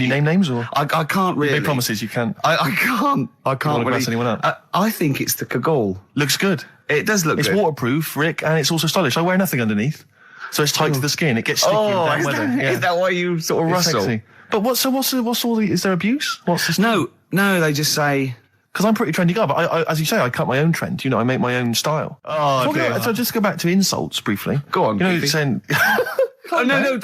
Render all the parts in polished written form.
you name names or? I can't really. You made promises you can't. I can't. I can't really mess anyone up. I think it's the Kagol. Looks good. It does look good. It's waterproof, Rick, and it's also stylish. I wear nothing underneath, so it's tight to the skin. It gets sticky in bad weather. Is that why you sort of rustle? Sexy. But what's all the? Is there abuse? What's the story? No. They just say. Because I'm a pretty trendy guy, but I, as you say, I cut my own trend. You know, I make my own style. So just go back to insults briefly. Go on. You know, saying. No.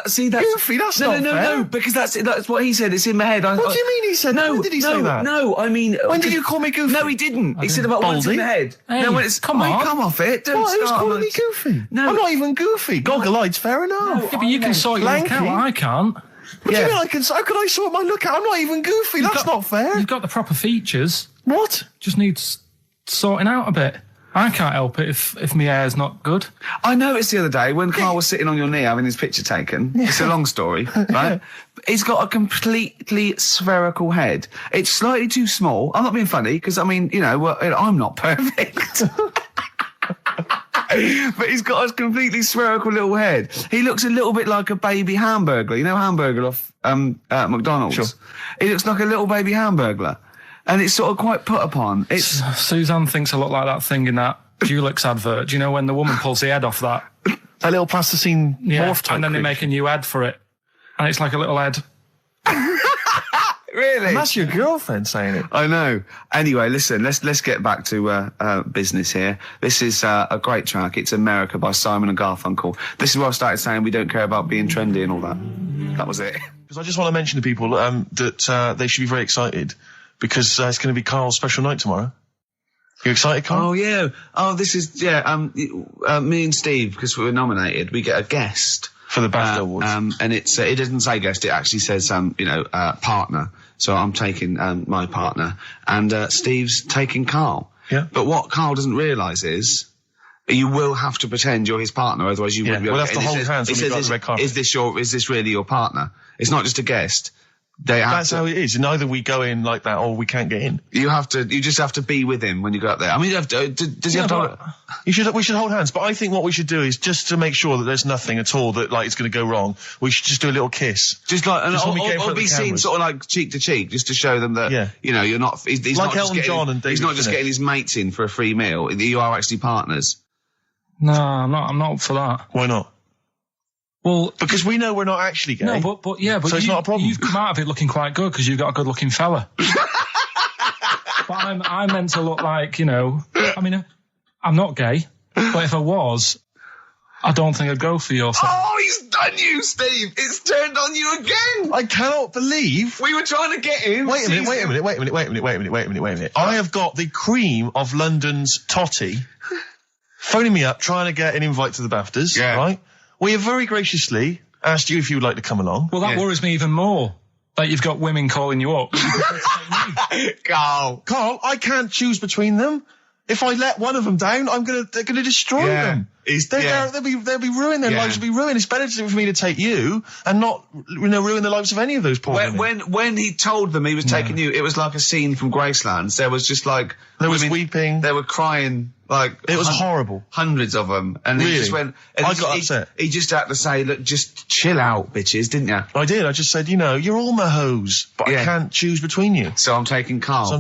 See, that's goofy. That's not fair. No, because that's what he said. It's in my head. What do you mean he said? When did he say that? No, I mean, when did you call me goofy? No, he didn't. He said about what's in my head. Hey, no, when it's come on, come off it. Don't start. Who's calling me goofy? No, I'm not even goofy. Goggle-eyed's fair enough. Yeah, but you can sort your look out. I can't. What do you mean I can? How can I sort my look out? I'm not even goofy. That's not fair. You've got the proper features. What? Just needs sorting out a bit. I can't help it if my hair's not good. I noticed the other day when Karl was sitting on your knee having his picture taken. Yeah. It's a long story, right? He's got a completely spherical head. It's slightly too small. I'm not being funny because, I mean, you know, I'm not perfect. But he's got a completely spherical little head. He looks a little bit like a baby hamburger. You know hamburger off McDonald's? Sure. He looks like a little baby hamburger. And it's sort of quite put upon. Suzanne thinks I look like that thing in that Dulux advert. Do you know when the woman pulls the head off that? That little plasticine morph type. And then they make a new ad for it. And it's like a little head. Really? And that's your girlfriend saying it. I know. Anyway, listen, let's get back to business here. This is a great track. It's America by Simon and Garfunkel. This is where I started saying we don't care about being trendy and all that. That was it. Because I just want to mention to people that they should be very excited because it's going to be Karl's special night tomorrow. You excited, Karl? Oh, yeah. Oh, this is, me and Steve, because we were nominated, we get a guest. For the BAFTA Awards. And it doesn't say guest, it actually says, partner. So I'm taking my partner. And Steve's taking Karl. Yeah. But what Karl doesn't realise is you will have to pretend you're his partner, otherwise you wouldn't be able to. We'll have to hold hands when we got the red carpet. Is this really your partner? It's not just a guest. That's how it is. And either we go in like that or we can't get in. You just have to be with him when you go up there. I mean, does he have to? We should hold hands. But I think what we should do is just to make sure that there's nothing at all that it's going to go wrong. We should just do a little kiss. Just like, or be seen sort of like cheek to cheek, just to show them that, you're not, he's like not Elton John and David he's not just getting his mates in for a free meal. You are actually partners. No, I'm not up for that. Why not? Well, because we know we're not actually gay. No, but so it's not a problem. You've come out of it looking quite good because you've got a good-looking fella. But I'm meant to look like, I mean, I'm not gay, but if I was, I don't think I'd go for your thing. Oh, he's done you, Steve. It's turned on you again. I cannot believe we were trying to get him. Wait a minute. I have got the cream of London's totty phoning me up, trying to get an invite to the BAFTAs, right? We have very graciously asked you if you would like to come along. Well, that worries me even more. That you've got women calling you up. Karl, I can't choose between them. If I let one of them down, they're gonna destroy them. They'll be ruined. Their lives will be ruined. It's better for me to take you and not, ruin the lives of any of those poor women. When he told them he was taking you, it was like a scene from Graceland. There was just like there was weeping. They were crying. Like it was horrible. Hundreds of them, and really? He just went. And I got upset. He just had to say, "Look, just chill out, bitches," didn't you? I did. I just said, you're all my hoes, but I can't choose between you. So I'm taking Karl.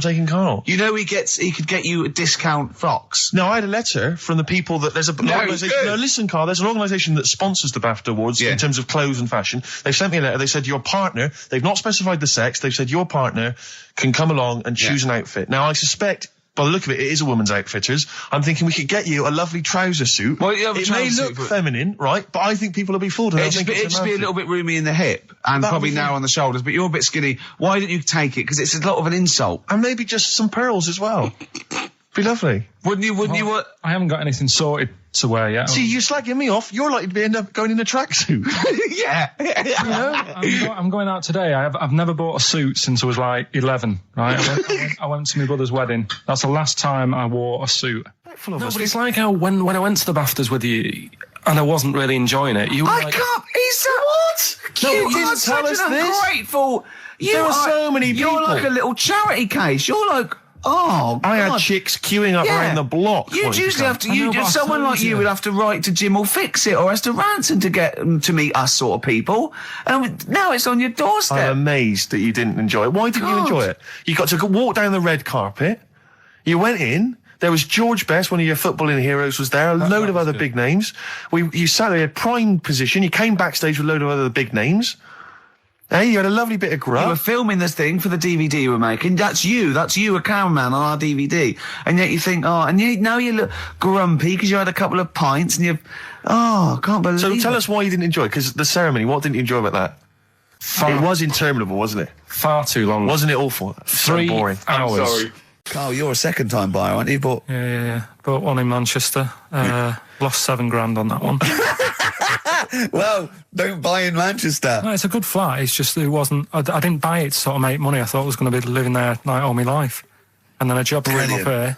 You know, he could get you a discount frocks. No, I had a letter from the people that there's an organisation. No, listen, Karl. There's an organisation that sponsors the BAFTA Awards in terms of clothes and fashion. They've sent me a letter. They said your partner. They've not specified the sex. They've said your partner can come along and choose an outfit. Now I suspect, by the look of it, it is a woman's outfitters. I'm thinking we could get you a lovely trouser suit. Well, it may look feminine, right? But I think people will be fooled. It'd just be a little bit roomy in the hip and probably narrow on the shoulders, but you're a bit skinny. Why didn't you take it? Because it's a lot of an insult. And maybe just some pearls as well. Be lovely. Wouldn't you? I haven't got anything sorted to wear yet. See, you're slagging me off. You're likely to end up going in a tracksuit. Yeah. I'm going out today. I've never bought a suit since I was like 11, right? I went to my brother's wedding. That's the last time I wore a suit. No, but it's like how when I went to the BAFTAs with you and I wasn't really enjoying it, you were I can't. What? No, you didn't tell us this. Ungrateful. There are so many people. You're like a little charity case. You're like Oh, I had God. chicks queuing up around the block. You'd usually have to. Someone like you would have to write to Jim or Fix It or Esther Ranson to get them to meet us sort of people. And now it's on your doorstep. I'm amazed that you didn't enjoy it. Why didn't you enjoy it? You got to walk down the red carpet. You went in. There was George Best, one of your footballing heroes, was there. A load of other big names. You sat there, prime position. You came backstage with a load of other big names. Hey, you had a lovely bit of grub. You were filming this thing for the DVD you were making. That's you, a cameraman on our DVD. And yet you think, now you look grumpy because you had a couple of pints and I can't believe it. So tell us why you didn't enjoy it, because the ceremony, what didn't you enjoy about that? It was interminable, wasn't it? Far too long. Wasn't it awful? 3 boring. hours. I'm sorry. Carl, you're a second-time buyer, aren't you? But Yeah. Bought one in Manchester. Lost $7,000 on that one. well, don't buy in Manchester. No, it's a good flat. It's just it wasn't. I didn't buy it to sort of make money. I thought I was going to be living there like all my life, and then a job came up here,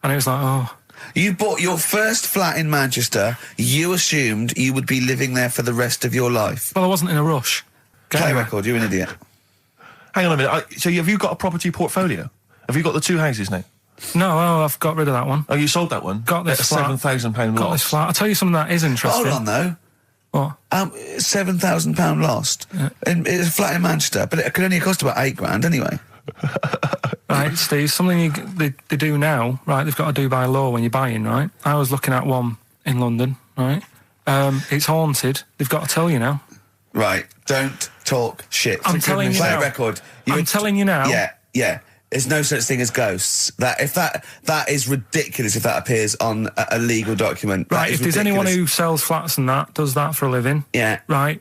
and it was like, You bought your first flat in Manchester. You assumed you would be living there for the rest of your life. Well, I wasn't in a rush. Play record. You're an idiot. Hang on a minute. So have you got a property portfolio? Have you got the 2 houses now? No, I've got rid of that one. Oh, you sold that one? Got this at flat. £7,000 Got loss. this flat. I'll tell you something that is interesting. Hold on, though. What? £7,000 lost. And it's a flat in Manchester, but it could only cost about £8,000 anyway. Right, Steve, something they do now, right, they've got to do by law when you're buying, right? I was looking at one in London, right? It's haunted. They've got to tell you now. Right, don't talk shit. I'm telling you Play now. a record. I'm telling you now. Yeah. There's no such thing as ghosts. That is ridiculous if that appears on a legal document. Right, if there's anyone who sells flats and does that for a living, yeah, right,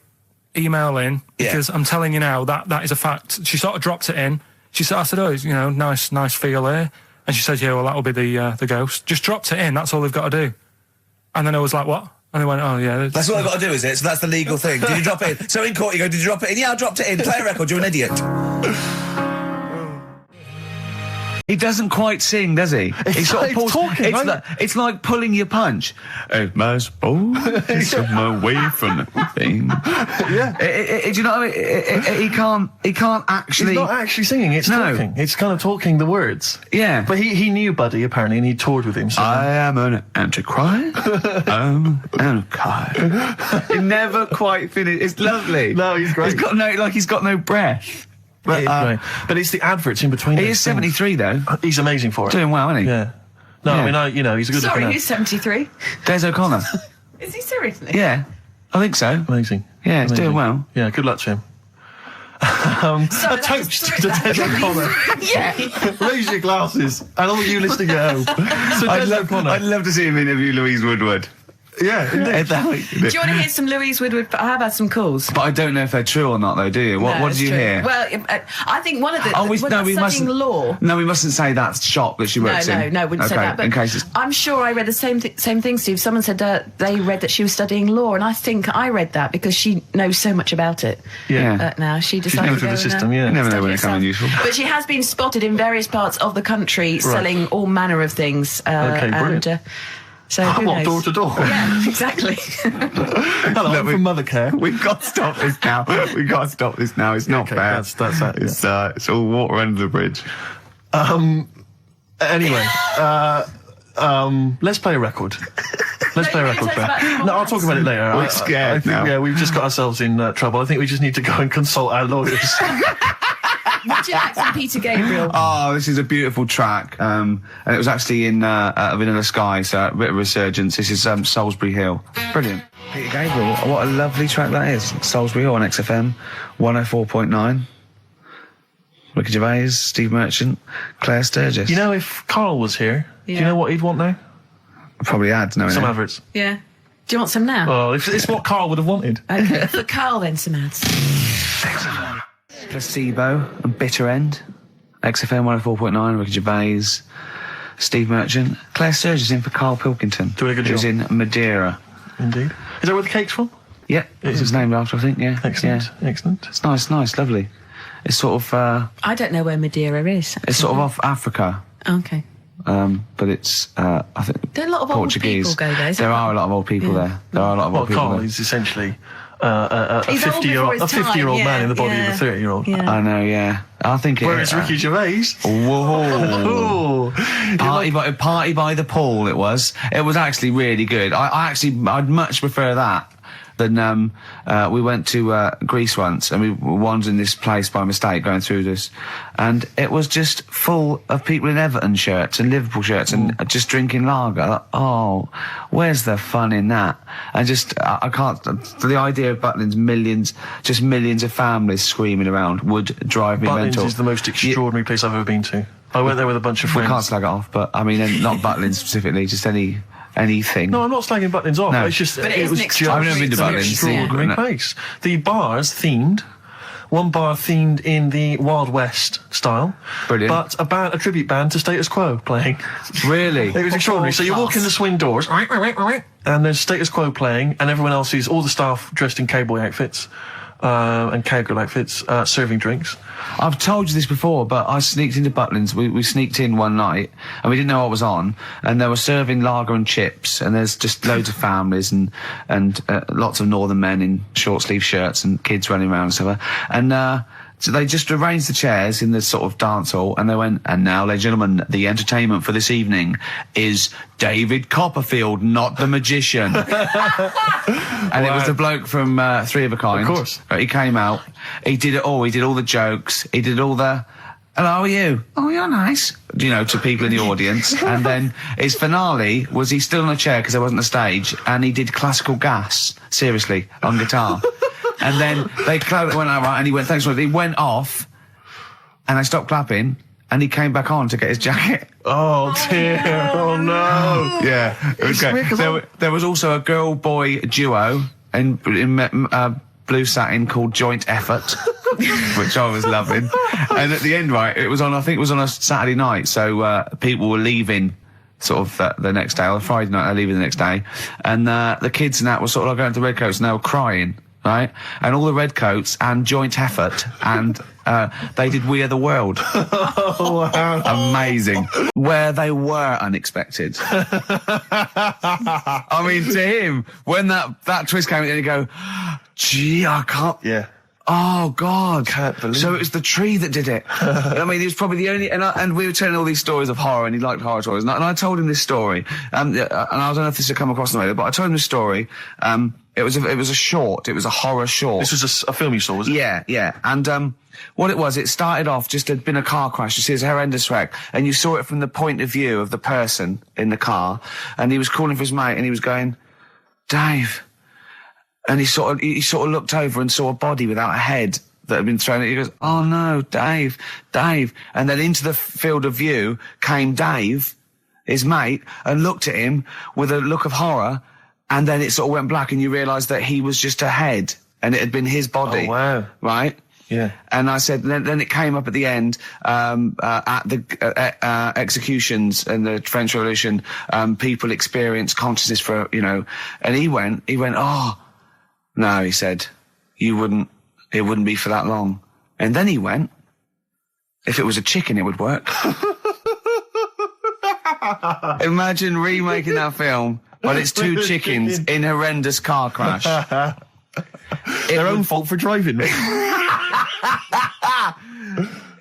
email in, because I'm telling you now that is a fact. She sort of dropped it in. I said, nice feel here. And she said, yeah, well, that'll be the ghost. Just dropped it in. That's all they've got to do. And then I was like, what? And they went, oh, yeah. That's all I've got to do, is it? So that's the legal thing. Did you drop it in? So in court you go, did you drop it in? Yeah, I dropped it in. Play a record. You're an idiot. He doesn't quite sing, does he? He's sort of talking. It's like pulling your punch. It must come away from the thing. Yeah. Do you know what I mean? He can't actually. He's not actually singing. It's talking. It's kind of talking the words. Yeah. But he knew Buddy apparently, and he toured with him. So I am an antichrist. I'm an antichrist. He never quite finished. It's lovely. No, he's great. He's got no breath. But it's the adverts in between. He is 73 though. He's amazing for it. Doing well, isn't he? Yeah. No, yeah. I mean, he's a good looking. Sorry, who's 73? Des O'Connor. Is he seriously? Yeah, I think so. Amazing. Yeah, he's doing well. Yeah, good luck to him. A toast to Des O'Connor. Yeah. Raise your glasses. And all you listening at home. So I'd love to see him interview Louise Woodward. Yeah, indeed. Do you want to hear some Louise Woodward? I have had some calls. But I don't know if they're true or not, though, do you? What did you hear? Well, I think one of the... we mustn't. Law. No, we mustn't say that shop that she works in. No, wouldn't say that. But in case I'm sure I read the same thing, Steve. Someone said they read that she was studying law, and I think I read that because she knows so much about it. Yeah. Now she decided to go the system, yeah. You never know when it's coming useful. But she has been spotted in various parts of the country selling all manner of things. Okay, brilliant. And, so who knows? Door to door? Yeah, exactly. Hello, I'm from Mother Care. We've got to stop this now. It's not fair. That's that. It's all water under the bridge. Anyway, let's play a record. Let's play a record, Claire. No, I'll talk about it later. We're scared now. Yeah, we've just got ourselves in trouble. I think we just need to go and consult our lawyers. Would you like some Peter Gabriel? Oh, this is a beautiful track. And it was actually in Vanilla Sky, so a bit of resurgence. This is Salisbury Hill. Brilliant. Peter Gabriel, what a lovely track that is. Salisbury Hill on XFM 104.9. Ricky Gervais, Steve Merchant, Claire Sturgis. You know, if Karl was here, do you know what he'd want now? Probably ads, no. Some adverts. Yeah. Do you want some now? Well, it's what Karl would have wanted. Okay. For Karl, then, some ads. Placebo and Bitter End. XFM 104.9, Ricky Gervais, Steve Merchant. Claire Sturgis in for Karl Pilkington. Doing a good job. Who's in Madeira. Indeed. Is that where the cake's from? Yeah, it's named after, I think, yeah. Excellent, yeah. excellent. It's nice, lovely. It's sort of... I don't know where Madeira is. It's sort of off Africa. Okay. But it's, I think... There are a lot of Portuguese. old people go there. There are a lot of old people there. There are a lot of old people Karl there. is essentially a He's old 50-year-old before his time, man in the body yeah. of a 30-year-old. Yeah. I know, yeah. I think it Whereas Ricky Gervais. Whoa. Party by the pool, it was. It was actually really good. I'd much prefer that than, we went to, Greece once, and we wandered in this place by mistake going through this, and it was just full of people in Everton shirts and Liverpool shirts and just drinking lager. Like, oh, where's the fun in that? And just, I can't, the idea of Butlins, millions of families screaming around would drive me mental. Butlins is the most extraordinary place I've ever been to. I went there with a bunch of friends. We can't slag it off, but I mean, not Butlins specifically, just anything. No, I'm not slagging Butlins off. No. It's just But it was just I've never been to an Butlins. extraordinary Yeah. place. The bars themed. One bar themed in the Wild West style. Brilliant. But a tribute band to Status Quo playing. Really? It was extraordinary. So you walk in the swing doors, and there's Status Quo playing, and everyone else is all the staff dressed in cowboy outfits. And cowgirl outfits, serving drinks. I've told you this before, but I sneaked into Butlins. We sneaked in one night, and we didn't know what was on, and they were serving lager and chips, and there's just loads of families and lots of northern men in short sleeve shirts and kids running around and stuff. And so they just arranged the chairs in the sort of dance hall, and they went, and now, ladies and gentlemen, the entertainment for this evening is David Copperfield, not the magician. And it was the bloke from Three of a Kind. Of course. He came out, he did it all, he did all the jokes, he did all the, hello, how are you? Oh, you're nice. You know, to people in the audience. And then his finale was he stood on a chair because there wasn't a stage, and he did Classical Gas, seriously, on guitar. And then they went out, right, and he went, thanks for it. He went off, and they stopped clapping, and he came back on to get his jacket. Oh dear! Oh no! Yeah, it was great. There was also a girl-boy duo in blue satin called Joint Effort, which I was loving. And at the end, right, I think it was on a Saturday night, so people were leaving sort of the next day, or Friday night, they're leaving the next day, and the kids and that were sort of like going to Redcoats, and they were crying. Right? And all the Redcoats and Joint Effort, and they did We Are the World. Oh, wow. Amazing. Where they were unexpected. I mean, to him, when that twist came in, and you go, gee, I can't... Yeah. Oh, God. Can't believe So it was the tree that did it. I mean, he was probably the only... And we were telling all these stories of horror, and he liked horror stories. And I told him this story. And I don't know if this had come across the way, but I told him this story. It was a short. It was a horror short. This was a film you saw, was it? Yeah, yeah. And what it was, it started off just had been a car crash. You see, it's a horrendous wreck, and you saw it from the point of view of the person in the car, and he was calling for his mate, and he was going, Dave. And he sort of looked over and saw a body without a head that had been thrown. He goes, oh no, Dave. And then into the field of view came Dave, his mate, and looked at him with a look of horror. And then it sort of went black, and you realised that he was just a head, and it had been his body. Oh, wow. Right? Yeah. And I said, then it came up at the end, at the executions and the French Revolution, people experience consciousness for, and he went, oh, no, he said, it wouldn't be for that long. And then he went, if it was a chicken, it would work. Imagine remaking that film. But it's two chickens in horrendous car crash. Their own fault for driving.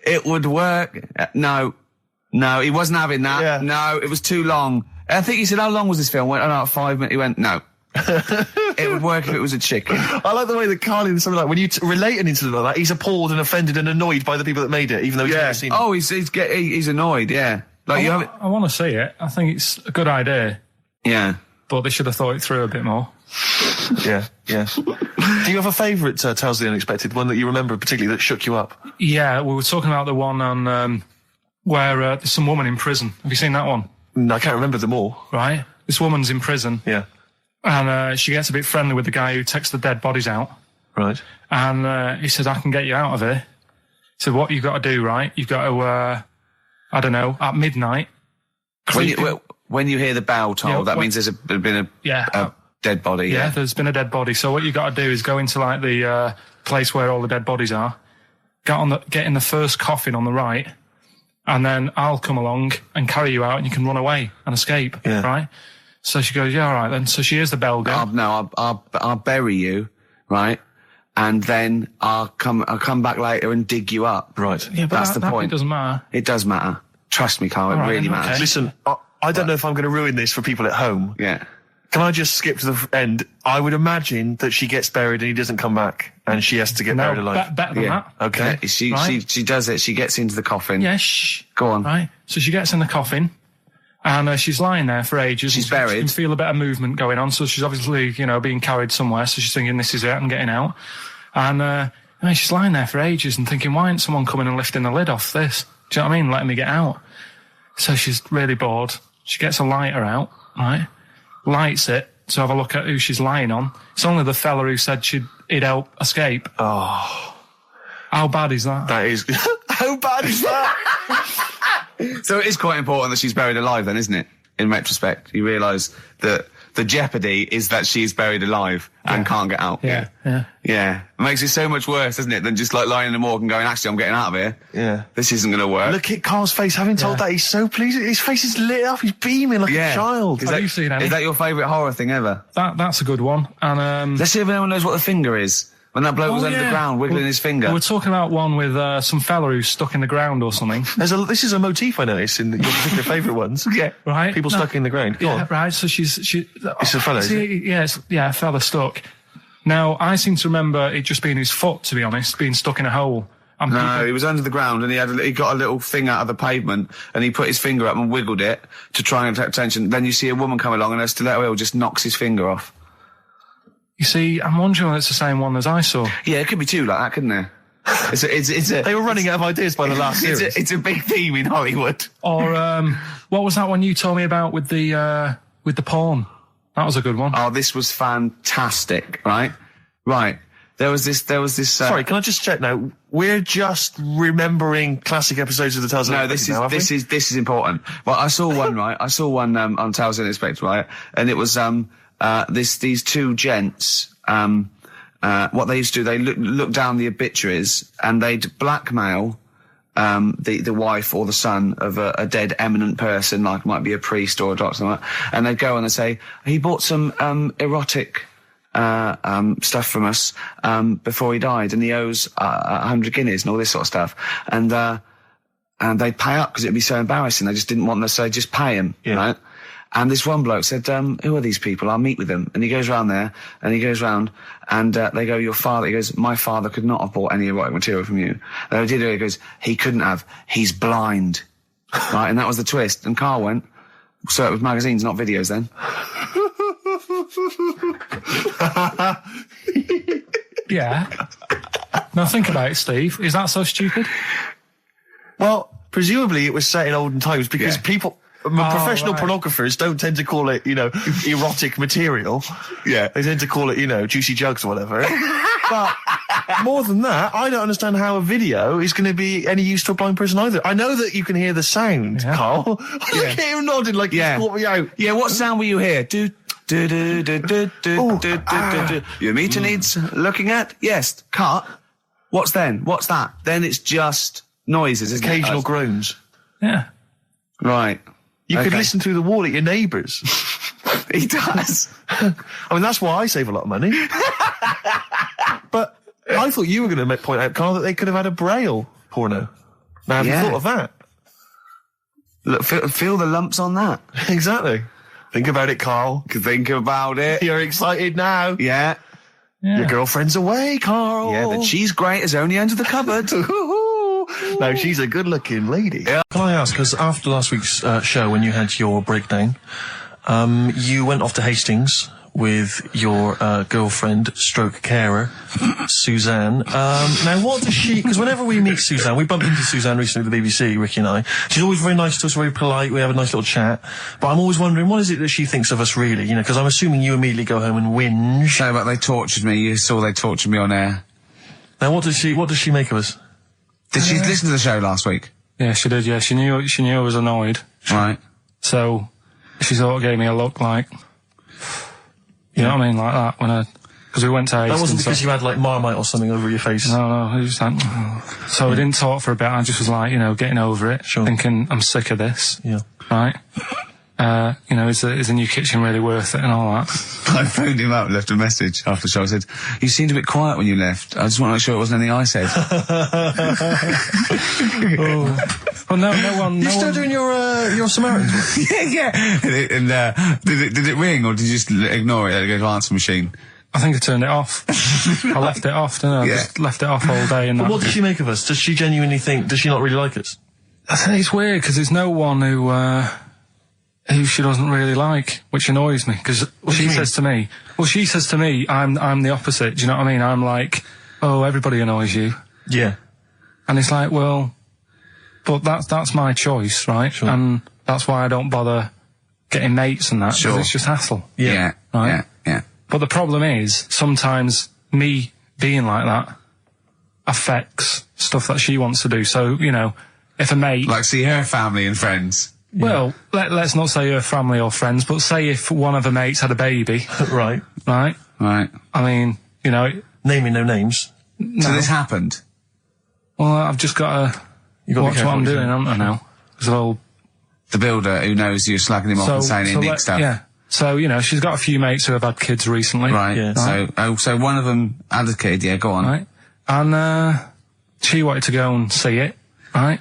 It would work. No, he wasn't having that. Yeah. No, it was too long. I think he said, how long was this film? I went, 5 minutes. He went, no. It would work if it was a chicken. I like the way that Karl in something like when you relate an incident like that, he's appalled and offended and annoyed by the people that made it, even though he's never seen it. Oh, he's annoyed. Yeah. Like I want to see it. I think it's a good idea. Yeah. But they should have thought it through a bit more. Yeah. Do you have a favourite Tales of the Unexpected, one that you remember particularly that shook you up? Yeah, we were talking about the one on where there's some woman in prison. Have you seen that one? No, I can't remember them all. Right. This woman's in prison. Yeah. And she gets a bit friendly with the guy who takes the dead bodies out. Right. And he says, I can get you out of here. So what you've got to do, right? You've got to, I don't know, at midnight. When you hear the bell toll, that means there's been a dead body. Yeah, there's been a dead body. So what you got to do is go into like the place where all the dead bodies are, get in the first coffin on the right, and then I'll come along and carry you out, and you can run away and escape. Yeah. Right. So she goes, yeah, all right then. So she hears the bell go. I'll bury you right? And then I'll come back later and dig you up. Right. Yeah, but That's the that point. bit doesn't matter. It does matter. Trust me, Carl, it All right, really then, matters. okay. Listen, I don't know if I'm going to ruin this for people at home. Yeah. Can I just skip to the end? I would imagine that she gets buried and he doesn't come back, and she has to get buried alive. Better than Yeah. that. Okay. Yeah, she does it. She gets into the coffin. Yeah, shh. Go on. Right. So she gets in the coffin, and she's lying there for ages. She's and buried. She can feel a bit of movement going on, so she's obviously, being carried somewhere. So she's thinking, this is it, I'm getting out. And she's lying there for ages and thinking, why isn't someone coming and lifting the lid off this? Do you know what I mean? Letting me get out. So she's really bored. She gets a lighter out, right? Lights it to have a look at who she's lying on. It's only the fella who said he'd help escape. Oh. How bad is that? That is... How bad is that? So it is quite important that she's buried alive then, isn't it? In retrospect, you realise that the jeopardy is that she's buried alive and can't get out. Yeah. Yeah. It makes it so much worse, doesn't it, than just like lying in the morgue and going, actually, I'm getting out of here. Yeah. This isn't going to work. Look at Carl's face. Having told that, he's so pleased. His face is lit up. He's beaming like a child. Have you seen any? Is that your favourite horror thing ever? That's a good one. And Let's see if anyone knows what the finger is. When that bloke was under the ground, wiggling his finger. We're talking about one with some fella who's stuck in the ground or something. This is a motif I noticed in your particular favourite ones. Yeah. Right? People stuck in the ground. Go on. Right. So it's a fella, is it? A fella stuck. Now, I seem to remember it just being his foot, to be honest, being stuck in a hole. And No, he was under the ground and he got a little thing out of the pavement and he put his finger up and wiggled it to try and attract attention. Then you see a woman come along and her stiletto heel just knocks his finger off. You see, I'm wondering whether it's the same one as I saw. Yeah, it could be two like that, couldn't there? They were running out of ideas by the last series. It's a big theme in Hollywood. Or what was that one you told me about with the porn? That was a good one. Oh, this was fantastic, right? Right. There was this. Sorry, can I just check now? We're just remembering classic episodes of the Tales of No, Unexpected this is important. Well, I saw one, right? I saw one on Tales of Unexpected, right? And it was these two gents. What they used to do, they look down the obituaries and they'd blackmail the wife or the son of a dead eminent person, like might be a priest or a doctor, like that, and they'd go and they'd say, he bought some erotic stuff from us before he died, and he owes 100 guineas and all this sort of stuff, and they'd pay up because it'd be so embarrassing. They just didn't want them to say, just pay him, right? And this one bloke said, who are these people? I'll meet with them. And he goes round there, and he goes round, and they go, your father. He goes, my father could not have bought any erotic material from you. And he did it. He goes, he couldn't have. He's blind. Right, and that was the twist. And Karl went, so it was magazines, not videos then. Yeah. Now think about it, Steve. Is that so stupid? Well, presumably it was set in olden times because people... professional pornographers don't tend to call it, erotic material. Yeah. They tend to call it, juicy jugs or whatever. But more than that, I don't understand how a video is going to be any use to a blind person either. I know that you can hear the sound, Karl. Look at him nodding like you caught me out. Yeah, what sound were you hear? Your meter needs looking at? Yes. Cut. What's then? What's that? Then it's just noises, isn't it? Occasional groans. Yeah. Right. You could listen through the wall at your neighbours. He does. I mean, that's why I save a lot of money. But I thought you were going to point out, Karl, that they could have had a Braille porno. Now, have you thought of that? Look, feel the lumps on that. Exactly. Think about it, Karl. Think about it. You're excited now. Yeah. Your girlfriend's away, Karl. Yeah, but she's great as only under the cupboard. No, she's a good-looking lady. Yeah. Can I ask, because after last week's show, when you had your breakdown, you went off to Hastings with your girlfriend, stroke carer, Suzanne. Now, what does she... Because whenever we meet Suzanne, we bumped into Suzanne recently at the BBC, Ricky and I. She's always very nice to us, very polite. We have a nice little chat. But I'm always wondering, what is it that she thinks of us, really? Because I'm assuming you immediately go home and whinge. No, but they tortured me. You saw they tortured me on air. Now, what does she make of us? Did she listen to the show last week? Yeah, she did, yeah. She knew I was annoyed. Right. So, she sort of gave me a look like... You know what I mean? Like that, because we went to Hastings. That wasn't because you had, like, Marmite or something over your face? No, it was just like... So we didn't talk for a bit. I just was like, getting over it. Sure. Thinking, I'm sick of this. Yeah. Right? You know, is the new kitchen really worth it and all that? I phoned him up, left a message after the show. I said, "You seemed a bit quiet when you left. I just want to make sure it wasn't anything I said." Well, no one. You're still doing your Samaritan's work? yeah. And did it ring or did you just ignore it? Let it go to answer machine. I think I turned it off. I left it off, didn't I? Yeah. I just left it off all day. And But what does she make of us? Does she genuinely think? Does she not really like us? I think it's weird because there's no one who she doesn't really like, which annoys me. Because she says to me, I'm the opposite. Do you know what I mean? I'm like, oh, everybody annoys you. Yeah. And it's like, well, but that's my choice, right? Sure. And that's why I don't bother getting mates and that. Sure. 'Cause it's just hassle. Yeah. Right? Yeah. But the problem is, sometimes me being like that affects stuff that she wants to do. So, you know, if a mate... Like see her family and friends. Well, let's not say her family or friends, but say if one of her mates had a baby. Right. Right? Right. I mean, you know... Naming no names. No. So this happened? Well, I've just got to watch what I'm doing, haven't I, now? So, The builder who knows you're slagging him off and saying he nicks stuff. Yeah. So, you know, she's got a few mates who have had kids recently. Right. Yeah. So one of them had a kid. Yeah, go on. Right. And she wanted to go and see it, right?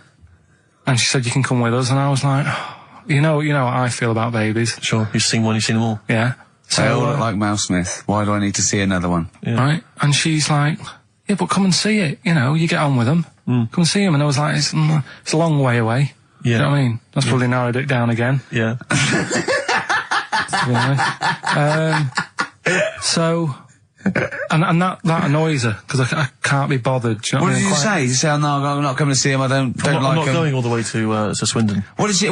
And she said, you can come with us. And I was like, oh, you know what I feel about babies. Sure. You've seen one, you've seen them all. Yeah. So, They all look like Mel Smith. Why do I need to see another one? Yeah. right? And she's like, yeah, but come and see it. You know, you get on with them. Come and see them. And I was like, it's a long way away. Yeah. You know what I mean? That's probably narrowed it down again. Yeah. You know? So, and that annoys her because I can't be bothered. Do you know What I did mean? you say? You say, "Oh, no, I'm not coming to see him. I don't like I'm not him." going all the way to Swindon. What is he?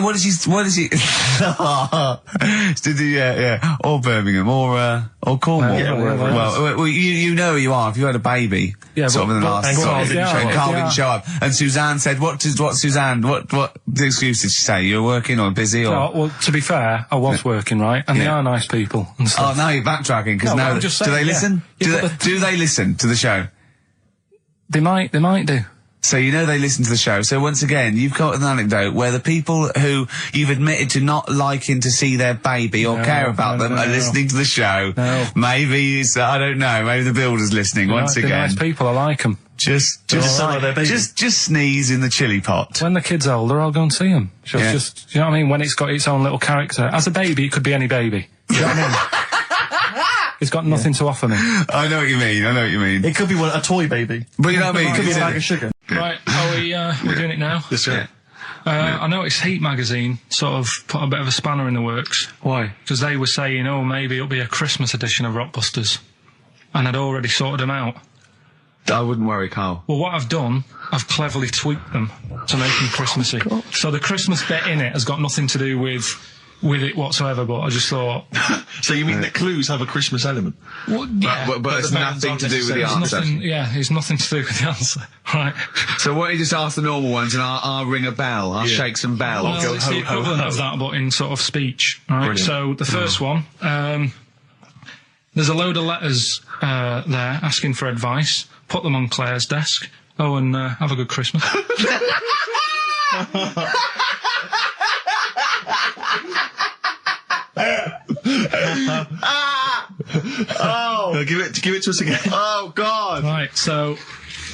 Did he? Yeah. Or Birmingham, or Cornwall. Yeah, well, you know who you are. If you had a baby, Yeah, sort of in the last. and Karl sort of- didn't show and up. Karl didn't show up. And Suzanne said, "What Suzanne? What the excuse did she say? You were working or busy or?" Oh, well, to be fair, I was working, right? And they Yeah. are nice people and stuff. Oh, now you're backtracking because No, now I'm just do saying, they yeah. listen? Yeah, Do they listen to the show? They might do. So you know they listen to the show. So once again, you've got an anecdote where the people who you've admitted to not liking to see their baby or care about them are listening to the show. No. Maybe it's, I don't know, maybe the builder's listening once They're again. nice people, I like them. Just sound like their baby. just sneeze in the chili pot. When the kid's older, I'll go and see them. Yeah. Just, you know what I mean? When it's got its own little character. As a baby, it could be any baby. Do you know what I mean? It's got nothing to offer me. I know what you mean. It could be a toy baby. But you know what I mean? It could be a It's- bag of sugar. Right, are we're doing it now? Yes, sir. I noticed Heat magazine sort of put a bit of a spanner in the works. Why? Because they were saying, oh, maybe it'll be a Christmas edition of Rockbusters. And I'd already sorted them out. I wouldn't worry, Karl. Well, what I've done, I've cleverly tweaked them to make them Christmassy. So the Christmas bit in it has got nothing to do with it whatsoever, but I just thought... So you mean the clues have a Christmas element? Well, yeah, But it's the nothing bands to do with the aren't answer. it's nothing to do with the answer. Right. So why don't you just ask the normal ones and I'll ring a bell. I'll shake some bells. Well, go it's ho, the ho, equivalent ho. of that, but in sort of speech. Right. Brilliant. So the first one, there's a load of letters there asking for advice. Put them on Claire's desk. Oh, and have a good Christmas. Oh, give it to us again. Oh, God. Right. So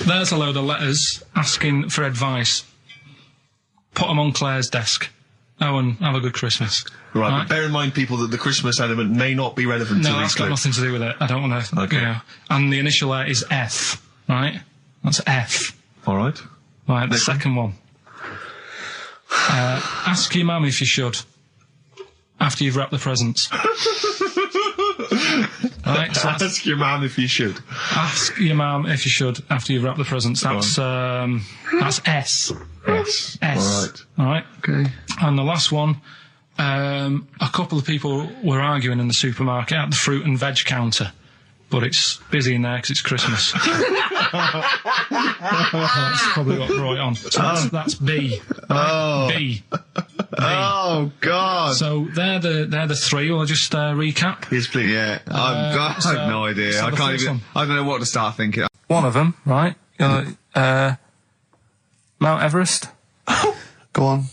there's a load of letters asking for advice. Put them on Claire's desk. Oh, and have a good Christmas. Right, but bear in mind, people, that the Christmas element may not be relevant to No, these that's got clues. nothing to do with it. I don't want to. Okay. You know. And the initial letter is F. Right. That's F. All right. Right, the second one. Ask your mum if you should. After you've wrapped the presents. Right, so Ask your mum if you should. ask your mum if you should after you've wrapped the presents. That's S. Yes. S. All right. All right. Okay. And the last one, a couple of people were arguing in the supermarket at the fruit and veg counter. But it's busy in there because it's Christmas. That's probably what brought it on. So that's B. Oh. B. Oh, God. So they're the three. Will I just recap? Yes, please. Yeah, I so- have no idea. so I the can't first even. one. I don't know what to start thinking. One of them, right? Mount Everest. Go on.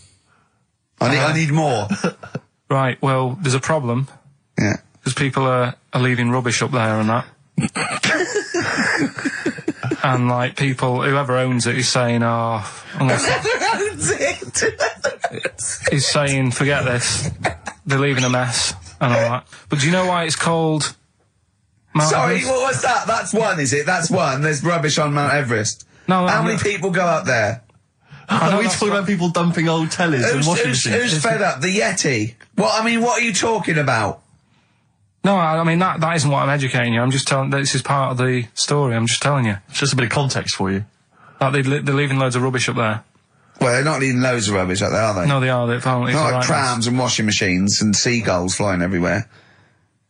I need more. Right, well, there's a problem. Yeah. Because people are leaving rubbish up there and that. And, like, people, whoever owns it is saying, oh... Whoever owns it! He's saying, forget this. They're leaving a mess and all that. But do you know why it's called Mount Everest? What was that? That's one, is it? That's one. There's rubbish on Mount Everest. No, How many people go up there? Are we talking about people dumping old tellies and washing machines? Who's fed up? The Yeti? What are you talking about? No, I mean, that isn't what I'm educating you. I'm just telling, this is part of the story. I'm just telling you. It's just a bit of context for you. Like, they're leaving loads of rubbish up there. Well, they're not leaving loads of rubbish up there, are they? No, they are. They're apparently not like trams and washing machines and seagulls flying everywhere.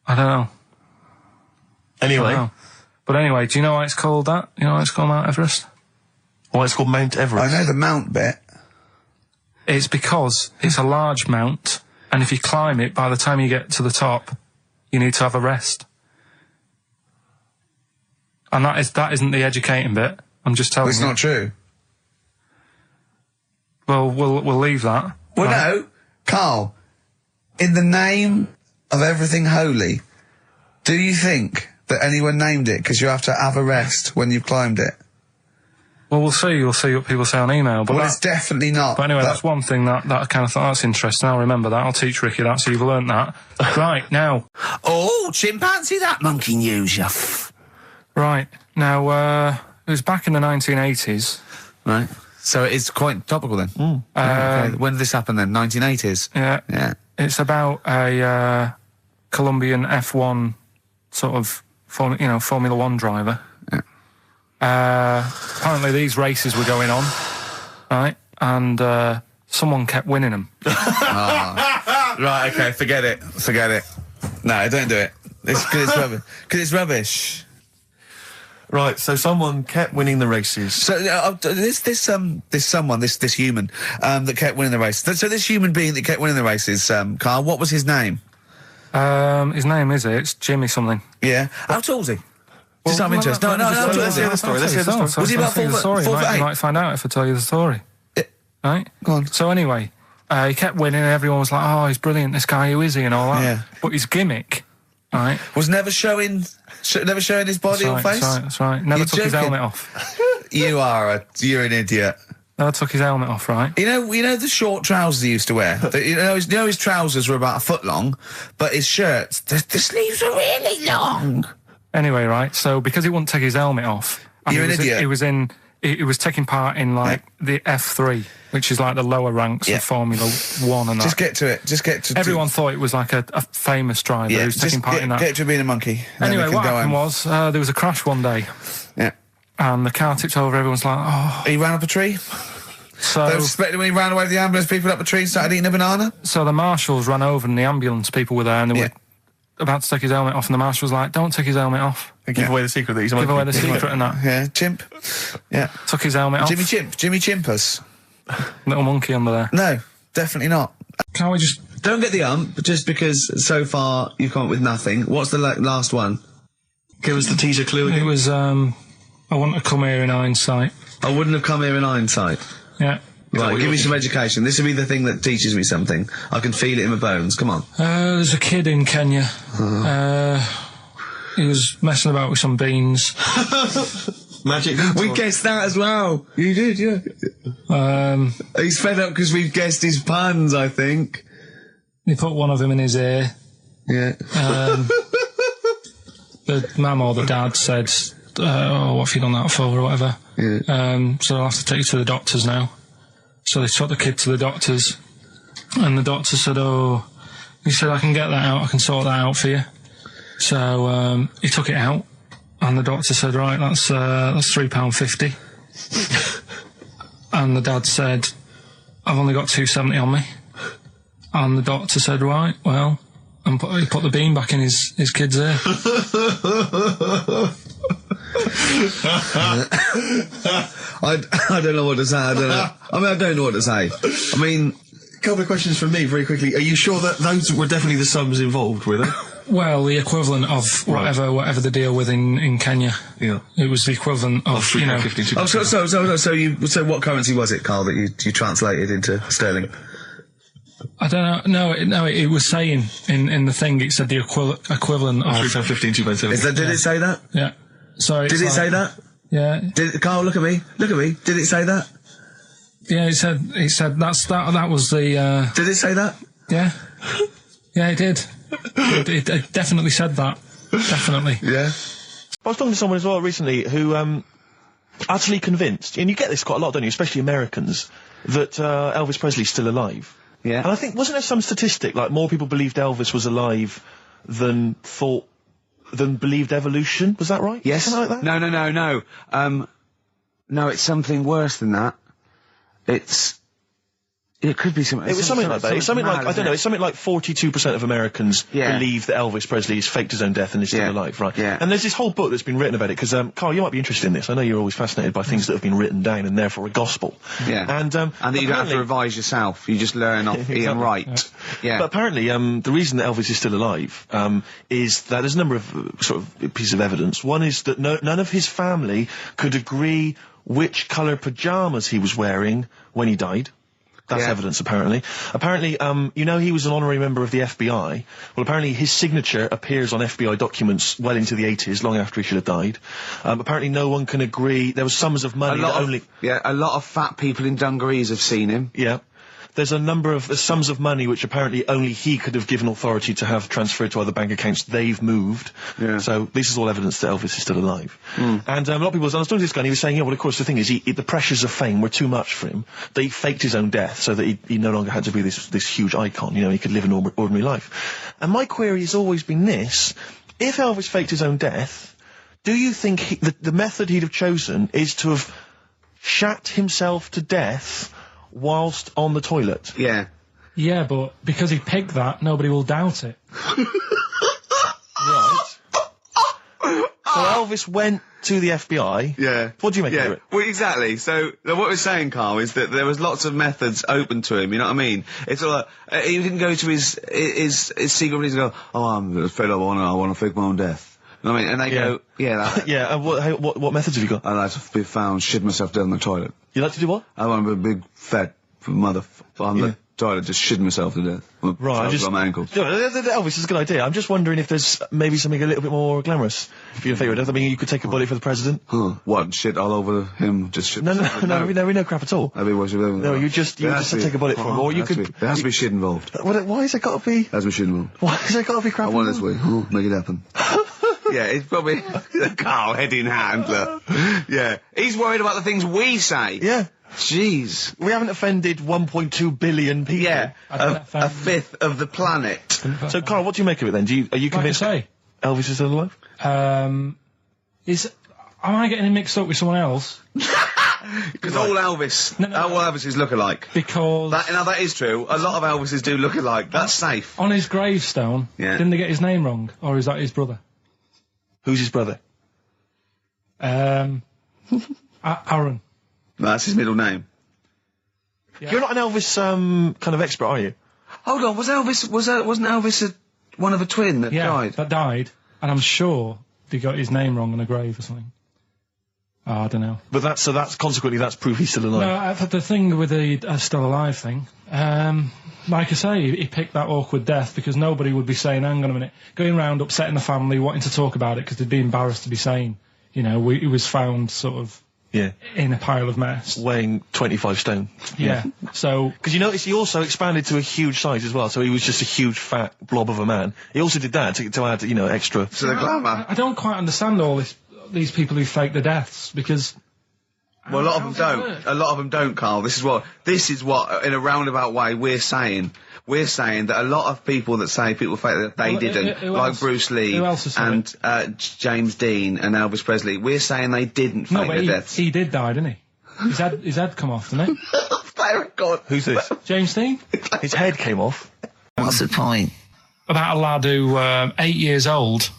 I don't know. Anyway. But anyway, do you know why it's called that? You know why it's called Mount Everest? Why it's called Mount Everest? I know the mount bit. It's because it's a large mount, and if you climb it, by the time you get to the top, you need to have a rest. And that isn't the educating bit. I'm just telling you. It's not true. Well, we'll leave that. Well, no, Karl, in the name of everything holy, do you think that anyone named it because you have to have a rest when you've climbed it? Well, we'll see. You'll see what people say on email. But it's definitely not. But anyway, that's one thing that I kind of thought, that's interesting. I'll remember that. I'll teach Ricky that, so you've learnt that. Right, now. Oh, chimpanzee, that monkey news, you Right, now, it was back in the 1980s. Right. So it is quite topical then. Okay. When did this happen then? 1980s? Yeah. Yeah. It's about a Colombian F1 sort of, Formula One driver. Apparently these races were going on, right? And someone kept winning them. Right, okay, forget it. No, don't do it. It's because it's rubbish. Because it's rubbish. Right, so someone kept winning the races. So this human that kept winning the race. So this human being that kept winning the races, Karl, what was his name? His name it's Jimmy something. Yeah. How tall is he? Just out of interest. No, let's hear the story. Was he about 4 foot? You might find out if I tell you the story. Right? Go on. So anyway, he kept winning and everyone was like, oh, he's brilliant, this guy, who is he, and all that. Yeah. But his gimmick, right? Was never showing his body or face? That's right. Never took his helmet off. You're an idiot. Never took his helmet off, right? You know the short trousers he used to wear? His trousers were about a foot long, but his shirts, the sleeves were really long. Anyway, right, so because he wouldn't take his helmet off... You're an idiot. He was taking part in, like, the F3, which is, like, the lower ranks of Formula 1 and that. Just get to it. Everyone thought it was, like, a famous driver who was taking part in that. Get to being a monkey. Anyway, what happened was, there was a crash one day. Yeah. And the car tipped over, everyone's like, oh... He ran up a tree? So... They were suspecting when he ran away with the ambulance people up a tree and started eating a banana? So the marshals ran over and the ambulance people were there and they were about to take his helmet off, and the marshal was like, don't take his helmet off. Give away the secret that he's a monkey. Give away the secret and that. Yeah, chimp. Yeah. Took his helmet off. Jimmy Chimpus. Little monkey under there. No, definitely not. Can't we just... Don't get the just because so far you've come up with nothing. What's the last one? Give us the teaser clue again. It was, I wouldn't have come here in hindsight. I wouldn't have come here in hindsight. Yeah. Right, give me some education. This will be the thing that teaches me something. I can feel it in my bones. Come on. There's a kid in Kenya. He was messing about with some beans. Magic. We guessed that as well. You did, yeah. He's fed up because we've guessed his puns, I think. He put one of them in his ear. Yeah. The mum or the dad said, oh, what have you done that for, or whatever. Yeah. So I'll have to take you to the doctors now. So they took the kid to the doctors, and the doctor said, he said, I can get that out, I can sort that out for you. So, he took it out, and the doctor said, right, that's £3.50. And the dad said, I've only got £2.70 on me. And the doctor said, right, well, and he put the bean back in his kid's ear. I don't know what to say. I don't know what to say. I mean, a couple of questions from me very quickly. Are you sure that those were definitely the sums involved, were they? Well, the equivalent of whatever the deal with in Kenya. Yeah. It was the equivalent of £3.50. So what currency was it, Karl, that you translated into sterling? I don't know. No, it was saying in the thing, it said the equivalent of 3 times 15, 2 times 7. Did it say that? Yeah. So did it say that? Yeah. Carl, look at me. Look at me. Did it say that? Yeah, it said that was the. Did it say that? Yeah. Yeah, it did. It definitely said that. Definitely. Yeah. I was talking to someone as well recently who utterly convinced, and you get this quite a lot, don't you, especially Americans, that Elvis Presley's still alive. Yeah. And I think, wasn't there some statistic, like more people believed Elvis was alive than believed evolution? Was that right? Yes. Something like that? No. No, it's something worse than that. It could be something. It was something like that. It's something like, I don't know, it's something like 42% of Americans believe that Elvis Presley has faked his own death and is still alive, right? Yeah. And there's this whole book that's been written about it, because, Carl, you might be interested in this. I know you're always fascinated by things that have been written down and therefore a gospel. Yeah. And that you don't have to revise yourself. You just learn off Ian Wright. Yeah. But apparently, the reason that Elvis is still alive, is that there's a number of sort of pieces of evidence. One is that none of his family could agree which colour pyjamas he was wearing when he died. That's evidence, apparently. Apparently, you know, he was an honorary member of the FBI. Well, apparently his signature appears on FBI documents well into the 80s, long after he should have died. Apparently no one can agree. There was sums of money that only... Yeah, a lot of fat people in dungarees have seen him. Yeah. There's a number of sums of money which apparently only he could have given authority to have transferred to other bank accounts. They've moved. Yeah. So this is all evidence that Elvis is still alive. And a lot of people, I was talking to this guy and he was saying, yeah, well, of course, the thing is, the pressures of fame were too much for him. That he faked his own death so that he no longer had to be this huge icon. You know, he could live an ordinary life. And my query has always been this. If Elvis faked his own death, do you think the method he'd have chosen is to have shat himself to death whilst on the toilet? Yeah. Yeah, but because he picked that, nobody will doubt it. Right. So Elvis went to the FBI. Yeah. What do you make of it? Well, exactly. So what we're saying, Karl, is that there was lots of methods open to him. You know what I mean? It's all like, he didn't go to his secret reason and go, oh, I'm fed up. I want to fake my own death. You know what I mean? And they go, yeah. Yeah. What methods have you got? I like to be found, shit myself down the toilet. You like to do what? I want to be a big fat on the toilet, just shitting myself to death. Right. On my ankles. Elvis is a good idea. I'm just wondering if there's maybe something a little bit more glamorous for your favourite death. I mean, you could take a bullet for the president. Huh. What? Shit all over him? Just shit? No, we know crap at all. No, you just take a bullet for him, or you could. There has to be shit involved. Why has there got to be? There has to be shit involved. Why has there got to be crap? I want this way. Make it happen. Yeah, it's probably Karl head in hand. Look. Yeah, he's worried about the things we say. Yeah. Jeez. We haven't offended 1.2 billion people. Yeah, a fifth of the planet. So, Karl, what do you make of it then? Are you convinced Elvis is still alive? Am I getting him mixed up with someone else? Because all Elvis, all Elvises look alike. Because that is true. A lot of Elvises do look alike. That's safe. On his gravestone, didn't they get his name wrong, or is that his brother? Who's his brother? Aaron. That's his middle name. Yeah. You're not an Elvis kind of expert, are you? Hold on, wasn't Elvis one of a twin that died? That died, and I'm sure they got his name wrong on a grave or something. Oh, I don't know. But that's consequently that's proof he's still alive. No, the thing with the still alive thing, like I say, he picked that awkward death because nobody would be saying, hang on a minute, going round upsetting the family, wanting to talk about it because they'd be embarrassed to be saying, you know, he was found sort of in a pile of mess. Weighing 25 stone. Yeah. So... Because you notice he also expanded to a huge size as well, so he was just a huge fat blob of a man. He also did that to add, you know, extra... To the glamour. I don't quite understand these people who fake the deaths, because... Well, a lot of them don't. A lot of them don't, Karl. This is what, in a roundabout way, we're saying. We're saying that a lot of people that say people fake that they didn't, like Bruce Lee and James Dean and Elvis Presley, we're saying they didn't fake their deaths. He did die, didn't he? His head come off, didn't it? God. Who's this? James Dean? His head came off. What's the point? About a lad who, 8 years old,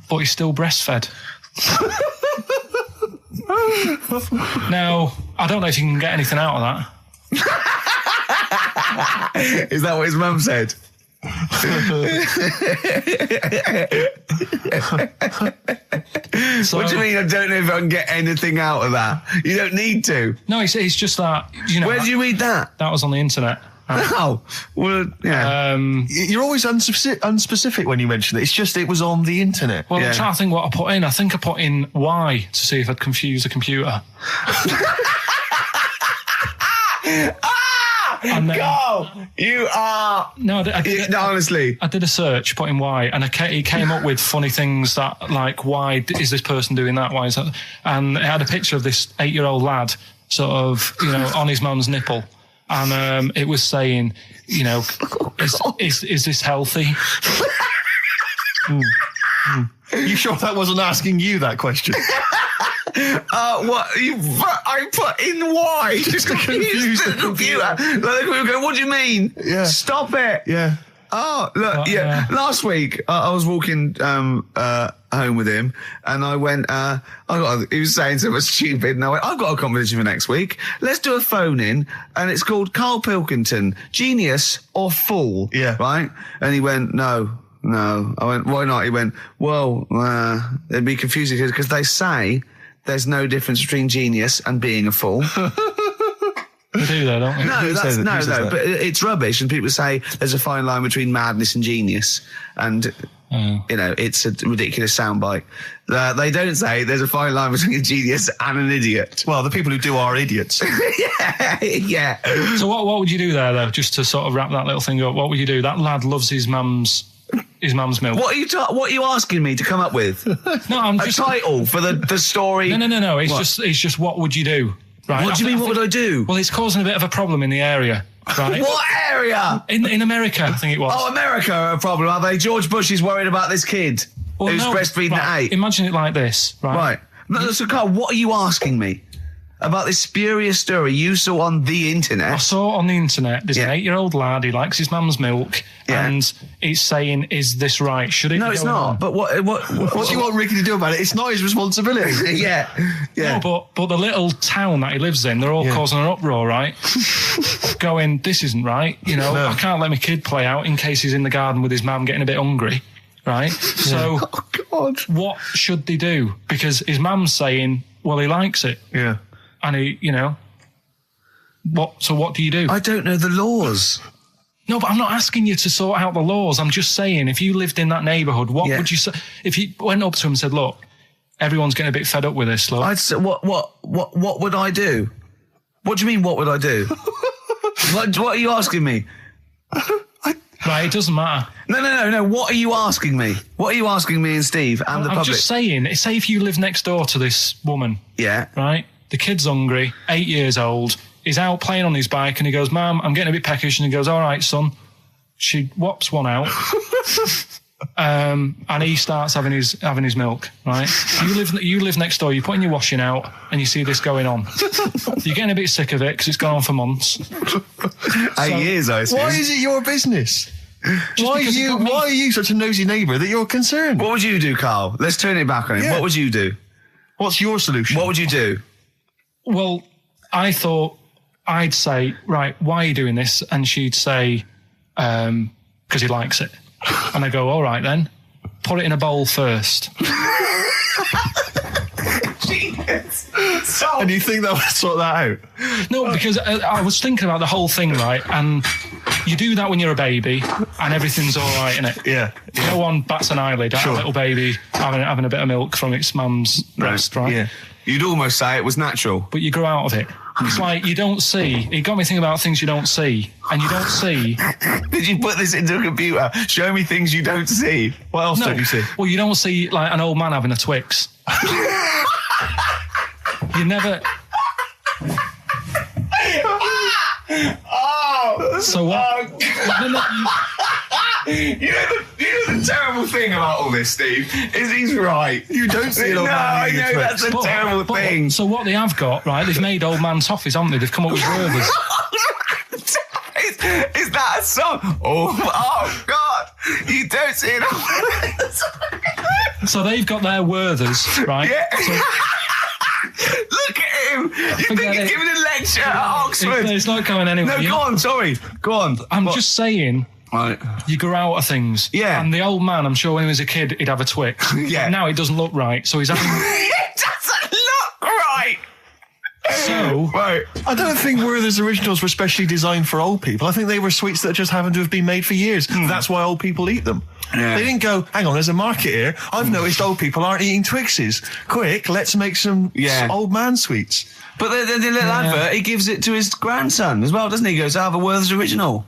but he's still breastfed. Now, I don't know if you can get anything out of that. Is that what his mum said? So, what do you mean I don't know if I can get anything out of that? You don't need to. No, it's just that, you know... Where did you read that? That was on the internet. Oh, well, yeah. You're always unspecific when you mention it. It's just it was on the internet. Well, I'm trying to think what I put in. I think I put in Y to see if I'd confuse the computer. And then, Carl, you are... No, honestly. I did a search, put in why, and it came up with funny things that, like, why is this person doing that? Why is that? And it had a picture of this 8-year-old lad, sort of, on his mum's nipple. And it was saying, is this healthy? You sure that wasn't asking you that question? What? I put in why? Just to confuse the computer. Like, we go, what do you mean? Yeah. Stop it. Yeah. Oh, look, yeah. Last week, I was walking home with him, and I went, he was saying something stupid, and I went, I've got a competition for next week. Let's do a phone-in, and it's called Karl Pilkington, Genius or Fool. Yeah. Right? And he went, No. I went, why not? He went, well, it'd be confusing because they say there's no difference between genius and being a fool. We do that, don't we? No, but it's rubbish. And people say there's a fine line between madness and genius. And, it's a ridiculous soundbite. They don't say there's a fine line between a genius and an idiot. Well, the people who do are idiots. Yeah. So what would you do there, though, just to sort of wrap that little thing up? What would you do? That lad loves his mum's milk. What are you asking me to come up with? No, I'm a just title for the story. No. It's just what would you do? Right. What do you mean? What would I do? Well, it's causing a bit of a problem in the area. Right. What area? In America, I think it was. Oh, America are a problem, are they? George Bush is worried about this kid who's breastfeeding at 8. Imagine it like this, right? Right. No, so Carl, what are you asking me? About this spurious story you saw on the internet. I saw it on the internet. There's an 8-year-old lad. He likes his mum's milk, and it's saying, "Is this right? Should it?" No, be it's going not. on? But what do you want Ricky to do about it? It's not his responsibility. Yeah. No, but the little town that he lives in, they're all causing an uproar, right? Going, this isn't right. I can't let my kid play out in case he's in the garden with his mum getting a bit hungry, right? So, what should they do? Because his mum's saying, well, he likes it. Yeah. And he, what do you do? I don't know the laws. No, but I'm not asking you to sort out the laws. I'm just saying, if you lived in that neighbourhood, what would you say? If you went up to him and said, look, everyone's getting a bit fed up with this, look. I'd say, what would I do? What do you mean, what would I do? What are you asking me? Right, it doesn't matter. No. What are you asking me? What are you asking me and Steve and the public? I'm just saying, say if you live next door to this woman. Yeah. Right? The kid's hungry, 8 years old. He's out playing on his bike and he goes, Mum, I'm getting a bit peckish. And he goes, all right, son. She whops one out. And he starts having his milk, right? You live next door, you're putting your washing out and you see this going on. You're getting a bit sick of it because it's gone on for months. 8 years, I assume. Why is it your business? Why are you such a nosy neighbour that you're concerned? What would you do, Carl? Let's turn it back on him. Yeah. What would you do? What's your solution? What would you do? Well, I thought I'd say, right, why are you doing this? And she'd say, because he likes it. And I go, all right then, put it in a bowl first. And you think that would sort that out? No, because I was thinking about the whole thing, right? And you do that when you're a baby and everything's all right, innit? Yeah. No one bats an eyelid at a little baby having a bit of milk from its mum's breast, right? Yeah. You'd almost say it was natural. But you grow out of it. It's like you don't see. It got me thinking about things you don't see. And you don't see. Did you put this into a computer? Show me things you don't see. What else don't you see? Well, you don't see like an old man having a Twix. You never... So what? You know the terrible thing about all this, Steve, is he's right. You don't see an old man I eating a know, Twix. that's a terrible thing. So what they have got, right, they've made old man toffees, haven't they? They've come up with Gervais. Is that a song? Oh God! You don't see it. So they've got their Werthers, right? Yeah. So, look at him. You think he's giving a lecture at Oxford? It's not going anywhere. No, go on. Sorry. Go on. I'm just saying. Right. You grow out of things. Yeah. And the old man, I'm sure when he was a kid, he'd have a Twix. Yeah. Now it doesn't look right, so he's having... It doesn't look right. So, Right. I don't think Werther's originals were specially designed for old people. I think they were sweets that just happened to have been made for years. That's why old people eat them. Yeah. They didn't go, hang on, there's a market here. I've noticed old people aren't eating Twixes. Quick, let's make some old man sweets. But the little advert, he gives it to his grandson as well, doesn't he? He goes, I have a Werther's original.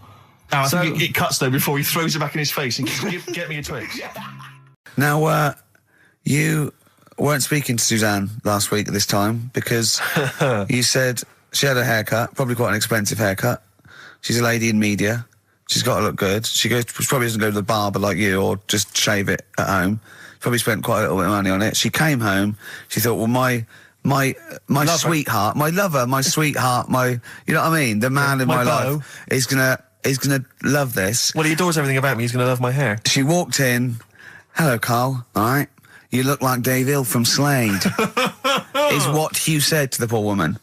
Oh, I think it cuts, though, before he throws it back in his face and goes, get me a Twix. Now, you weren't speaking to Suzanne last week at this time because you said she had a haircut, probably quite an expensive haircut. She's a lady in media. She's got to look good. She probably doesn't go to the barber like you or just shave it at home. Probably spent quite a little bit of money on it. She came home. She thought, well, my sweetheart, my lover, my sweetheart, you know what I mean? The man in my life is gonna love this. Well, he adores everything about me. He's gonna love my hair. She walked in. Hello, Karl. All right. You look like Dave Hill from Slade, is what Hugh said to the poor woman.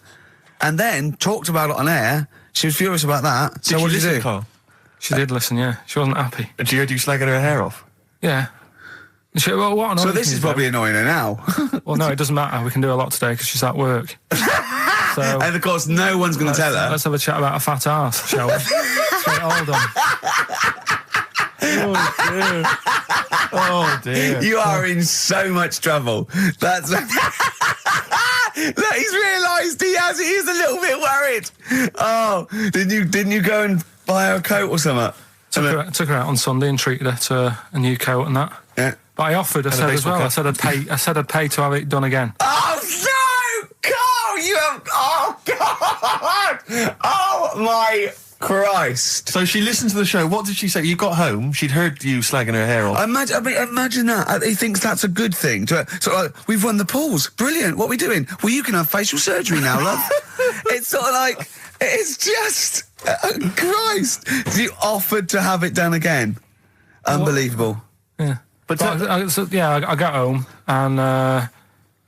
And then talked about it on air. She was furious about that. So what did you do? Karl? she did listen, yeah. She wasn't happy. And she heard you slagging her hair off? Yeah. Well, what So this is probably annoying her now. Well, no, it doesn't matter. We can do a lot today because she's at work. So, And of course, no one's going to tell her. let's have a chat about a fat arse, shall we? Let's get it all done. Oh, dear. You are in so much trouble. That's. Look, he's realised he is a little bit worried. Oh, didn't you go and buy her a coat or something? Took her out on Sunday and treated her to a new coat and that. Yeah. But I offered, I said as well, I said I'd pay to have it done again. Oh no, Karl! You have. Oh God! Oh my Christ! So she listened to the show. What did she say? You got home. She'd heard you slagging her hair off. Imagine that. He thinks that's a good thing. So like, we've won the polls. Brilliant. What are we doing? Well, you can have facial surgery now, love. It's sort of like it's just Christ. You offered to have it done again. Unbelievable. Yeah. But I got home and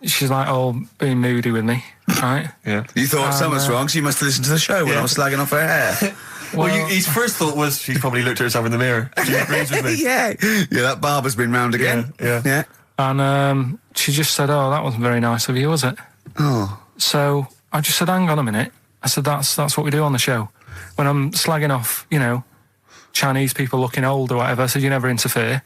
she's like all being moody with me, right? Yeah. You thought something's wrong, so you must have listened to the show when I was slagging off her hair. Well, his first thought was she's probably looked at herself in the mirror. She agrees with me. Yeah, that barber's been round again. Yeah. And she just said, "Oh, that wasn't very nice of you, was it?" Oh. So I just said, "Hang on a minute." I said, "That's what we do on the show. When I'm slagging off, Chinese people looking old or whatever, I said, you never interfere."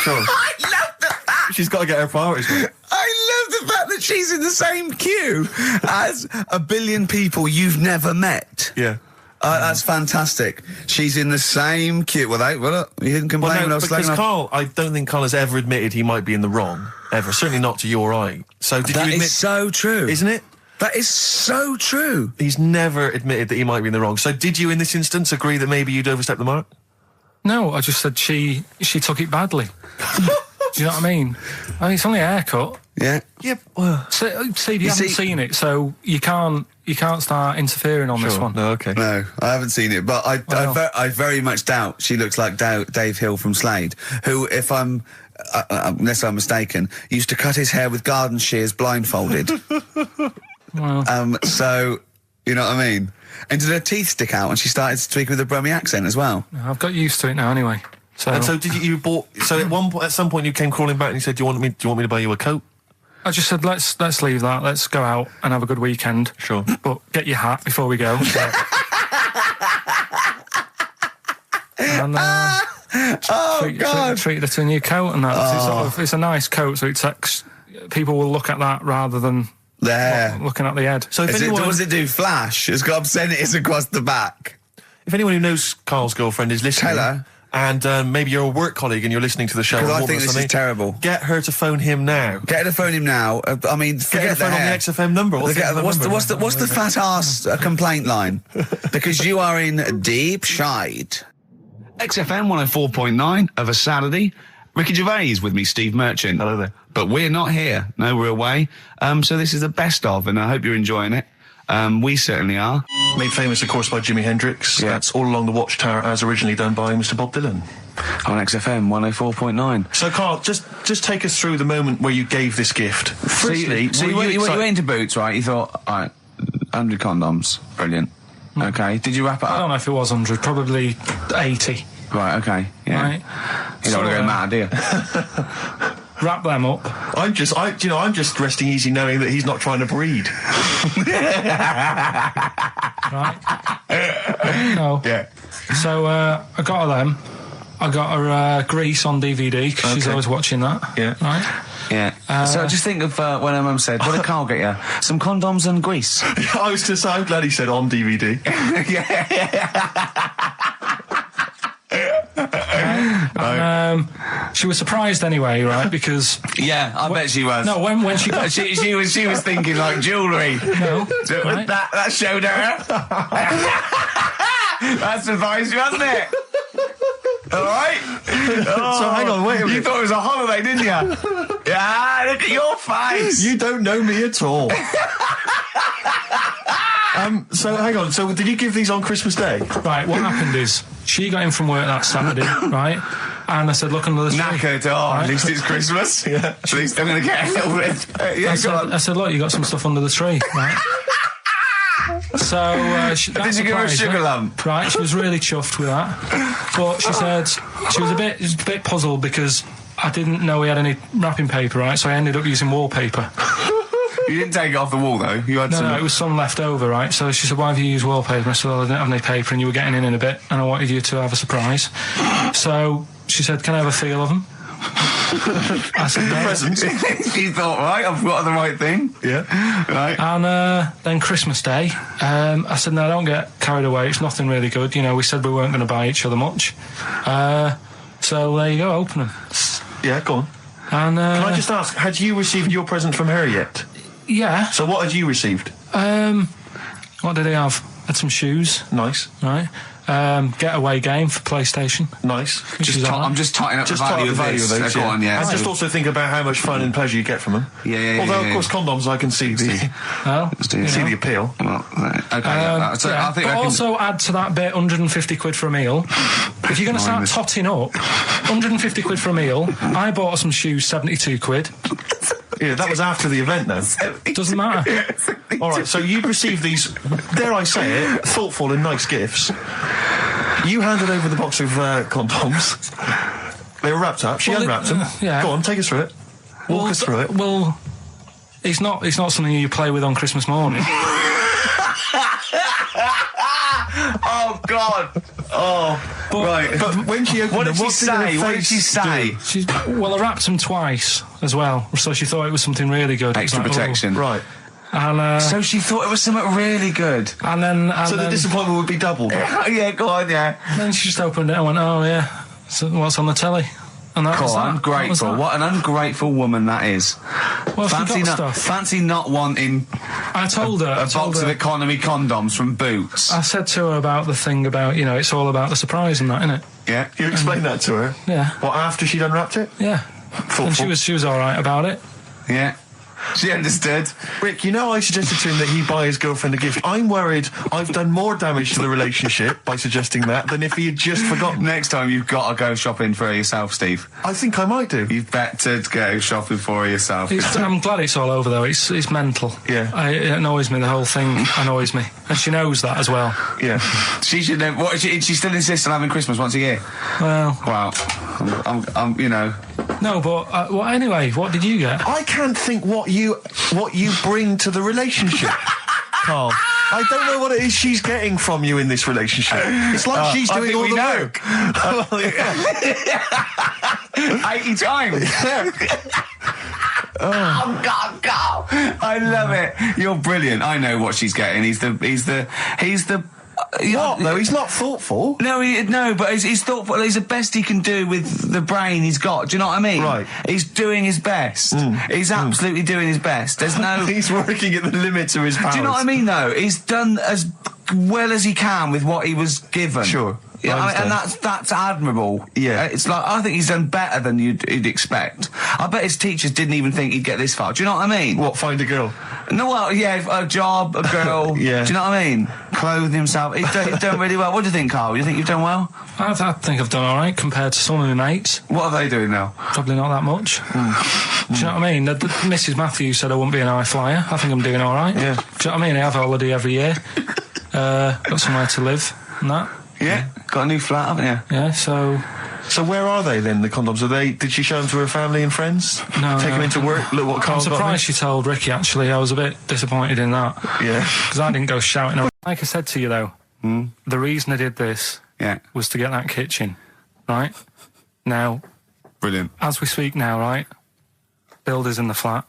Sure. I love the fact. She's got to get her priorities right. I love the fact that she's in the same queue as a billion people you've never met. Yeah. That's fantastic. She's in the same queue. Well, look, you didn't complain when I was because slagging off. Karl, I don't think Karl has ever admitted he might be in the wrong, ever. Certainly not to you or I. So did you admit... That is so true. Isn't it? That is so true. He's never admitted that he might be in the wrong. So did you, in this instance, agree that maybe you'd overstepped the mark? No, I just said she took it badly. Do you know what I mean? It's only a haircut. Yeah. Yeah. Well, Steve, you haven't seen it, so you can't start interfering on this one. No, okay. No, I haven't seen it, but I very much doubt she looks like Dave Hill from Slade, who, if I'm, unless I'm mistaken, used to cut his hair with garden shears blindfolded. Well. So, you know what I mean? And did her teeth stick out and she started speaking with a Brummie accent as well? I've got used to it now anyway. So, and so did you bought? So at some point you came crawling back and you said, "Do you want me to buy you a coat?" I just said, let's leave that. Let's go out and have a good weekend. Sure. But get your hat before we go. And treated her to a new coat and that. It's a nice coat, so it takes people will look at that rather than looking at the head. So if does it do flash? It's got obscenities across the back. If anyone who knows Karl's girlfriend is listening, tell her. And maybe you're a work colleague and you're listening to the show. Because I think this is terrible. Get her to phone him now. Get her to phone him now. I mean, forget the phone on the XFM number. What's the fat arse complaint line? Because you are in deep shite. XFM 104.9 of a Saturday. Ricky Gervais with me, Steve Merchant. Hello there. But we're not here. No, we're away. So this is the best of, and I hope you're enjoying it. We certainly are. Made famous, of course, by Jimi Hendrix. Yeah. That's All Along the Watchtower, as originally done by Mr. Bob Dylan. On XFM 104.9. So, Karl, just take us through the moment where you gave this gift. Firstly, so you went into Boots, right? You thought, all right, 100 condoms. Brilliant. Okay. Did you wrap it up? I don't know if it was 100, probably 80. Right, okay. Yeah. Right. You don't want to go mad, do you? Wrap them up. I'm just resting easy knowing that he's not trying to breed. Right? No. Yeah. So I got her them. I got her Grease on DVD because she's always watching that. Yeah. Right? Yeah. So just think of when her mum said, what did Karl get you? Some condoms and grease. I was just, I'm glad he said on DVD. She was surprised anyway, right? Because Yeah, I bet she was. no, when she got she was thinking like jewellery. no, right? That showed her. That surprised you, hasn't it? All right. So hang on, wait a minute. You thought it was a holiday, didn't you? Yeah, look at your face. You don't know me at all. So hang on. So did you give these on Christmas Day? Right, what happened is she got in from work that Saturday, right? And I said, look under the tree. Knackered. Right? At least it's Christmas. Yeah. At least I'm going to get a little bit. Yeah, go on. I said, look, you got some stuff under the tree, right? So Did you give her a sugar lump? Right, she was really chuffed with that. But she said she was a bit puzzled because I didn't know we had any wrapping paper, right? So I ended up using wallpaper. You didn't take it off the wall though. You had some. No, it was some left over, right? So she said, why have you used wallpaper? I said, well, I didn't have any paper and you were getting in a bit and I wanted you to have a surprise. So she said, can I have a feel of them? I said, no. Presents. You thought, right, I've got the right thing. Yeah. Right. And then Christmas Day, I said, no, don't get carried away. It's nothing really good. You know, we said we weren't going to buy each other much. So there you go, open them. Yeah, go on. And Can I just ask, had you received your present from her yet? yeah. So what had you received? What did he have? Had some shoes, Nice. right? Getaway game for PlayStation. Nice. I'm just totting up Just the top value the of value this. of those, Go on, yeah. And just also think about how much fun and pleasure you get from them. Yeah. Although, of course, condoms, I can see the Well, see the appeal. Well, okay. So yeah. I think But I can. also add to that bit 150 quid for a meal. If you're going to start totting up, 150 quid for a meal. I bought her some shoes, 72 quid. Yeah, that was after the event, though. Doesn't matter. All right, so you received these, dare I say it, thoughtful and nice gifts. You handed over the box of condoms. They were wrapped up. She Well, unwrapped them. yeah. Go on, take us through it. Walk us through it. Well, it's not something you play with on Christmas morning. Oh God! Oh, right. But when she opened What them, did she what did her say? What did face she say? Well, I wrapped them twice as well, so she thought it was something really good. Extra Like, protection. do? Right. And So she thought it was something really good. and then So the disappointment would be doubled. Yeah, go on, yeah. then she just opened it and went, oh yeah, so what's on the telly? And that was God, that. ungrateful. What an ungrateful woman that is. Well, she Fancy got not, stuff. fancy not wanting I told her. a box of economy condoms from Boots. I said to her about the thing about, you know, it's all about the surprise and that, innit? Yeah. You explained that to her? Yeah. What, after she'd unwrapped it? Yeah. Thoughtful. And she was all right about it. Yeah. She understood. Rick, you know I suggested to him that he buy his girlfriend a gift. I'm worried I've done more damage to the relationship by suggesting that than if he had just forgotten. Next time you've got to go shopping for her yourself, Steve. I think I might do. You've better go shopping for her yourself. I'm glad it's all over though. It's mental. Yeah. It annoys me. The whole thing annoys me, and she knows that as well. Yeah. She should know. What, she still insists on having Christmas once a year. Well, Wow. I'm you know. no, but well, anyway, what did you get? I can't think what you bring to the relationship, Karl. I don't know what it is she's getting from you in this relationship. It's like she's doing all the work. 80 times. Oh God, God! I love it. You're brilliant. I know what she's getting. He's the. What though? He's not thoughtful. No, but he's thoughtful. He's the best he can do with the brain he's got. Do you know what I mean? Right. He's doing his best. He's absolutely doing his best. There's no. He's working at the limits of his powers. Do you know what I mean? Though he's done as well as he can with what he was given. Sure. Yeah, and that's admirable. Yeah. It's like, I think he's done better than you'd expect. I bet his teachers didn't even think he'd get this far. Do you know what I mean? What, find a girl? No, well, yeah, a job, a girl. Yeah. Do you know what I mean? Clothing himself. He's done really well. What do you think, Karl? You think you've done well? I think I've done all right compared to some of my mates. What are they doing now? Probably not that much. Do you know what I mean? Mrs. Matthews said I wouldn't be an high flyer. I think I'm doing all right. Yeah. Do you know what I mean? I have a holiday every year. Got somewhere to live and that. Yeah. Got a new flat, haven't you? Yeah, so So where are they then, the condoms? Did she show them to her family and friends? No. Take them into work? Look what Karl's I'm surprised she told Ricky, actually. I was a bit disappointed in that. Yeah. Because I didn't go shouting. Like I said to you, though, the reason I did this was to get that kitchen, right? Now... Brilliant. As we speak now, right? Builder's in the flat.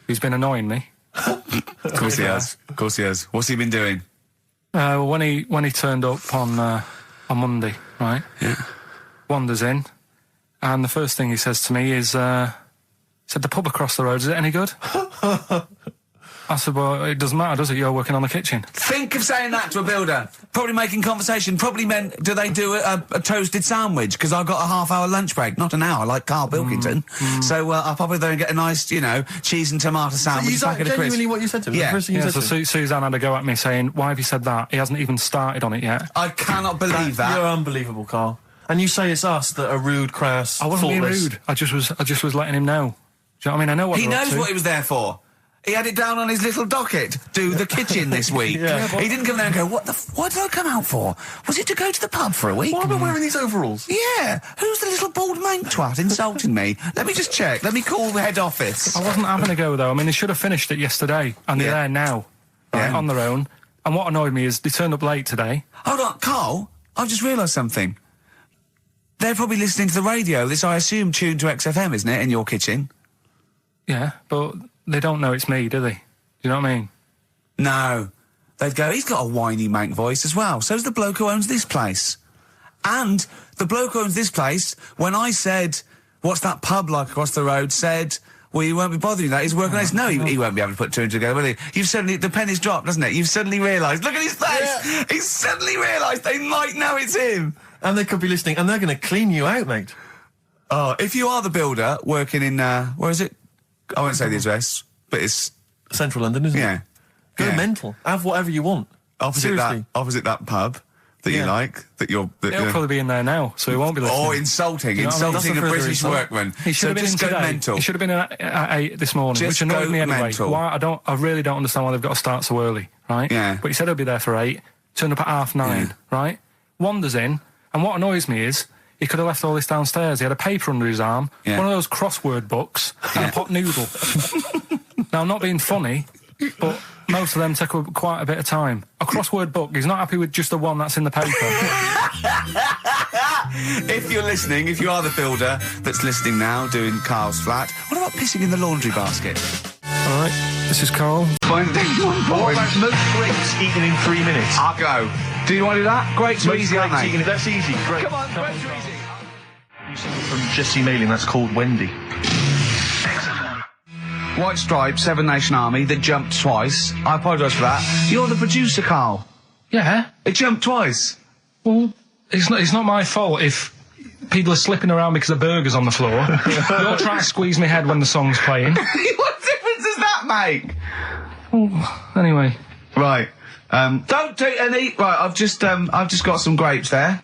He's been annoying me. Of course he has. Of course he has. What's he been doing? When he turned up on Monday, right? Yeah. Wanders in, and the first thing he says to me is, said, the pub across the road, is it any good? I said, well, it doesn't matter, does it? You're working on the kitchen. Think of saying that to a builder. Probably making conversation. Probably meant, do they do a toasted sandwich? Because I've got a half-hour lunch break. Not an hour, like Karl Pilkington. So I'll probably go and get a nice, cheese and tomato sandwich. Is that genuinely what you said to him? Yeah. The first thing you said So to him? Suzanne had a go at me saying, why have you said that? He hasn't even started on it yet. I cannot believe that. You're unbelievable, Karl. And you say it's us that are rude, crass, I wasn't being thoughtless. rude. I just was letting him know. Do you know what I mean? I know what He they're up knows to. what he was there for. He had it down on his little docket. Do the kitchen this week. He didn't come there and go, what did I come out for? Was it to go to the pub for a week? Why am I wearing these overalls? Yeah. Who's the little bald mank twat insulting me? Let me just check. Let me call the head office. I wasn't having a go, though. I mean, they should have finished it yesterday, and they're there now, right, on their own. And what annoyed me is they turned up late today. Hold on, Karl, I've just realised something. They're probably listening to the radio. This, I assume, tuned to XFM, isn't it, in your kitchen? Yeah, but they don't know it's me, do they? Do you know what I mean? No. They'd go, he's got a whiny mank voice as well. So's the bloke who owns this place. And the bloke who owns this place, when I said, what's that pub like across the road, said, well, you won't be bothering that. He's working on this. No, he won't be able to put two and two together, will he? You've suddenly, the penny's dropped, doesn't it? You've suddenly realised. Look at his face! Yeah. He's suddenly realised they might know it's him. And they could be listening, and they're going to clean you out, mate. Oh, if you are the builder working in, where is it? I won't say the address, but it's... Central London, isn't it? Go Yeah. mental. Have whatever you want. Opposite that pub that you like, He'll probably be in there now, so he won't be listening. Or insulting You know what I mean? a That's a further British insult. workman. He should have been in just go today. mental. He should have been at 8 this morning, Just which annoyed go me anyway. mental. Why? I really don't understand why they've got to start so early, right? Yeah. But he said he'll be there for 8, turned up at 9:30, right? Wanders in, and what annoys me is he could have left all this downstairs. He had a paper under his arm, one of those crossword books, and a pot noodle. Now, I'm not being funny, but most of them take up quite a bit of time. A crossword book, he's not happy with just the one that's in the paper. If you're listening, if you are the builder that's listening now, doing Karl's flat, what about pissing in the laundry basket? All right, this is Karl. Finding one point. Most grapes eaten in 3 minutes. I'll go. Do you want to do that? Grapes are easy, aren't they? Eaten, that's easy. Great. Come on, grapes are easy. From Jesse Mailing, that's called Wendy. White Stripes, Seven Nation Army, that jumped twice. I apologise for that. You're the producer, Karl. Yeah. It jumped twice. Well, it's not my fault if people are slipping around because of burgers on the floor. You're trying to squeeze my head when the song's playing. What difference does that make? Well, anyway. Right. Don't do any. Right. I've just got some grapes there.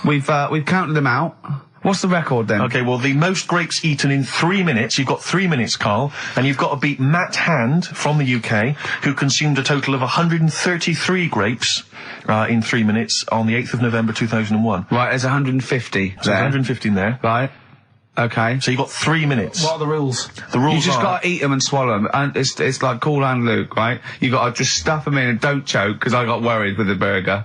We've counted them out. What's the record then? Okay, well, the most grapes eaten in 3 minutes. You've got 3 minutes, Karl, and you've got to beat Matt Hand from the UK, who consumed a total of 133 grapes in 3 minutes on the 8th of November 2001. Right, there's 150 So 115 there. Right. Okay. So you've got 3 minutes. What are the rules? The rules You just are... got to eat them and swallow them. And it's like Cool Hand Luke, right? You got to just stuff them in and don't choke, because I got worried with the burger.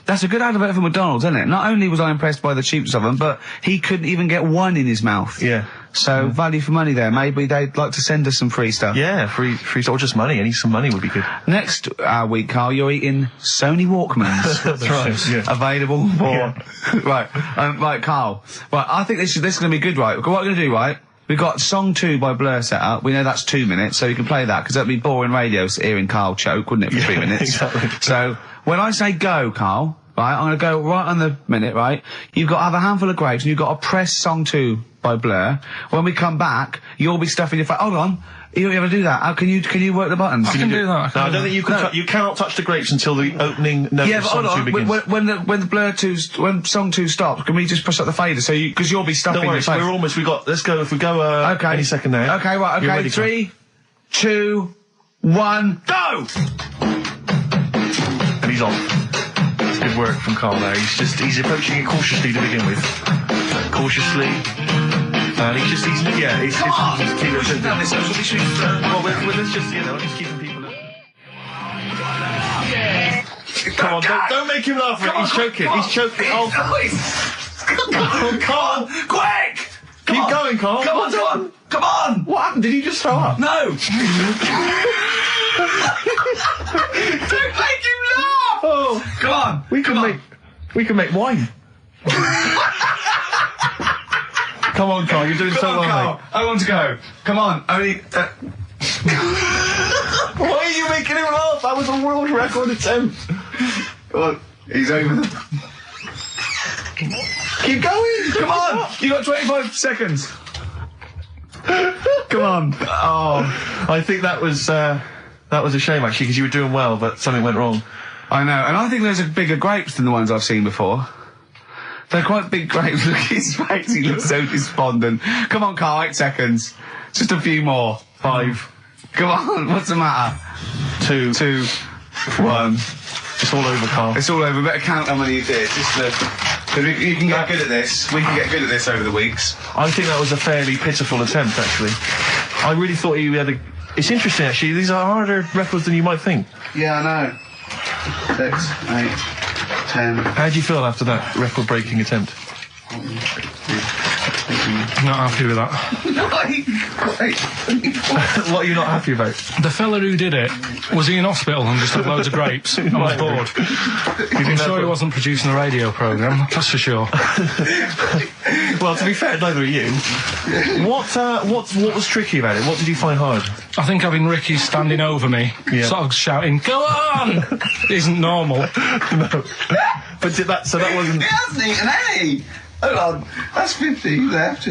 That's a good advert for McDonald's, isn't it? Not only was I impressed by the cheapness of them, but he couldn't even get one in his mouth. Yeah. So, value for money there. Maybe they'd like to send us some free stuff. Yeah, free or just money. Any some money would be good. Next week, Karl, you're eating Sony Walkmans. That's right. Yeah. Available for... Right, Karl. Right, I think this is going to be good, right? What we're going to do, right? We've got Song 2 by Blur set up. We know that's 2 minutes, so you can play that, because that'd be boring radio hearing Karl choke, wouldn't it, for 3 minutes? Exactly. So, when I say go, Karl, right, I'm going to go right on the minute, right? You've got to have a handful of grapes, and you've got to press Song 2 by Blur. When we come back, you'll be stuffing your face. Hold on. You don't ever do that. How can you work the buttons? I can do that. No, I don't think you can. You cannot touch the grapes until the opening note Yeah, of but Song hold 2 on. begins. When the Blur 2, when Song 2 stops, can we just push up the fader? So because you'll be stuffing Don't worry, your face. let's go, if we go, Okay. any second now. Okay, right, You're okay. ready, 3, 2, 1, go! And he's off. Good work from Karl there. He's approaching it cautiously to begin with. Cautiously. And he's keeping let's just, he's keeping people up. Come on, don't make him laugh. He's choking. Oh, Karl, quick! Keep going, Karl. Come on! What happened? Did he just throw up? No! Don't make him laugh! Oh, come on! We can make wine. Come on, Karl. You're doing so well, Karl. mate. I want to go. Come on. Only. Why are you making him laugh? That was a world record attempt. Come on. He's over. Keep going. Come on. You got 25 seconds. Come on. Oh, I think that was a shame actually, because you were doing well, but something went wrong. I know, and I think those are bigger grapes than the ones I've seen before. They're quite big grapes. Look at his face. He looks so despondent. Come on, Karl. 8 seconds. Just a few more. 5. Come on. What's the matter? 2, 1. It's all over, Karl. It's all over. Better count how many you did. Because you can get good at this. We can get good at this over the weeks. I think that was a fairly pitiful attempt, actually. I really thought he had a... It's interesting, actually. These are harder records than you might think. Yeah, I know. 6, 8, 10. How do you feel after that record-breaking attempt? Not happy with that. What are you not happy about? The fella who did it, was he in hospital and just had loads of grapes? I was bored. I'm sure he wasn't producing a radio programme, that's for sure. Well, to be fair, neither are you. What was tricky about it? What did you find hard? I think having Ricky standing over me, sort of shouting, "Go on!" isn't normal. No. But that wasn't... He hasn't eaten any! Hold on, that's 50 left.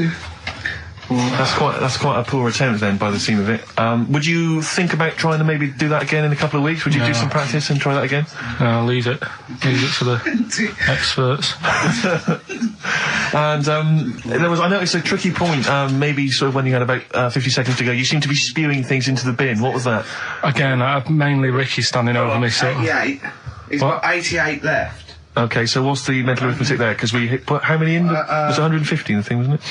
That's quite a poor attempt then, by the seam of it. Would you think about trying to maybe do that again in a couple of weeks? Would you do some practice and try that again? No, leave it for the experts. And I noticed a tricky point. Maybe sort of when you had about 50 seconds to go, you seemed to be spewing things into the bin. What was that? Again, mainly Ricky standing over me. So 88. He's got 88 left. Okay, so what's the mental arithmetic there? Because we put how many in? It was 150 in the thing, wasn't it?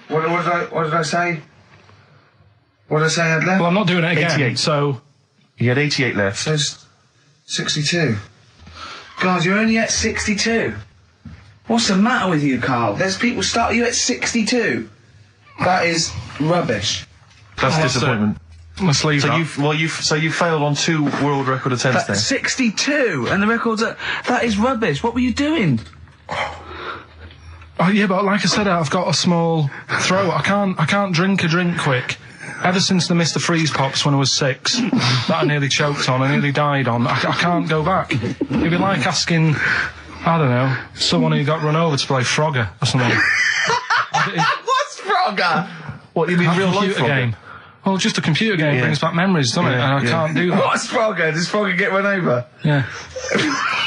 What did I say? What did I say I had left? Well, I'm not doing it again. 88. So he had 88 left. So 62. God, you're only at 62. What's the matter with you, Karl? There's people start you at 62. That is rubbish. That's disappointment. Let's leave so that. you failed on 2 world record attempts there. 62, and the record's that is rubbish. What were you doing? Oh yeah, but like I said, I've got a small throat. I can't drink a drink quick. Ever since the Mr. Freeze Pops when I was 6, that I nearly choked on, I nearly died on. I can't go back. It'd be like asking, I don't know, someone who got run over to play Frogger or something. What's Frogger? What, you mean real life Frogger? Game. Well, just a computer game brings back memories, doesn't it? And I can't do that. What's Frogger? Does Frogger get run over? Yeah.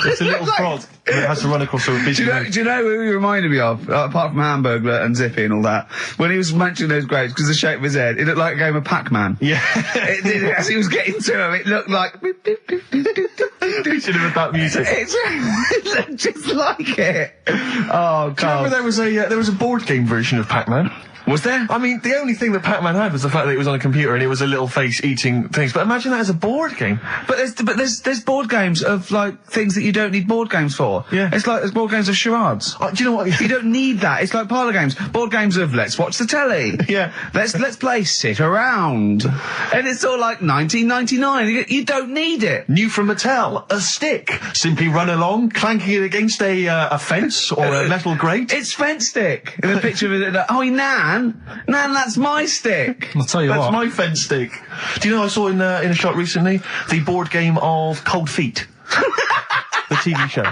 It's a little frog that has to run across a busy road. Do you know who he reminded me of, apart from Hamburglar and Zippy and all that? When he was mentioning those grapes, because the shape of his head, it looked like a game of Pac-Man. Yeah. It did, as he was getting to him, it looked like... You should have had that music. It looked just like it. Oh, God. Do you remember there was a board game version of Pac-Man? Was there? I mean, the only thing that Pac-Man had was the fact that it was on a computer and it was a little face eating things. But imagine that as a board game. But there's board games of, like, things that you don't need board games for. Yeah. It's like there's board games of charades. Do you know what? You don't need that. It's like parlour games. Board games of let's watch the telly. Yeah. Let's play sit around. And it's all like 1999. You don't need it. New from Mattel, a stick. Simply run along, clanking it against a fence or a metal grate. It's fence stick. In a picture of it, oh, Nan, that's my stick. I'll tell you That's what. my fence stick. Do you know I saw in a shop recently the board game of Cold Feet, the TV show.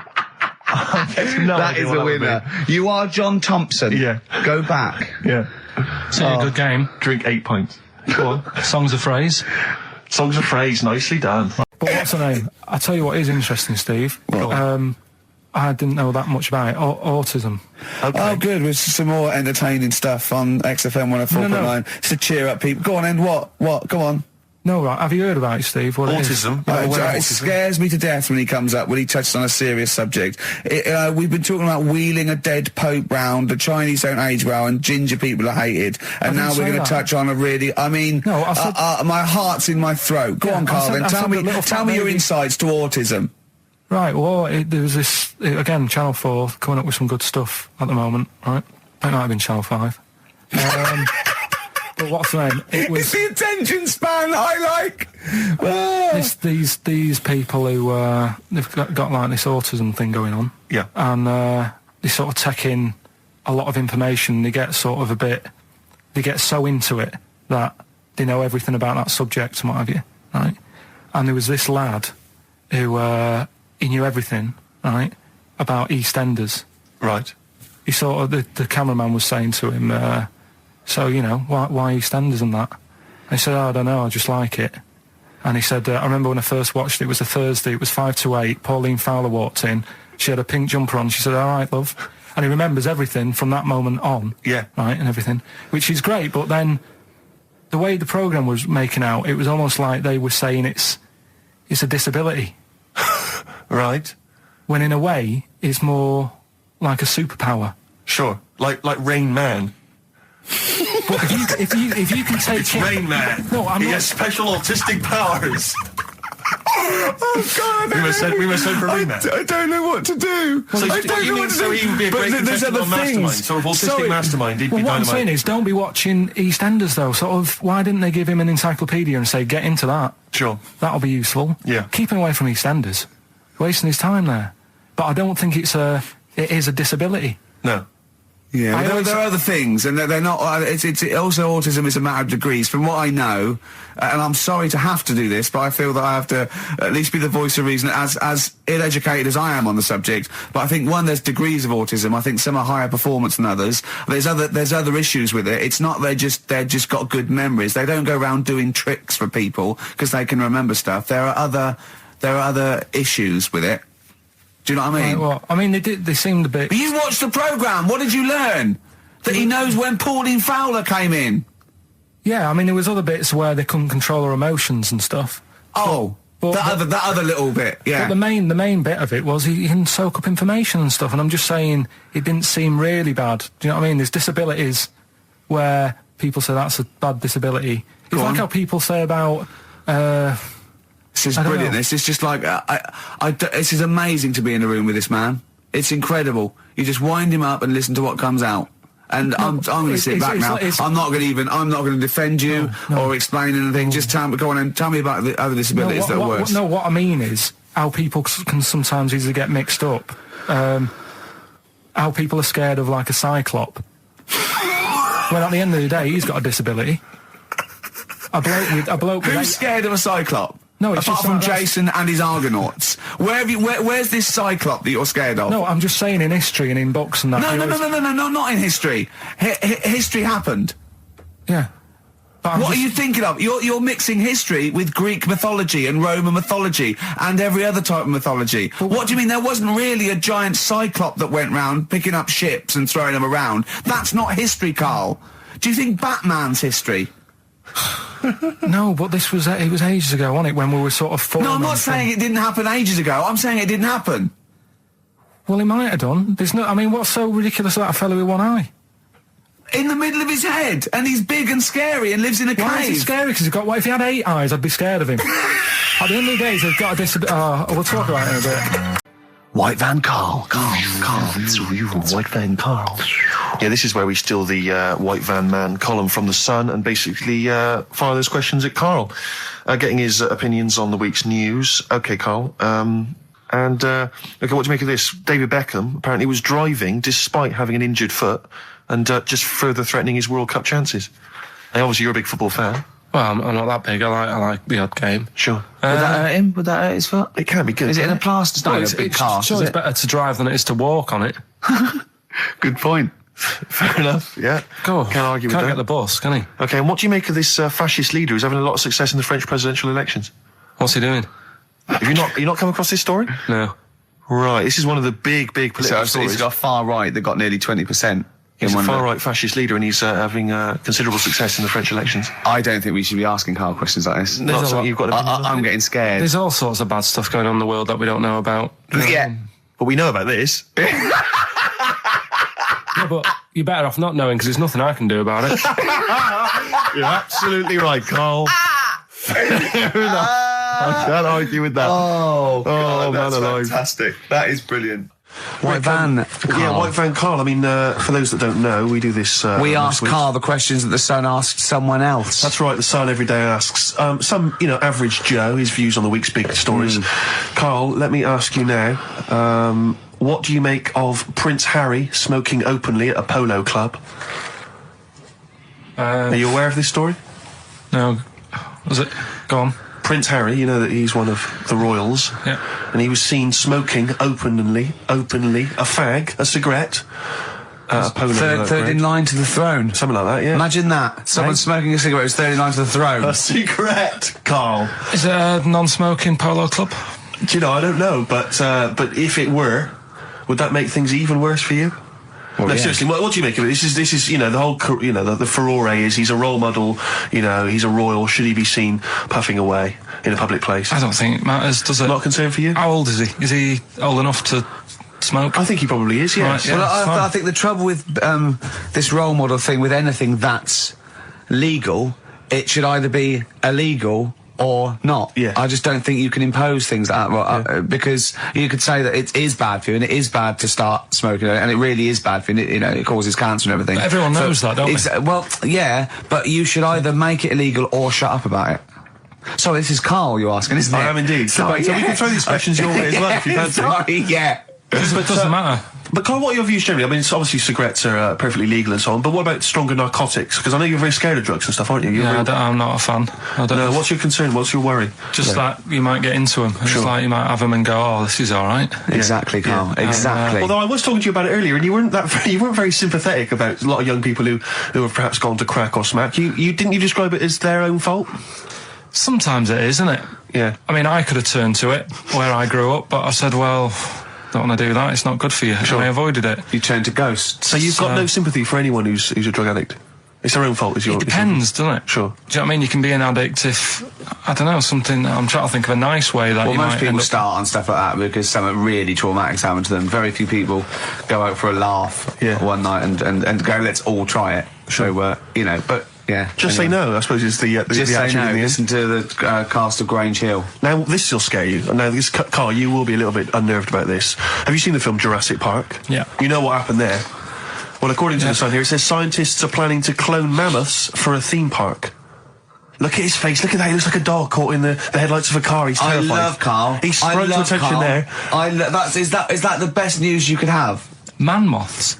That is a winner. You are John Thompson. Yeah. Go back. Yeah. It's a good game. Drink 8 pints. Go on. Songs of phrase. Songs of phrase. Nicely done. But what's her name? I tell you what is interesting, Steve. I didn't know that much about it. Autism. Okay. Oh, good. With some more entertaining stuff on XFM 104.9. No. Just to cheer up people. Go on, End. What? Go on. No, right. Have you heard about it, Steve? What Autism. It scares me to death when he comes up, when he touches on a serious subject. We've been talking about wheeling a dead pope round, the Chinese don't age well, and ginger people are hated. And now we're going to touch on a really, I mean, No, I said- my heart's in my throat. Go on, Carl, then tell me your insights to autism. Right, well, there was this, again, Channel 4 coming up with some good stuff at the moment, right? It might have been Channel 5. But what's the name? It was It's the attention span that I like. Oh. these people who, they've got like this autism thing going on. Yeah. And they sort of take in a lot of information. They get sort of they get so into it that they know everything about that subject and what have you, right? And there was this lad who, he knew everything, right, about EastEnders. Right. He sort of, the cameraman was saying to him, so, you know, why EastEnders and that? And he said, I don't know, I just like it. And he said, I remember when I first watched it, it was a Thursday, it was 5 to 8, Pauline Fowler walked in, she had a pink jumper on, she said, all right, love. And he remembers everything from that moment on. Yeah. Right, and everything, which is great, but then the way the programme was making out, it was almost like they were saying it's a disability. Right. When in a way, it's more like a superpower. Sure. Like Rain Man. But if you can take it, Rain Man. No, I'm he not. has special autistic powers. Oh, God, we were so for Rain Man. I don't know what to do. So I don't know what to do. he would be a great there's contestant other on Mastermind, things. sort of autistic Sorry. Mastermind. He'd Well, be what I'm dynamite. saying is, don't be watching EastEnders though. Sort of, why didn't they give him an encyclopedia and say, get into that? Sure. That'll be useful. Yeah. Keep him away from EastEnders. Wasting his time there. But I don't think it is a disability. No. Yeah, there are other things, and they're not. It's also autism is a matter of degrees. From what I know, and I'm sorry to have to do this, but I feel that I have to at least be the voice of reason, as ill-educated as I am on the subject. But I think there's degrees of autism. I think some are higher performance than others. There's other issues with it. It's not they're just got good memories. They don't go around doing tricks for people because they can remember stuff. There are other issues with it. Do you know what I mean? Right, well, I mean, they seemed a bit... But you watched the programme. What did you learn? That he knows when Pauline Fowler came in. Yeah, I mean, there was other bits where they couldn't control their emotions and stuff. Oh, that other little bit, yeah. But the main bit of it was he can soak up information and stuff, and I'm just saying it didn't seem really bad. Do you know what I mean? There's disabilities where people say that's a bad disability. It's like how people say about... This is brilliant. This is just like this is amazing to be in a room with this man. It's incredible. You just wind him up and listen to what comes out. And I'm going to sit back now. I'm not going to defend you or explain anything. Just go on and tell me about the other disabilities that are worse. What I mean is how people can sometimes easily get mixed up. How people are scared of like a cyclop. When at the end of the day, he's got a disability. A bloke with Who's scared of a cyclop? No, it's apart just from like Jason and his Argonauts. Where's this cyclop that you're scared of? No, I'm just saying in history and in books and that. No, not in history. History happened. Yeah. What are you thinking of? You're mixing history with Greek mythology and Roman mythology and every other type of mythology. What do you mean there wasn't really a giant cyclop that went round picking up ships and throwing them around? That's not history, Karl. Do you think Batman's history? No, but it was ages ago, wasn't it, when we were sort of No, I'm not saying it didn't happen ages ago. I'm saying it didn't happen. Well, it might have done. What's so ridiculous about a fellow with one eye? In the middle of his head, and he's big and scary and lives in a cave. Why is he scary? Because if he had 8 eyes, I'd be scared of him. At the end of the day, he's got a disability. We'll talk about it in a bit. White Van Karl. It's you, White Van Karl. Yeah, this is where we steal the White Van Man column from The Sun and basically fire those questions at Karl, getting his opinions on the week's news. Okay, Karl. Okay, what do you make of this? David Beckham apparently was driving despite having an injured foot and just further threatening his World Cup chances. And obviously, you're a big football fan. Well, I'm not that big. I like the odd game. Sure. Would that hurt him? Would that hurt his foot? It can't be good. Is it in a plaster? It's not a big cast. Sure, it's better to drive than it is to walk on it. Good point. Fair enough, yeah. Go on. Can't argue with that. Can't get the bus, can he? Okay, and what do you make of this fascist leader who's having a lot of success in the French presidential elections? What's he doing? Have you not come across this story? No. Right, this is one of the big political stories. He's got far right that got nearly 20%. He's a far-right fascist leader, and he's having considerable success in the French elections. I don't think we should be asking Karl questions like this. Not something you've got to I'm getting scared. There's all sorts of bad stuff going on in the world that we don't know about. Yeah. But we know about this. Yeah, but you're better off not knowing, because there's nothing I can do about it. You're absolutely right, Karl. Fair enough. I can't argue with that. Oh, God, that's man alive. fantastic. That is brilliant. White van, Karl. Yeah, White van Karl. I mean, for those that don't know, we do this. We ask Karl the questions that the Sun asked someone else. That's right. The Sun every day asks some, average Joe his views on the week's big stories. Karl, let me ask you now. What do you make of Prince Harry smoking openly at a polo club? Are you aware of this story? No. Was it? Go on. Prince Harry, you know that he's one of the royals. Yeah. And he was seen smoking openly, a fag, a cigarette, a polo. Third in line to the throne. Something like that, yeah. Imagine that. Someone smoking a cigarette was third in line to the throne. A cigarette, Karl. Is it a non-smoking polo club? Do you know, I don't know, but if it were, would that make things even worse for you? Well, no, yeah. seriously, what do you make of it? This is, the whole, the furore is he's a role model, he's a royal. Should he be seen puffing away in a public place? I don't think it matters, does it? Not a concern for you? How old is he? Is he old enough to smoke? I think he probably is, yes. Right, yeah. Well, I think the trouble with this role model thing, with anything that's legal, it should either be illegal or not. Yeah. I just don't think you can impose things like that, because you could say that it is bad for you, and it is bad to start smoking, and it really is bad for you, it causes cancer and everything. But everyone knows that, don't they? Well, yeah, but you should either make it illegal or shut up about it. So this is Karl you're asking, isn't it? I am indeed. Sorry, So we can throw these questions your way as well if you fancy. Sorry, yeah. It doesn't matter. But Karl, what are your views generally? I mean, it's obviously cigarettes are perfectly legal and so on, but what about stronger narcotics? Because I know you're very scared of drugs and stuff, aren't you? I'm not a fan. No, what's your concern? What's your worry? Just like you might get into them. It's like you might have them and go, oh, this is all right. Exactly, Karl. Exactly. Although I was talking to you about it earlier, and you weren't very sympathetic about a lot of young people who have perhaps gone to crack or smack. You didn't you describe it as their own fault? Sometimes it is, isn't it? Yeah. I mean, I could have turned to it where I grew up, but I said, well, don't want to do that. It's not good for you. Sure. And I avoided it. You turned to ghosts. So you've got no sympathy for anyone who's a drug addict? It's their own fault, is your... It depends, doesn't it? Sure. Do you know what I mean? You can be an addict if, I don't know, something... I'm trying to think of a nice way that well, you most might people start on stuff like that because something really traumatic's happened to them. Very few people go out for a laugh one night and go, let's all try it. Sure. So, but... Yeah. Just say no, I suppose, is the Just say attitude no. in the end. Listen to the cast of Grange Hill. Now, this will scare you. Now, Karl, you will be a little bit unnerved about this. Have you seen the film Jurassic Park? Yeah. You know what happened there? Well, according to the Sun here, it says scientists are planning to clone mammoths for a theme park. Look at his face. Look at that. He looks like a dog caught in the headlights of a car. He's terrified. I love Karl. He sprung to attention Karl. there. Is that the best news you could have? Man moths.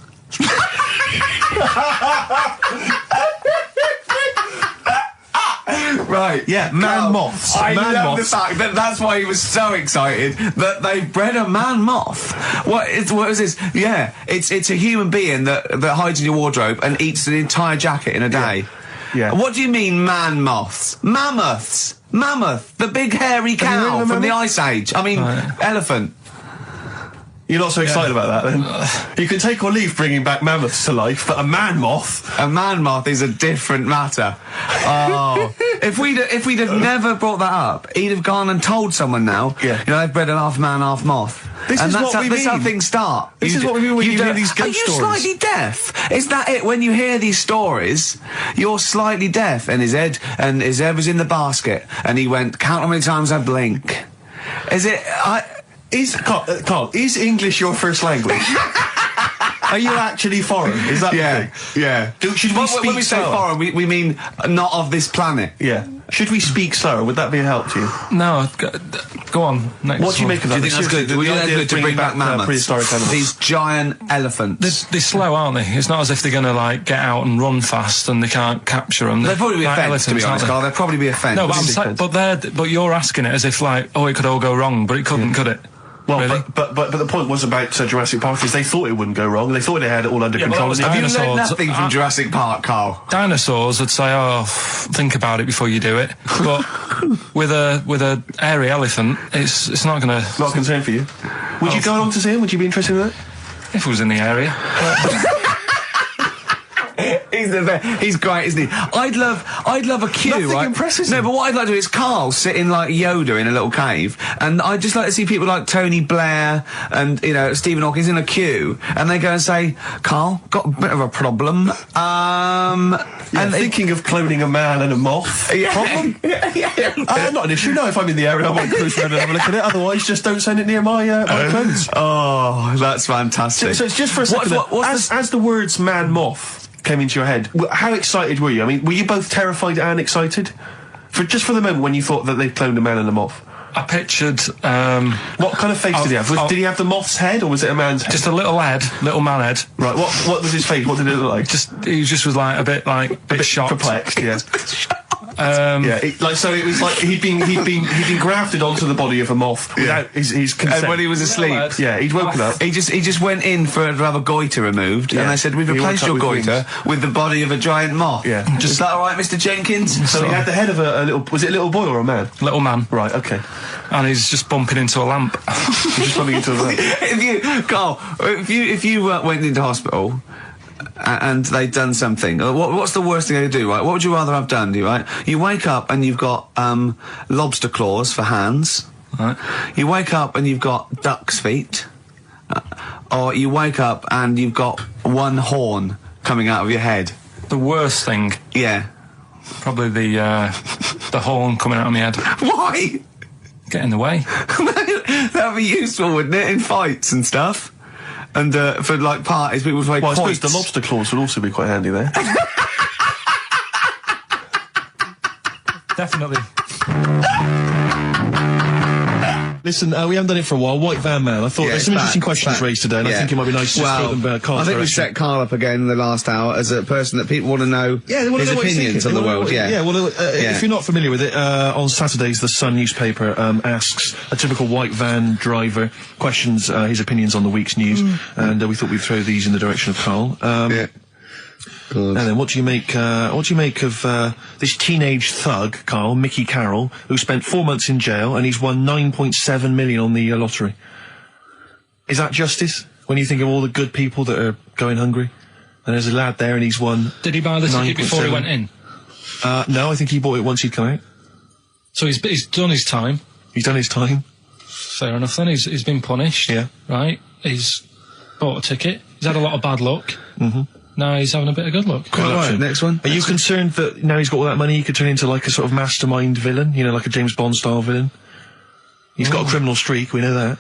Right, Yeah, man moths. I Man love moths. the fact that that's why he was so excited that they bred a man moth. What is this? Yeah, it's a human being that hides in your wardrobe and eats an entire jacket in a day. Yeah. What do you mean, man moths? Mammoths. Mammoth, the big hairy Have you heard cow of a from the mammoth? Ice Age. I mean, elephant. You're not so excited about that, then? You can take or leave bringing back mammoths to life, but a man moth... A man moth is a different matter. Oh, if we'd have never brought that up, he'd have gone and told someone now. Yeah. They've bred an half man, half moth. This is what we That's how mean. things start. This is what we mean when you hear these ghost Are you stories. slightly deaf? Is that it? When you hear these stories, you're slightly deaf. And his head was in the basket, and he went, count how many times I blink. Is it? Karl, is English your first language? Are you actually foreign? Is that the thing? Yeah. Should we speak when we say slower? foreign, we mean not of this planet. Yeah. Should we speak slower? Would that be a help to you? No, go on. Next What do you one. make of that? Do you think that's good? The Do you think idea that's of good to bring back mammoths? prehistoric animals. These giant elephants. They're slow, aren't they? It's not as if they're going to, like, get out and run fast and they can't capture them. They'd probably be a like fence, to be elephants, honest, aren't Karl. They'd probably be a fence. they? No, but I'm saying, but you're asking it as if, like, oh, it could all go wrong, but it couldn't, could it? Well, Really? but the point was about Jurassic Park is they thought it wouldn't go wrong. They thought they had it all under Yeah, but control. that was and Have you dinosaurs. learned nothing from Jurassic Park, Karl? Dinosaurs would say, oh, think about it before you do it. But with a hairy elephant, it's not going to... Not a concern for you. Would you go along to see him? Would you be interested in that? If it was in the area. He's the best. He's great, isn't he? I'd love a queue, Nothing right? impresses No, him. but what I'd like to do is Karl sitting like Yoda in a little cave, and I'd just like to see people like Tony Blair and, you know, Stephen Hawking in a queue, and they go and say, Karl, got a bit of a problem. And thinking of cloning a man and a moth. Problem? Not an issue. No, if I'm in the area, I might cruise around and have a look at it. Otherwise, just don't send it near my clothes. Oh, that's fantastic. So it's just for a second. As the words man moth came into your head, how excited were you? I mean, were you both terrified and excited? For the moment when you thought that they'd cloned a man and a moth? I pictured. What kind of face did he have? Did he have the moth's head, or was it a man's head? Just a little man head. Right. What was his face? What did it look like? He was like a bit shocked, perplexed. Yeah. So it was like he'd been grafted onto the body of a moth without his consent. And when he was asleep, he'd woken up. He just went in to have a goiter removed, and they said, "We've replaced your goiter with the body of a giant moth." Yeah. Is that all right, Mr. Jenkins? So he had the head of a little. Was it a little boy or a man? Little man. Right. Okay. And he's just bumping into a lamp. He's just bumping into a lamp. Karl, if you went into hospital and they'd done something, what's the worst thing they could do, right? What would you rather have done, right? You wake up and you've got lobster claws for hands. Right. You wake up and you've got duck's feet. Or you wake up and you've got one horn coming out of your head. The worst thing, Yeah. probably the horn coming out of my head. Why? Get in the way. That'd be useful, wouldn't it, in fights and stuff? And for like parties, people would play Well, I suppose quoits. the lobster claws would also be quite handy there. Definitely. Listen, we haven't done it for a while. White Van Man. I thought there's some interesting questions raised today, and I think it might be nice to throw them Karl's I think we direction. set Karl up again in the last hour as a person that people want to know they wanna his know what he's opinions thinking. on the They wanna world. know what- Yeah. If you're not familiar with it, on Saturdays, the Sun newspaper asks a typical white van driver questions his opinions on the week's news, and we thought we'd throw these in the direction of Karl. And then, what do you make of this teenage thug, Karl, Mickey Carroll, who spent 4 months in jail and he's won 9.7 million on the lottery? Is that justice? When you think of all the good people that are going hungry, and there's a lad there and he's won. Did he buy the ticket before he 9.7? went in? No, I think he bought it once he'd come out. So he's done his time. He's done his time. Fair enough then. He's been punished. Yeah. Right. He's bought a ticket. He's had a lot of bad luck. Mm-hmm. Now he's having a bit of good luck. Quite right, next one. Are you concerned that now he's got all that money, he could turn into like a sort of mastermind villain? You know, like a James Bond style villain? He's got a criminal streak, we know that.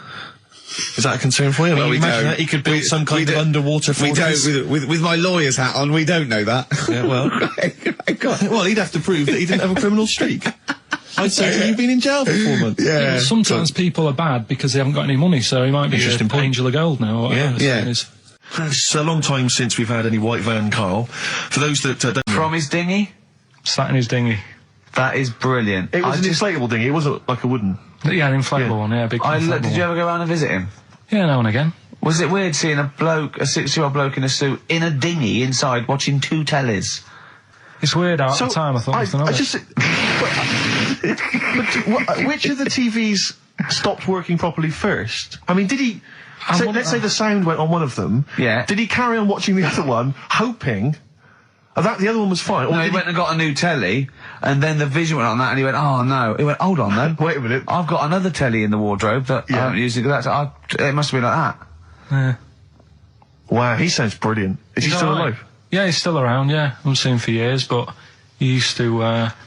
Is that a concern for you? I mean, Well, we imagine don't. that he could build some kind of underwater We fortress. don't, with my lawyer's hat on, we don't know that. Yeah, well, well, he'd have to prove that he didn't have a criminal streak. I'd say that you've been in jail for 4 months. Yeah. But sometimes people are bad because they haven't got any money, so he might be Interesting an point. angel of gold now. Or whatever Yeah. it is. It's a long time since we've had any white van, Karl. For those that don't know, From his dinghy? Sat in his dinghy. That is brilliant. it was an inflatable thing, it wasn't like a wooden. Yeah, an inflatable one. Yeah, big inflatable Did you one. ever go around and visit him? Yeah, now and again. Was it weird seeing a 60-year-old bloke in a suit in a dinghy inside watching two tellies? It's weird out at the time. I thought nothing of it. Which of the TVs stopped working properly first? I mean, did he... let's say the sound went on one of them. Yeah. Did he carry on watching the other one, hoping that the other one was fine? Or No, he did went and got a new telly, and then the vision went on that, and he went, oh no. He went, hold on though. Wait a minute. I've got another telly in the wardrobe that I haven't used it. It must have been like that. Yeah. Wow, he sounds brilliant. Is he still alive? Yeah, he's still around. Yeah, I haven't seen him for years, but he used to.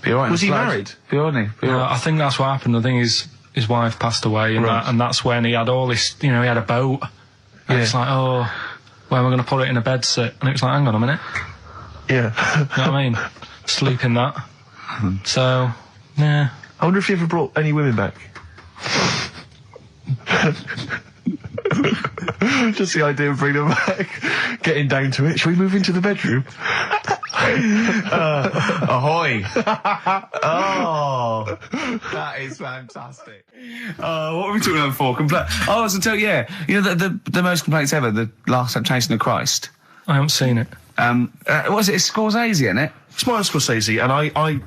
Be all right in Was the he flat. married? Be all right, be all right. I think that's what happened. I think his wife passed away, and, Right. and that's when he had all this. You know, he had a boat. And it's like, oh, where am I going to put it in a bed sit? And it was like, hang on a minute. Yeah. You know what I mean? Sleep in that. So, yeah. I wonder if he ever brought any women back. Just the idea of bringing them back, getting down to it. Shall we move into the bedroom? Ahoy! Oh, that is fantastic. What were we talking about before? So you know the most complaints ever, the Last Temptation of Christ. I haven't seen it. Was it? It's Scorsese, isn't it? It's Martin Scorsese, and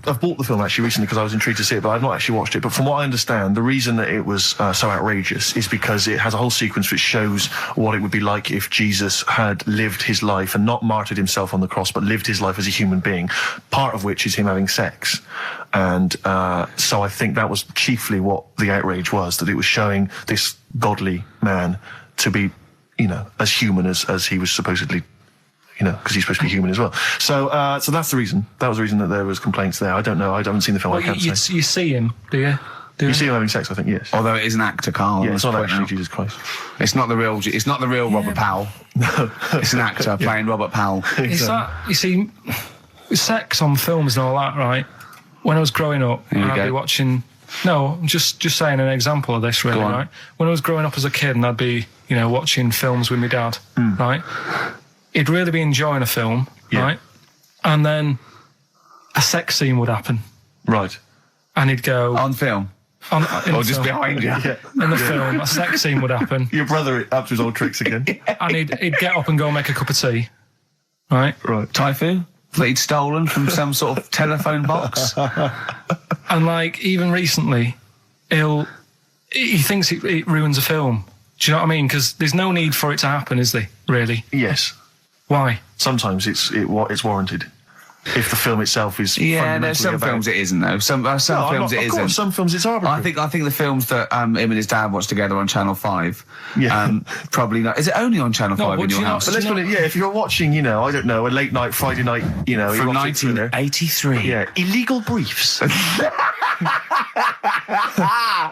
I've bought the film actually recently because I was intrigued to see it, but I've not actually watched it. But from what I understand, the reason that it was so outrageous is because it has a whole sequence which shows what it would be like if Jesus had lived his life and not martyred himself on the cross, but lived his life as a human being, part of which is him having sex. And so I think that was chiefly what the outrage was, that it was showing this godly man to be, as human as he was supposedly, because he's supposed to be human as well. So that's the reason. That was the reason that there was complaints there. I don't know. I haven't seen the film. Well, I can't say. You see him, do you? You see him having sex, I think, yes. Although it is an actor, Karl. Yeah, it's not actually Jesus Christ. It's not the real. It's not the real Robert Powell. No, it's an actor playing Robert Powell. Is that, you see, sex on films and all that, right? When I was growing up, I'd be watching. No, I'm just saying an example of this, really, right? When I was growing up as a kid, and I'd be, watching films with my dad, right? He'd really be enjoying a film, right? And then a sex scene would happen. Right. And he'd go... On film? Or just behind you? Yeah. In the film, a sex scene would happen. Your brother up to his old tricks again. And he'd get up and go make a cup of tea, right? Right. Typhoon? That he'd stolen from some sort of telephone box? And, even recently, he thinks it ruins a film. Do you know what I mean? Because there's no need for it to happen, is there, really? Yes. Why? Sometimes it's warranted. If the film itself is there's some films it isn't though. Some films it isn't. Of course, some films it's arbitrary. I think the films that him and his dad watched together on Channel 5. Probably not. Is it only on Channel 5 in your house? But let's put it. Yeah, if you're watching, I don't know, a late night Friday night, from 1983. Yeah, Illegal Briefs.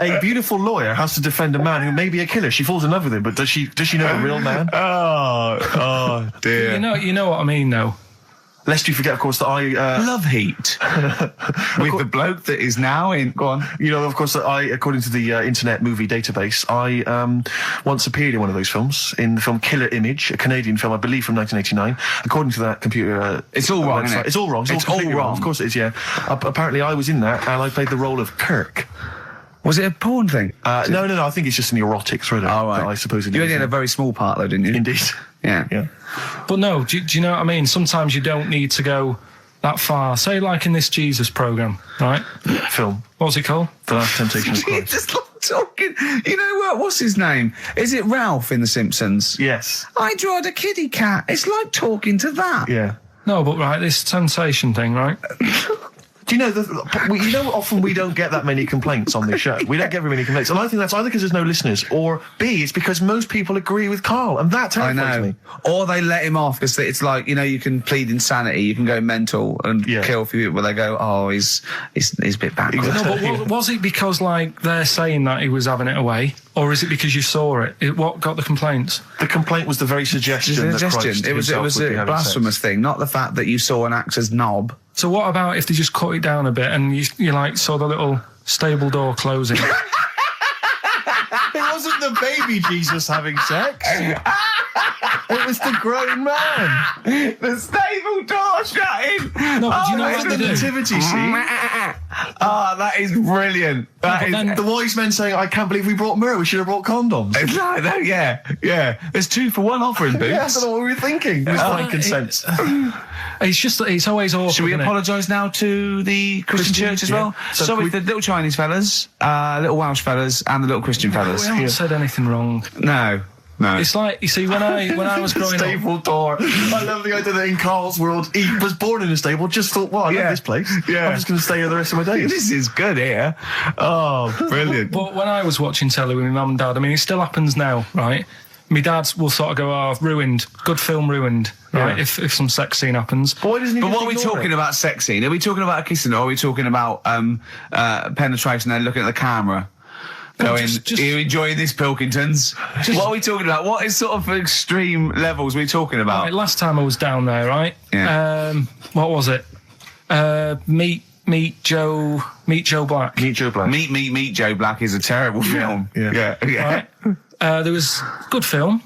A beautiful lawyer has to defend a man who may be a killer. She falls in love with him, but does she know the real man? Oh dear. You know what I mean, though. Lest you forget, of course, that I... Love Heat. With the bloke that is now in... Go on. Of course, that I, according to the Internet Movie Database, I once appeared in one of those films, in the film Killer Image, a Canadian film, I believe, from 1989. According to that computer... it's all wrong, isn't it? It's all wrong. It's all wrong. Of course it is, yeah. Apparently, I was in that, and I played the role of Kirk. Was it a porn thing? No. I think it's just an erotic thriller. Oh, right. That I suppose it is. You only had a very small part, though, didn't you? Indeed. Yeah. But no, do you know what I mean? Sometimes you don't need to go that far. Say, like in this Jesus program, right? Film. What's it called? The Last Temptation of Christ. Just like talking. You know what? What's his name? Is it Ralph in The Simpsons? Yes. I drawed a kitty cat. It's like talking to that. Yeah. No, but right, this temptation thing, right? Do you know, often we don't get that many complaints on this show. We don't get very many complaints. And I think that's either because there's no listeners, or B, it's because most people agree with Karl. And that terrifies me. Or they let him off, because it's like, you can plead insanity, you can go mental and kill a few people, where they go, oh, he's a bit bad. No, but was it because, they're saying that he was having it away? Or is it because you saw it? What got the complaints? The complaint was the very suggestion that Christ it was a blasphemous thing, not the fact that you saw an actor's knob. So what about if they just cut it down a bit and you saw the little stable door closing? It wasn't the baby Jesus having sex. It was the grown man. The stable door shutting. No, but you know what the they do? nativity scene. That is brilliant. The wise men saying, I can't believe we brought myrrh, we should have brought condoms. Yeah. There's 2 for 1 offering, Boots. Yeah, I don't know what we were thinking. With frankincense. It's always awful. Should we apologise now to the Christian church as well? So Sorry, the little Chinese fellas, little Welsh fellas, and the little Christian fellas. We haven't said anything wrong. No. It's like, you see, when I was growing stable up... door. I love the idea that in Karl's world, he was born in a stable, just thought, well, I love this place. Yeah. I'm just going to stay here the rest of my days. This is good here. Oh, brilliant. But when I was watching telly with my mum and dad, it still happens now, right? My dad will sort of go, ruined. Good film ruined, right? Yeah. If some sex scene happens. But what are we talking about sex scene? Are we talking about a kissing, or are we talking about penetration and looking at the camera? Going, are you enjoying this, Pilkingtons? What are we talking about? What is sort of extreme levels are we talking about? Right, last time I was down there, right? Yeah. What was it? Meet Joe Black. Meet Joe Black. Meet Joe Black is a terrible film. Yeah. Right? There was good film,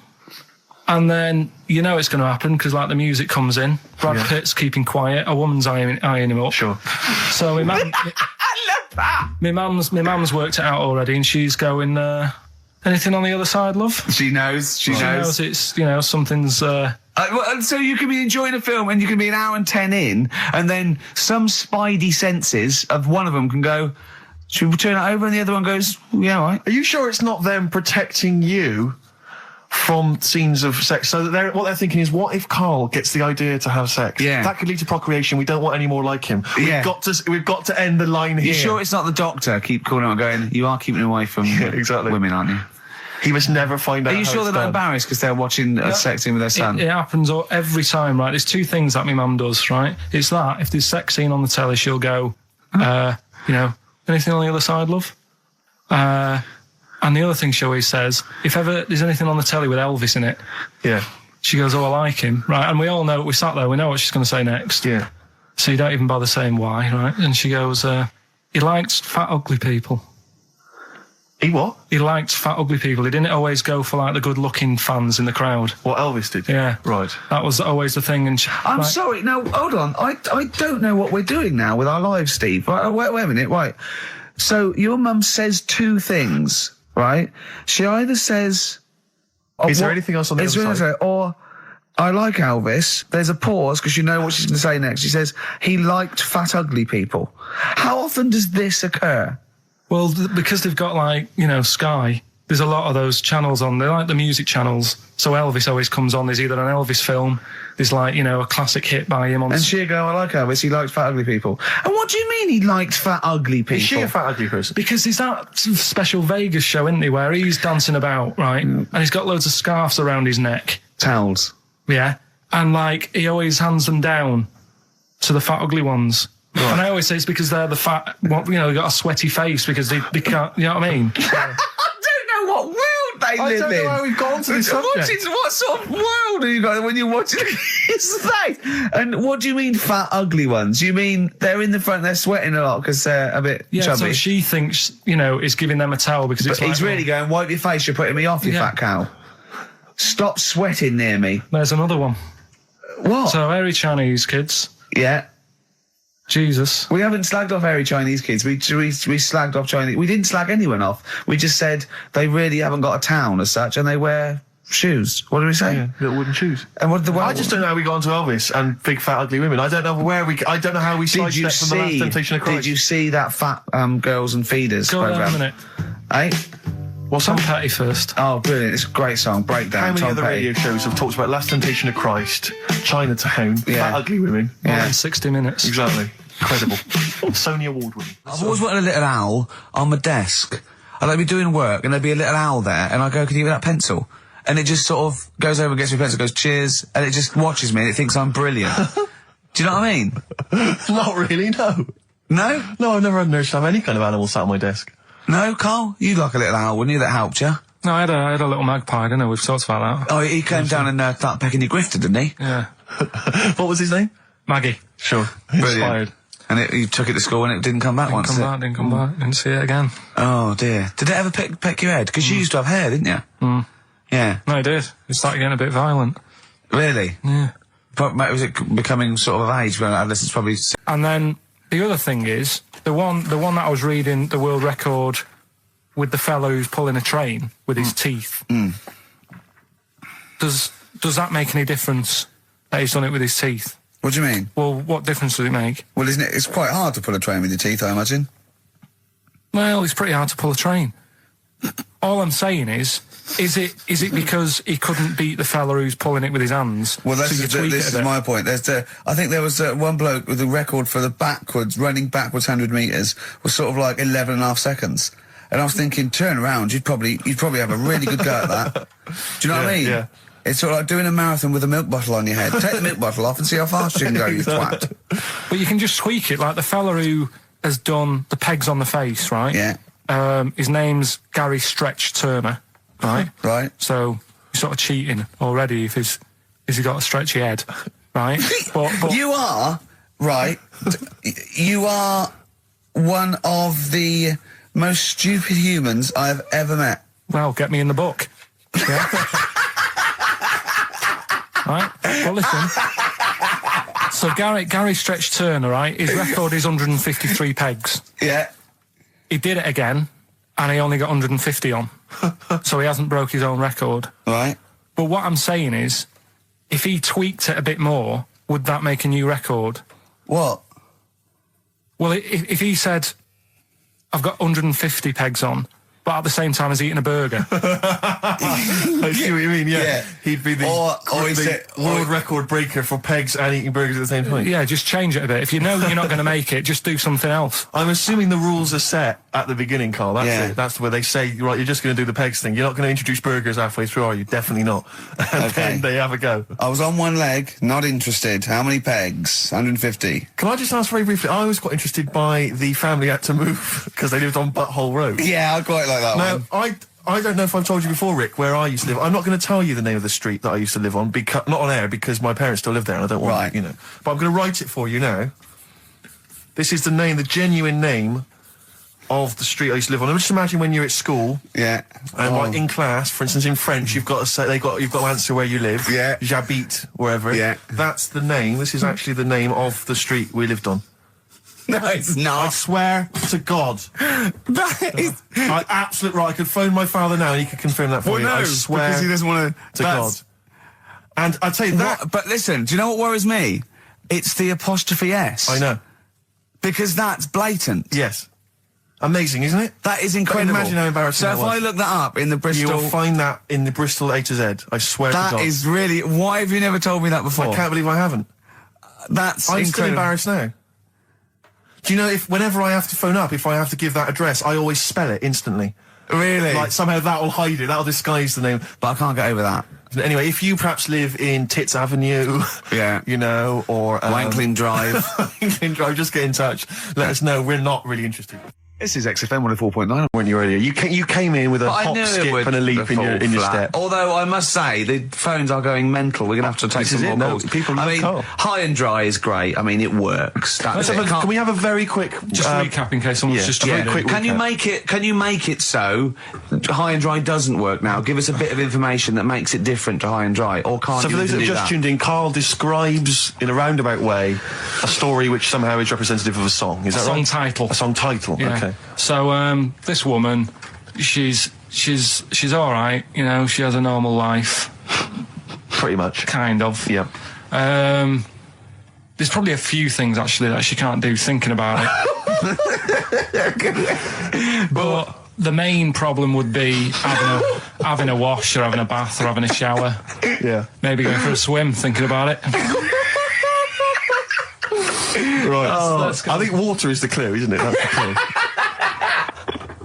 and then it's going to happen because the music comes in. Brad Pitt's keeping quiet. A woman's eyeing him up. Sure. So my mum, my mum's worked it out already, and she's going. Anything on the other side, love? She knows. She knows it's something's So you can be enjoying a film and you can be an hour and 10 in, and then some spidey senses of one of them can go, should we turn it over? And the other one goes, yeah, all right. Are you sure it's not them protecting you from scenes of sex? So that what they're thinking is, what if Karl gets the idea to have sex? Yeah. That could lead to procreation. We don't want any more like him. We've got to end the line here. You sure it's not the doctor? Keep calling out going, you are keeping away from exactly. women, aren't you? He must never find out. Are you sure they're not embarrassed because they're watching a sex scene with their son? It happens every time, right? There's two things that my mum does, right? It's that, if there's sex scene on the telly, she'll go, anything on the other side, love? And the other thing she always says, if ever there's anything on the telly with Elvis in it, she goes, oh, I like him, right? And we all know, we sat there, we know what she's going to say next. Yeah. So you don't even bother saying why, right? And she goes, he likes fat, ugly people. He what? He liked fat, ugly people. He didn't always go for, like, the good-looking fans in the crowd. What Elvis did? Yeah. Right. That was always the thing. And I'm sorry. Now, hold on. I don't know what we're doing now with our lives, Steve. Right, wait a minute. Right. So your mum says two things, right? She either says... Is there anything else on the other side? Or, I like Elvis. There's a pause because you know what she's going to say next. She says, he liked fat, ugly people. How often does this occur? Well, because they've got, like, Sky, there's a lot of those channels on. They're like the music channels. So Elvis always comes on. There's either an Elvis film, there's, like, a classic hit by him on... And she'll go, I like Elvis, he likes fat, ugly people. And what do you mean he liked fat, ugly people? Is she a fat, ugly person? Because there's that special Vegas show, isn't he, where he's dancing about, right? And he's got loads of scarves around his neck. Towels. Yeah. And, like, he always hands them down to the fat, ugly ones. Right. And I always say it's because they're the fat, they got a sweaty face because they can't, you know what I mean? I don't know what world they live in. I don't know how we've gone to this subject. What sort of world are you got when you're watching his face? And what do you mean fat, ugly ones? You mean they're in the front, they're sweating a lot because they're a bit chubby? So she thinks, is giving them a towel because it's he's really going, wipe your face, you're putting me off, you fat cow. Stop sweating near me. There's another one. What? So, hairy Chinese kids. Yeah. Jesus. We haven't slagged off hairy Chinese kids. We slagged off Chinese. We didn't slag anyone off. We just said they really haven't got a town as such, and they wear shoes. What did we say? Yeah, little wooden shoes. And what did the? I just don't know how we got onto Elvis and big fat ugly women. I don't know I don't know how we sidestepped from the Last Temptation of Christ. Did you see that Fat Girls and Feeders program? Go on a minute. Eh? What's Tom Petty first? Oh, brilliant! It's a great song. Breakdown. How many Tom other Petty. radio shows have talked about Last Temptation of Christ, Chinatown, fat ugly women? In 60 minutes. Exactly. Incredible. Sony Award winning. I've always wanted a little owl on my desk. I'd like be doing work and there'd be a little owl there and I go, can you give me that pencil? And it just sort of goes over and gets me a pencil, goes, cheers, and it just watches me and it thinks I'm brilliant. Do you know what I mean? Not really, no. No? No, I've never had an urge to have any kind of animal sat on my desk. No, Karl? You'd like a little owl, wouldn't you? That helped you? No, I had a little magpie, didn't I? We've talked about that. Oh, he came down and started pecking your grifter, didn't he? Yeah. What was his name? Maggie. Sure. Brilliant. Inspired. And you took it to school and it didn't come back once, Didn't come back. Didn't see it again. Oh, dear. Did it ever peck your head? Because you used to have hair, didn't you? Mm. Yeah. No, it did. It started getting a bit violent. Really? Yeah. But was it becoming sort of age when adolescents probably... And then the other thing is, the one that I was reading, the world record with the fellow who's pulling a train with his teeth. Mm. Does that make any difference that he's done it with his teeth? What do you mean? Well, what difference does it make? Well, isn't it? It's quite hard to pull a train with your teeth, I imagine. Well, it's pretty hard to pull a train. All I'm saying is it because he couldn't beat the fella who's pulling it with his hands? Well, this is my point. I think there was one bloke with a record for the running backwards 100 metres was sort of like 11 and a half seconds. And I was thinking, turn around, you'd probably have a really good go at that. Do you know what I mean? Yeah. It's sort of like doing a marathon with a milk bottle on your head. Take the milk bottle off and see how fast you can go, you twat. But you can just tweak it, like the fella who has done the pegs on the face, right? Yeah. His name's Gary Stretch Turner, right? Right. So you're sort of cheating already if he's got a stretchy head, right? but you are, right, you are one of the most stupid humans I've ever met. Well, get me in the book. Yeah. Right? Well, listen. So Gary Stretch Turner, right? His record is 153 pegs. Yeah. He did it again, and he only got 150 on. So he hasn't broke his own record. Right. But what I'm saying is, if he tweaked it a bit more, would that make a new record? What? Well, if he said, I've got 150 pegs on, but at the same time as eating a burger. I see what you mean, yeah. He'd be the world record breaker for pegs and eating burgers at the same time. Yeah, just change it a bit. If you know you're not going to make it, just do something else. I'm assuming the rules are set at the beginning, Carl. That's it. That's where they say, right, you're just going to do the pegs thing. You're not going to introduce burgers halfway through, are you? Definitely not. And then they have a go. I was on one leg, not interested. How many pegs? 150. Can I just ask very briefly, I was quite interested by the family had to move because they lived on Butthole Road. Yeah, I quite like that one. Now, I don't know if I've told you before, Rick, where I used to live. I'm not going to tell you the name of the street that I used to live on, not on air, because my parents still live there and I don't want, you know. But I'm going to write it for you now. This is the genuine name of the street I used to live on. Just imagine when you're at school. Yeah. And like in class, for instance, in French, you've got to say, you've got to answer where you live. Yeah. J'habite, wherever. Yeah. That's the name. This is actually the name of the street we lived on. No, it's not. I swear to God. That is... Absolute right. I could phone my father now and he could confirm that for you. I swear because he doesn't want to God. And I'd tell you that... But listen, do you know what worries me? It's the apostrophe S. I know. Because that's blatant. Yes. Amazing, isn't it? That is incredible. But imagine how embarrassing that was. So if I look that up in the Bristol... You'll find that in the Bristol A to Z. I swear to God. That is really... Why have you never told me that before? I can't believe I haven't. That's I'm incredible. still embarrassed now. Do you know, whenever I have to phone up, if I have to give that address, I always spell it instantly. Really? Like, somehow that'll hide it, that'll disguise the name. But I can't get over that. Anyway, if you perhaps live in Tits Avenue, you know, or... Wankling Drive. Wankling Drive, just get in touch. Let us know. We're not really interested. This is XFM 104.9. When you earlier, you came in with a hop, skip, and a leap in your step. Although I must say the phones are going mental. We're going to have to take some more calls. People love Carl. High and Dry is great. I mean, it works. Can we have a very quick recap in case someone's just very quick? Can you make it so High and Dry doesn't work now? Give us a bit of information that makes it different to High and Dry, or can't you do that? So for those that have just tuned in, Carl describes in a roundabout way a story which somehow is representative of a song. Is that right? A song title. Yeah. Okay. So this woman, she's all right. You know, she has a normal life. Pretty much. Kind of. Yeah. There's probably a few things actually that she can't do thinking about it. But the main problem would be having a wash or having a bath or having a shower. Yeah. Maybe going for a swim thinking about it. Right. I think water is the clue, isn't it? That's the clue.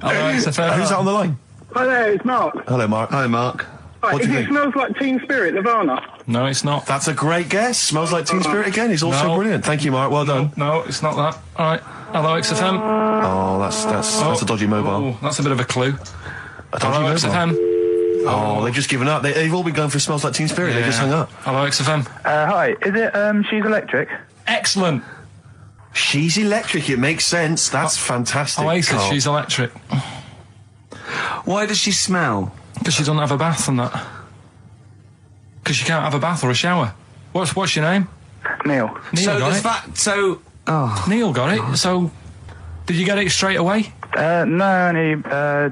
Who's that on the line? Hi there, it's Mark. Hello, Mark. Hi, Mark. Right, What do you it think? Smells Like Teen Spirit, Nirvana. No, it's not. That's a great guess. Smells Like Teen Spirit again. It's also brilliant. Thank you, Mark. Well done. No, it's not that. All right. Hello, XFM. Oh, that's a dodgy mobile. Oh, that's a bit of a clue. A dodgy Hello, mobile. XFM. Oh, they've just given up. They've all been going for Smells Like Teen Spirit. They just hung up. Hello, XFM. Hi, is it She's Electric? Excellent. She's Electric. It makes sense. That's fantastic. Oasis, Carl. She's Electric. Why does she smell? Because she doesn't have a bath and that. Because she can't have a bath or a shower. What's your name? Neil. Neil got it. Neil got it. So, did you get it straight away? No, only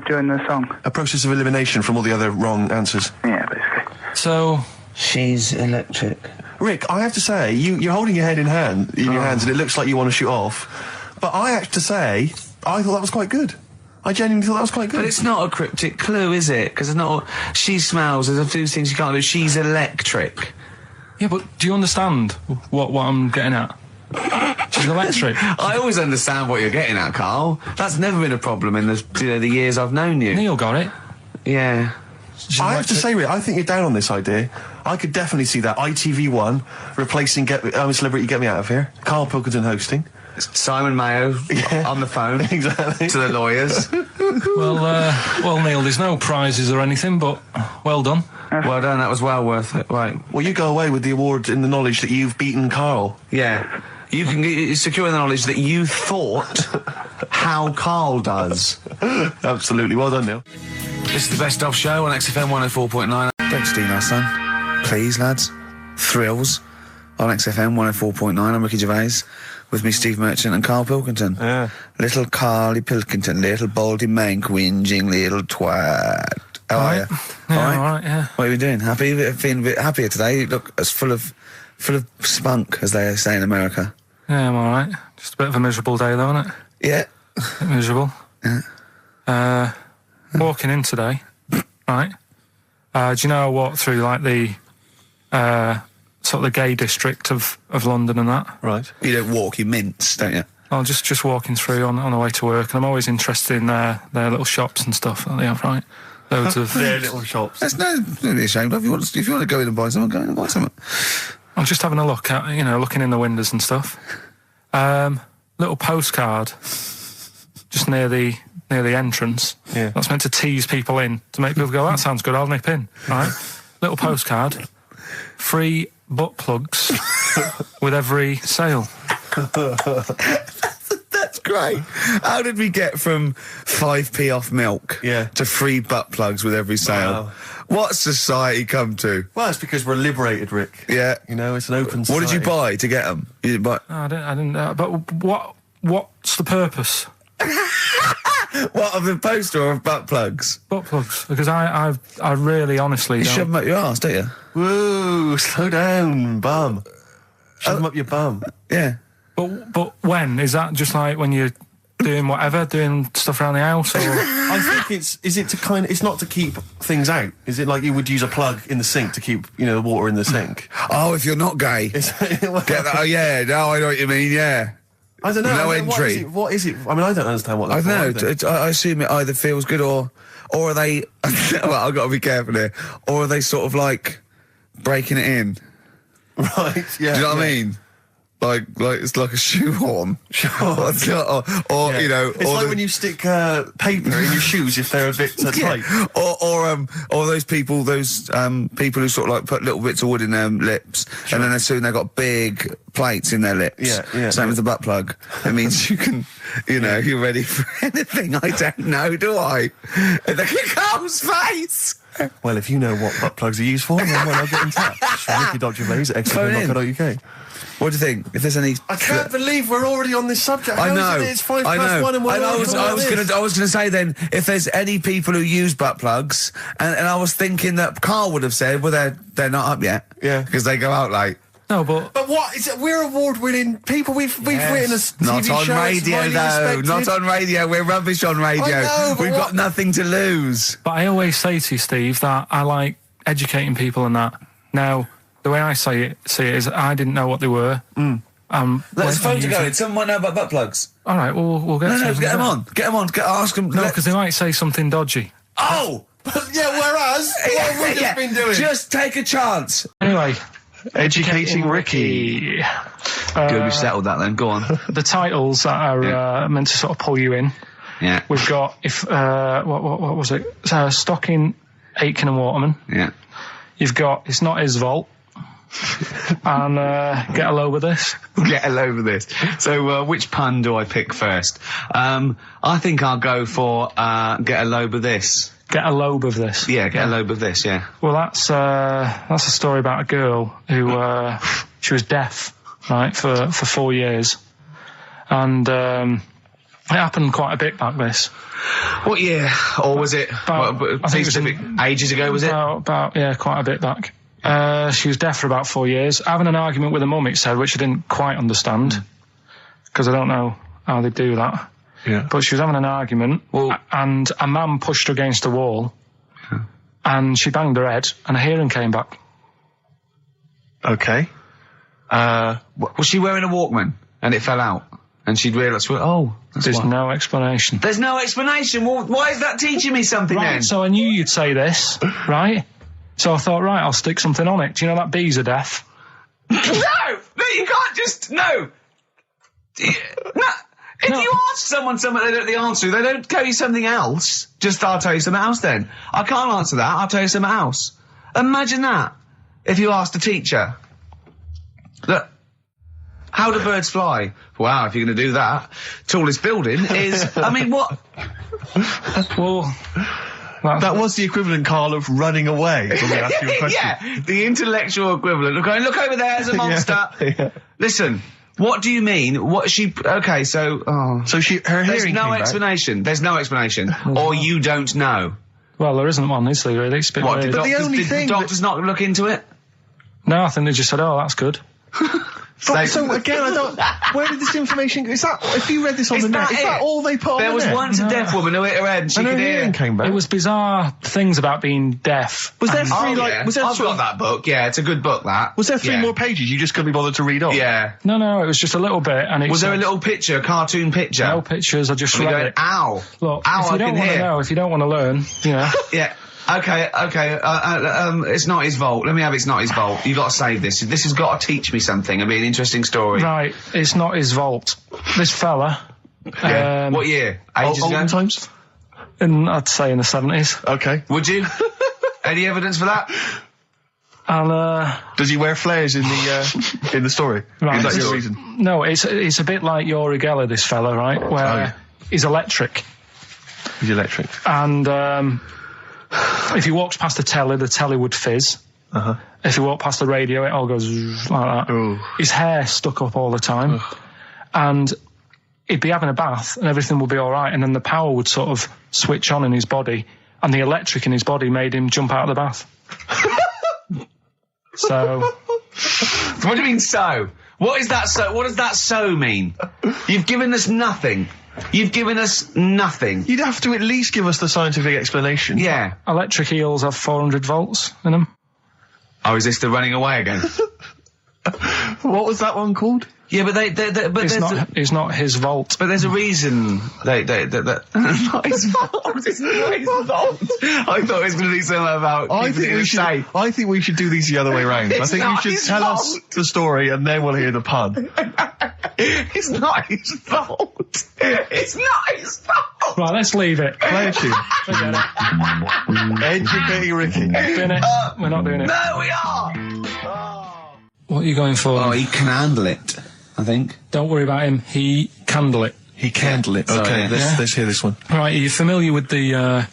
during the song. A process of elimination from all the other wrong answers. Yeah, basically. So, She's Electric. Rick, I have to say, you're holding your head in your hands, and it looks like you want to shoot off. But I have to say, I thought that was quite good. I genuinely thought that was quite good. But it's not a cryptic clue, is it? Because it's not. She smells. There's a few things you can't do. She's electric. yeah, but do you understand what I'm getting at? She's electric. I always understand what you're getting at, Carl. That's never been a problem in the years I've known you. Neil got it. Yeah. I have to say, Rick, I think you're down on this idea. I could definitely see that ITV1 replacing Celebrity Get Me Out of Here. Karl Pilkington hosting. Simon Mayo on the phone Exactly. to the lawyers. Well, Neil, there's no prizes or anything, but well done. Well done. That was well worth it. Right. Well, you go away with the award in the knowledge that you've beaten Karl. Yeah. You can secure the knowledge that you thought how Karl does. Absolutely. Well done, Neil. This is the Best Of Show on XFM 104.9. Don't steal our son. Please, lads. Thrills on XFM 104.9. I'm Ricky Gervais. With me, Steve Merchant and Karl Pilkington. Yeah. Little Carly Pilkington, little baldy mank, whinging little twat. How are you? Yeah, all right, yeah. What are you doing? Happy? Feeling a bit happier today? You look as full of spunk, as they say in America. Yeah, I'm all right. Just a bit of a miserable day, though, isn't it? Yeah. A bit miserable. Yeah. Walking in today, right? Do you know I walked through, like, the sort of the gay district of London and that? Right. You don't walk, you mince, don't you? I'm just walking through on the way to work, and I'm always interested in their little shops and stuff that they have, right? Loads of Their little shops. There's nothing to be ashamed of. If you want to go in and buy something, go in and buy something. I'm just having a look at, looking in the windows and stuff. Little postcard just near the entrance. Yeah. That's meant to tease people in, to make people go, that sounds good, I'll nip in, right? Little postcard, free butt plugs with every sale. That's great. How did we get from 5p off milk to free butt plugs with every sale? Wow. What society come to? Well, it's because we're liberated, Rick. Yeah. You know, it's an open society. What did you buy to get them? You didn't buy... No, I didn't. But what's the purpose? What, of the poster or of butt plugs? Butt plugs, because I really honestly You don't. shove them up your arse, don't you? Whoa, slow down, bum. Shove them up your bum. Yeah. But when? Is that just like when you're doing whatever, doing stuff around the house? Or? I think it's not to keep things out. Is it like you would use a plug in the sink to keep, the water in the sink? Oh, if you're not gay. Get that? Oh, yeah. No, I know what you mean, yeah. I don't know. No entry. What is it? I mean, I don't understand what that's I don't know. I assume it either feels good or are they... well, I've got to be careful here. Or are they sort of like breaking it in? Right, yeah. Do you know what I mean? Like it's like a shoehorn. Sure. or It's like when you stick paper in your shoes if they're a bit tight. Or those people who sort of like put little bits of wood in their lips, and then as soon they've got big plates in their lips. Yeah. Same as the butt plug. It means you can, you're ready for anything. I don't know, do I? Look at Carl's face. Well, if you know what butt plugs are used for, then I'll get in touch. Ricky.Gervais at xfm.co.uk. What do you think? If there's any... I can't believe we're already on this subject. I know. It's 1 and we're I was going to say then, if there's any people who use butt plugs, and I was thinking that Karl would have said, well, they're not up yet. Yeah. Because they go out late. No, but what is it? We're award-winning people. We've written a TV not on show. radio though. Not on radio. We're rubbish on radio. I know, We've got nothing to lose. But I always say to you, Steve, that I like educating people and that. Now, the way I see it is I didn't know what they were. Let's phone to go in. Someone know about butt plugs. All right, we'll get. No, get them on. Get them on. Ask them. No, because they might say something dodgy. Oh. Yeah. Whereas what have we just been doing? Just take a chance. Anyway. Educating Ricky. Good, we settled that then. Go on. The titles that are meant to sort of pull you in. Yeah. We've got what was it? Stocking, Aitken and Waterman. Yeah. You've got It's Not His Fault. And Get a Load with This. Get a load of this. So which pun do I pick first? I think I'll go for Get a Load of This. Get a lobe of this. Yeah, get a lobe of this, yeah. Well, that's a story about a girl who she was deaf, right, for 4 years, and it happened quite a bit back this. What year? Or was it? I think it was ages ago, was it? About quite a bit back. She was deaf for about 4 years, having an argument with her mum, it said, which I didn't quite understand, because I don't know how they do that. Yeah. But she was having an argument, and a man pushed her against a wall, and she banged her head, and her hearing came back. Okay. Was she wearing a Walkman, and it fell out? And she'd realised, There's no explanation. There's no explanation? Well, why is that teaching me something then? So I knew you'd say this, right? So I thought, right, I'll stick something on it. Do you know that bees are deaf? No, you can't just, no. If you ask someone something they don't know the answer to, they don't tell you something else. Just, I'll tell you something else then. I can't answer that, I'll tell you something else. Imagine that, if you asked a teacher. Look, how do birds fly? Wow, if you're going to do that. Tallest building is, I mean, what? Well, that was the equivalent, Karl, of running away when we asked you a question. Yeah, the intellectual equivalent. Look over there, there's a monster. Yeah. Listen. What do you mean? What she? Okay, so her hearing. There's no explanation. There's no explanation, or you don't know. Well, there isn't one, is there, really? It's a bit weird. But the only thing... Did doctors not look into it? No, I think they just said, oh, that's good. So again, I don't... Where did this information go? Is that... If you read this on the net, is that all they put on the net? There was once a deaf woman who hit her head and she could hear. Came back. It was bizarre things about being deaf. Was there I've got that book. Yeah, it's a good book, that. Was there 3 more pages you just couldn't be bothered to read on? Yeah. No, it was just a little bit. And was there a little picture, a cartoon picture? No pictures, I just read it. Ow. Look, ow, if you don't want to know, if you don't want to learn, you know. Yeah. Okay, it's not his fault. Let me have It's Not His Fault. You've got to save this. This has got to teach me something. It'll be an interesting story. Right, it's not his vault. This fella... Yeah. What year? Ages ago? Olden times? I'd say in the 70s. Okay. Would you? Any evidence for that? And, does he wear flares in the story? Right. Is that your reason? No, it's a bit like Yuri Geller, this fella, right? Where he's electric. He's electric. And, if he walks past the telly would fizz. If he walked past the radio, it all goes like that. Ooh. His hair stuck up all the time. And he'd be having a bath and everything would be all right. And then the power would sort of switch on in his body. And the electric in his body made him jump out of the bath. So... What do you mean, so? What is that so? What does that so mean? You've given us nothing. You've given us nothing. You'd have to at least give us the scientific explanation. Yeah. Electric eels have 400 volts in them. Oh, is this the running away again? What was that one called? Yeah, but It's not his vault. But there's a reason not his fault. It's not his fault. I thought it was going to be something about. I think we should do these the other way round. I think you should tell us the story and then we'll hear the pun. It's not his fault. It's not his fault. Right, let's leave it. Play a tune. Forget it. Educating Ricky. Finish. We're not doing it. No, we are. What are you going for? Oh, he can handle it, I think. Don't worry about him. He candle it. He candle it. Okay, let's hear this one. Right, are you familiar with the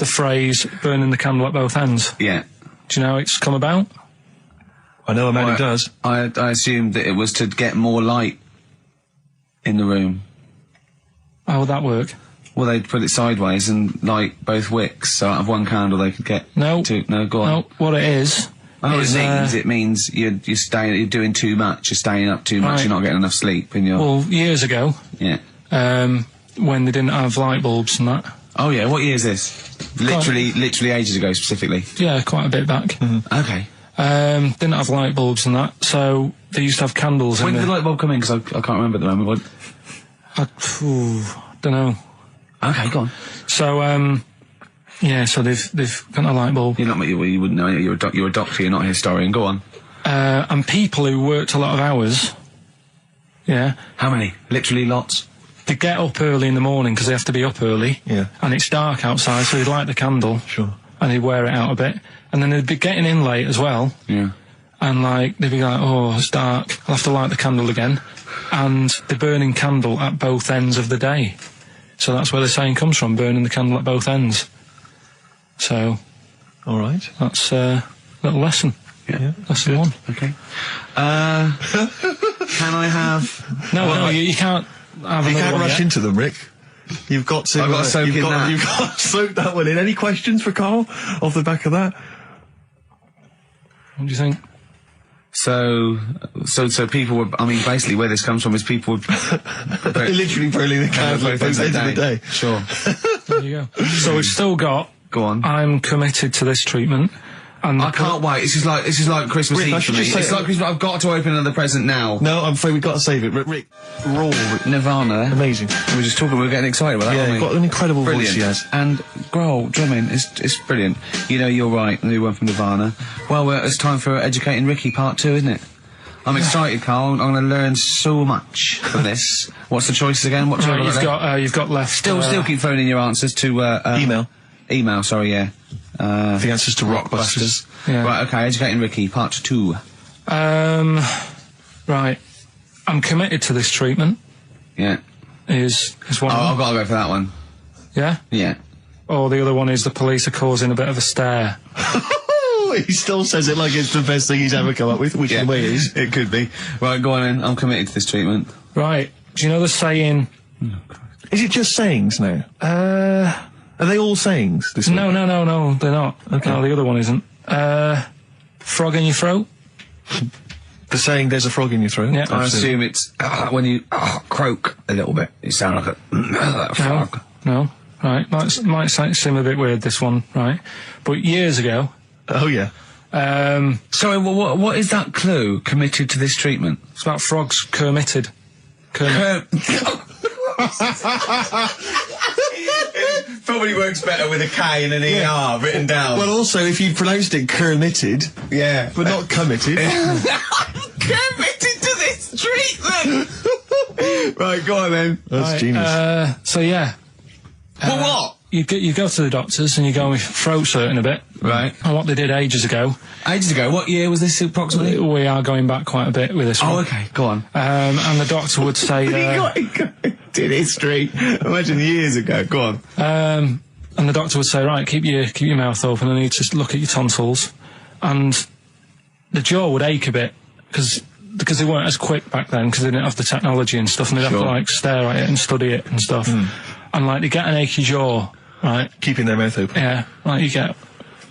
phrase burning the candle at both ends? Yeah. Do you know how it's come about? I know a man who does. I assumed that it was to get more light in the room. How would that work? Well, they'd put it sideways and light both wicks, so out of one candle they could get two. No, go on. No, what it is... I know what it means. It means you're doing too much, you're staying up too much, right. You're not getting enough sleep, and you're... Well, years ago... Yeah. When they didn't have light bulbs and that. Oh yeah, what year is this? Literally ages ago, specifically? Yeah, quite a bit back. Mm-hmm. Okay. Didn't have light bulbs and that, so they used to have candles. When did the light bulb come in? Because I can't remember at the moment. Don't know. Okay, go on. So, yeah, so they've got a light bulb. You wouldn't know. You're a doctor. You're not a historian. Go on. And people who worked a lot of hours. Yeah. How many? Literally lots. They get up early in the morning because they have to be up early. Yeah. And it's dark outside, so they'd light the candle. Sure. And they'd wear it out a bit, and then they'd be getting in late as well. Yeah. And they'd be like, oh, it's dark. I'll have to light the candle again. And they're burning candle at both ends of the day. So that's where the saying comes from, burning the candle at both ends. So, all right, that's a little lesson. Yeah, lesson one. Okay. Can I have? No, you can't. You can't rush into them, Rick. You've got to. I've got to soak in that. You've got to soak that one in. Any questions for Karl off the back of that? What do you think? So people were. I mean, basically, where this comes from is people were literally burning the candle at both ends of the day. Sure. There you go. So we've still got. Go on. I'm committed to this treatment. And I can't wait. This is like Christmas Rick, Eve for me. It's like Christmas. I've got to open another present now. No, I'm afraid we've got to save it. Rick, raw Nirvana. Amazing. We were just talking. We were getting excited about that. Yeah, aren't we? got an incredible brilliant. voice he has. And Grohl drumming it's brilliant. You know, you're right. The new one from Nirvana. Well, it's time for Educating Ricky Part 2, isn't it? I'm excited, Karl. I'm going to learn so much from this. What's the choices again? What you've got left. Still keep phoning your answers to email. Email, sorry, yeah. The answers to Rockbusters. Yeah. Right, okay, Educating Ricky, Part 2. Right. I'm committed to this treatment. Yeah. Is one. I've got to go for that one. Yeah? Yeah. Or the other one is the police are causing a bit of a stir. He still says it like it's the best thing he's ever come up with, which in a way it is. It could be. Right, go on then. I'm committed to this treatment. Right. Do you know the saying... Is it just sayings now? Are they all sayings? This No, they're not. Okay. No, the other one isn't. Frog in your throat? The saying, there's a frog in your throat? Yeah. I assume it's when you croak a little bit. You sound like a frog. No. Right. Might seem a bit weird, this one, right? But years ago... Oh, yeah. Sorry, what is that clue? Committed to this treatment? It's about frogs committed. Probably works better with a K and an ER written down. Well, also, if you pronounced it committed, yeah, but not committed. Committed to this treatment. Right, go on then. That's genius. So yeah. What? You go to the doctors and you go with throat hurting a bit. Right. And what they did ages ago. Ages ago? What year was this approximately? We are going back quite a bit with this one. Oh, okay. Go on. And the doctor would say... did history. Imagine years ago. Go on. And the doctor would say, right, keep your mouth open and you need to look at your tonsils. And the jaw would ache a bit because they weren't as quick back then because they didn't have the technology and stuff, and they'd have to like stare at it and study it and stuff. And like they get an achy jaw, right? Keeping their mouth open. Yeah, like you get,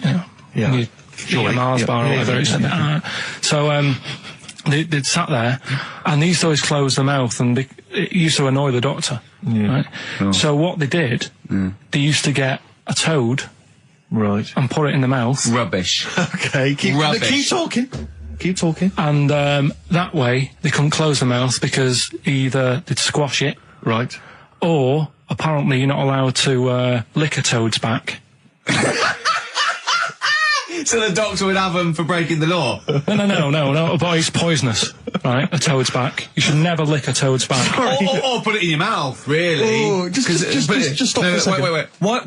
Yeah. you eat a Mars bar or whatever. So they'd sat there and they used to always close their mouth, and it used to annoy the doctor. Right? Oh. So what they did, they used to get a toad, right, and put it in the mouth. Rubbish. Okay, keep talking. Keep talking. And that way they couldn't close the mouth because either they'd squash it, right, or apparently you're not allowed to lick a toad's back. So the doctor would have them for breaking the law? No, but it's poisonous, right? A toad's back. You should never lick a toad's back. Or put it in your mouth, really. Oh, just stop for a second. Wait. What?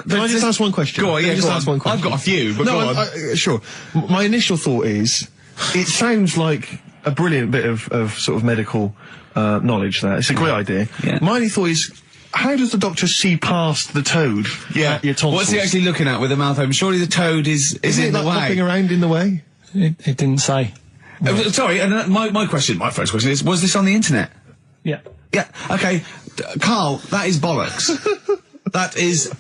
Can I just ask one question? Go on, yeah, just ask one question. I've got a few, but go on. Sure. My initial thought is, it sounds like a brilliant bit of sort of medical knowledge there. It's a great idea. Yeah. My only thought is, how does the doctor see past the toad? Yeah. At your tonsils? What's he actually looking at with the mouth open? Surely the toad is in the like way. hopping around in the way? It didn't say. Sorry, and my first question is, was this on the internet? Yeah. Yeah, okay. Karl, that is bollocks. That is,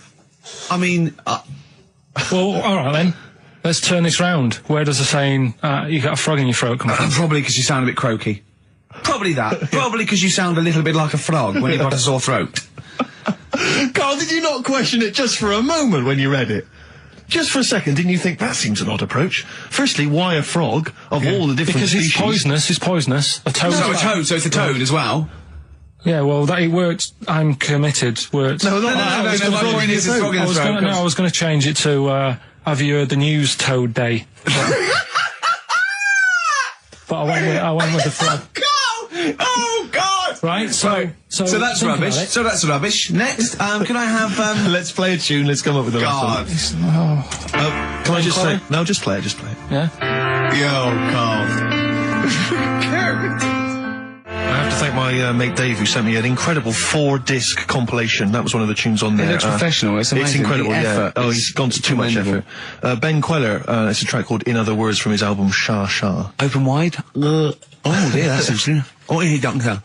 I mean... Well, alright then. Let's turn this round. Where does the saying, you got a frog in your throat come from? Probably because you sound a bit croaky. Probably that. Probably because you sound a little bit like a frog when you've got a sore throat. Karl, did you not question it just for a moment when you read it? Just for a second, didn't you think, that seems an odd approach? Firstly, why a frog of all the different species? Because it's poisonous. A toad. So it's a toad as well. Yeah, well, it worked. I'm committed. Worked. No, my point is a frog in the throat. I was going to change it to, have you heard the news Toad Day? But I went with the frog. Oh God! Right, so that's rubbish. So that's rubbish. Next, can I have Let's play a tune. Let's come up with the God. Can I just say? No, just play it. Just play it. Yeah. Yo, Karl. I have to thank my mate Dave, who sent me an incredible 4-disc compilation. That was one of the tunes on there. It looks professional. It's amazing. It's incredible. Yeah. Oh, he's gone to too much effort. Ben Queller. It's a track called "In Other Words" from his album Sha Sha. Open wide. Oh dear, that's interesting. Oh, here, doctor.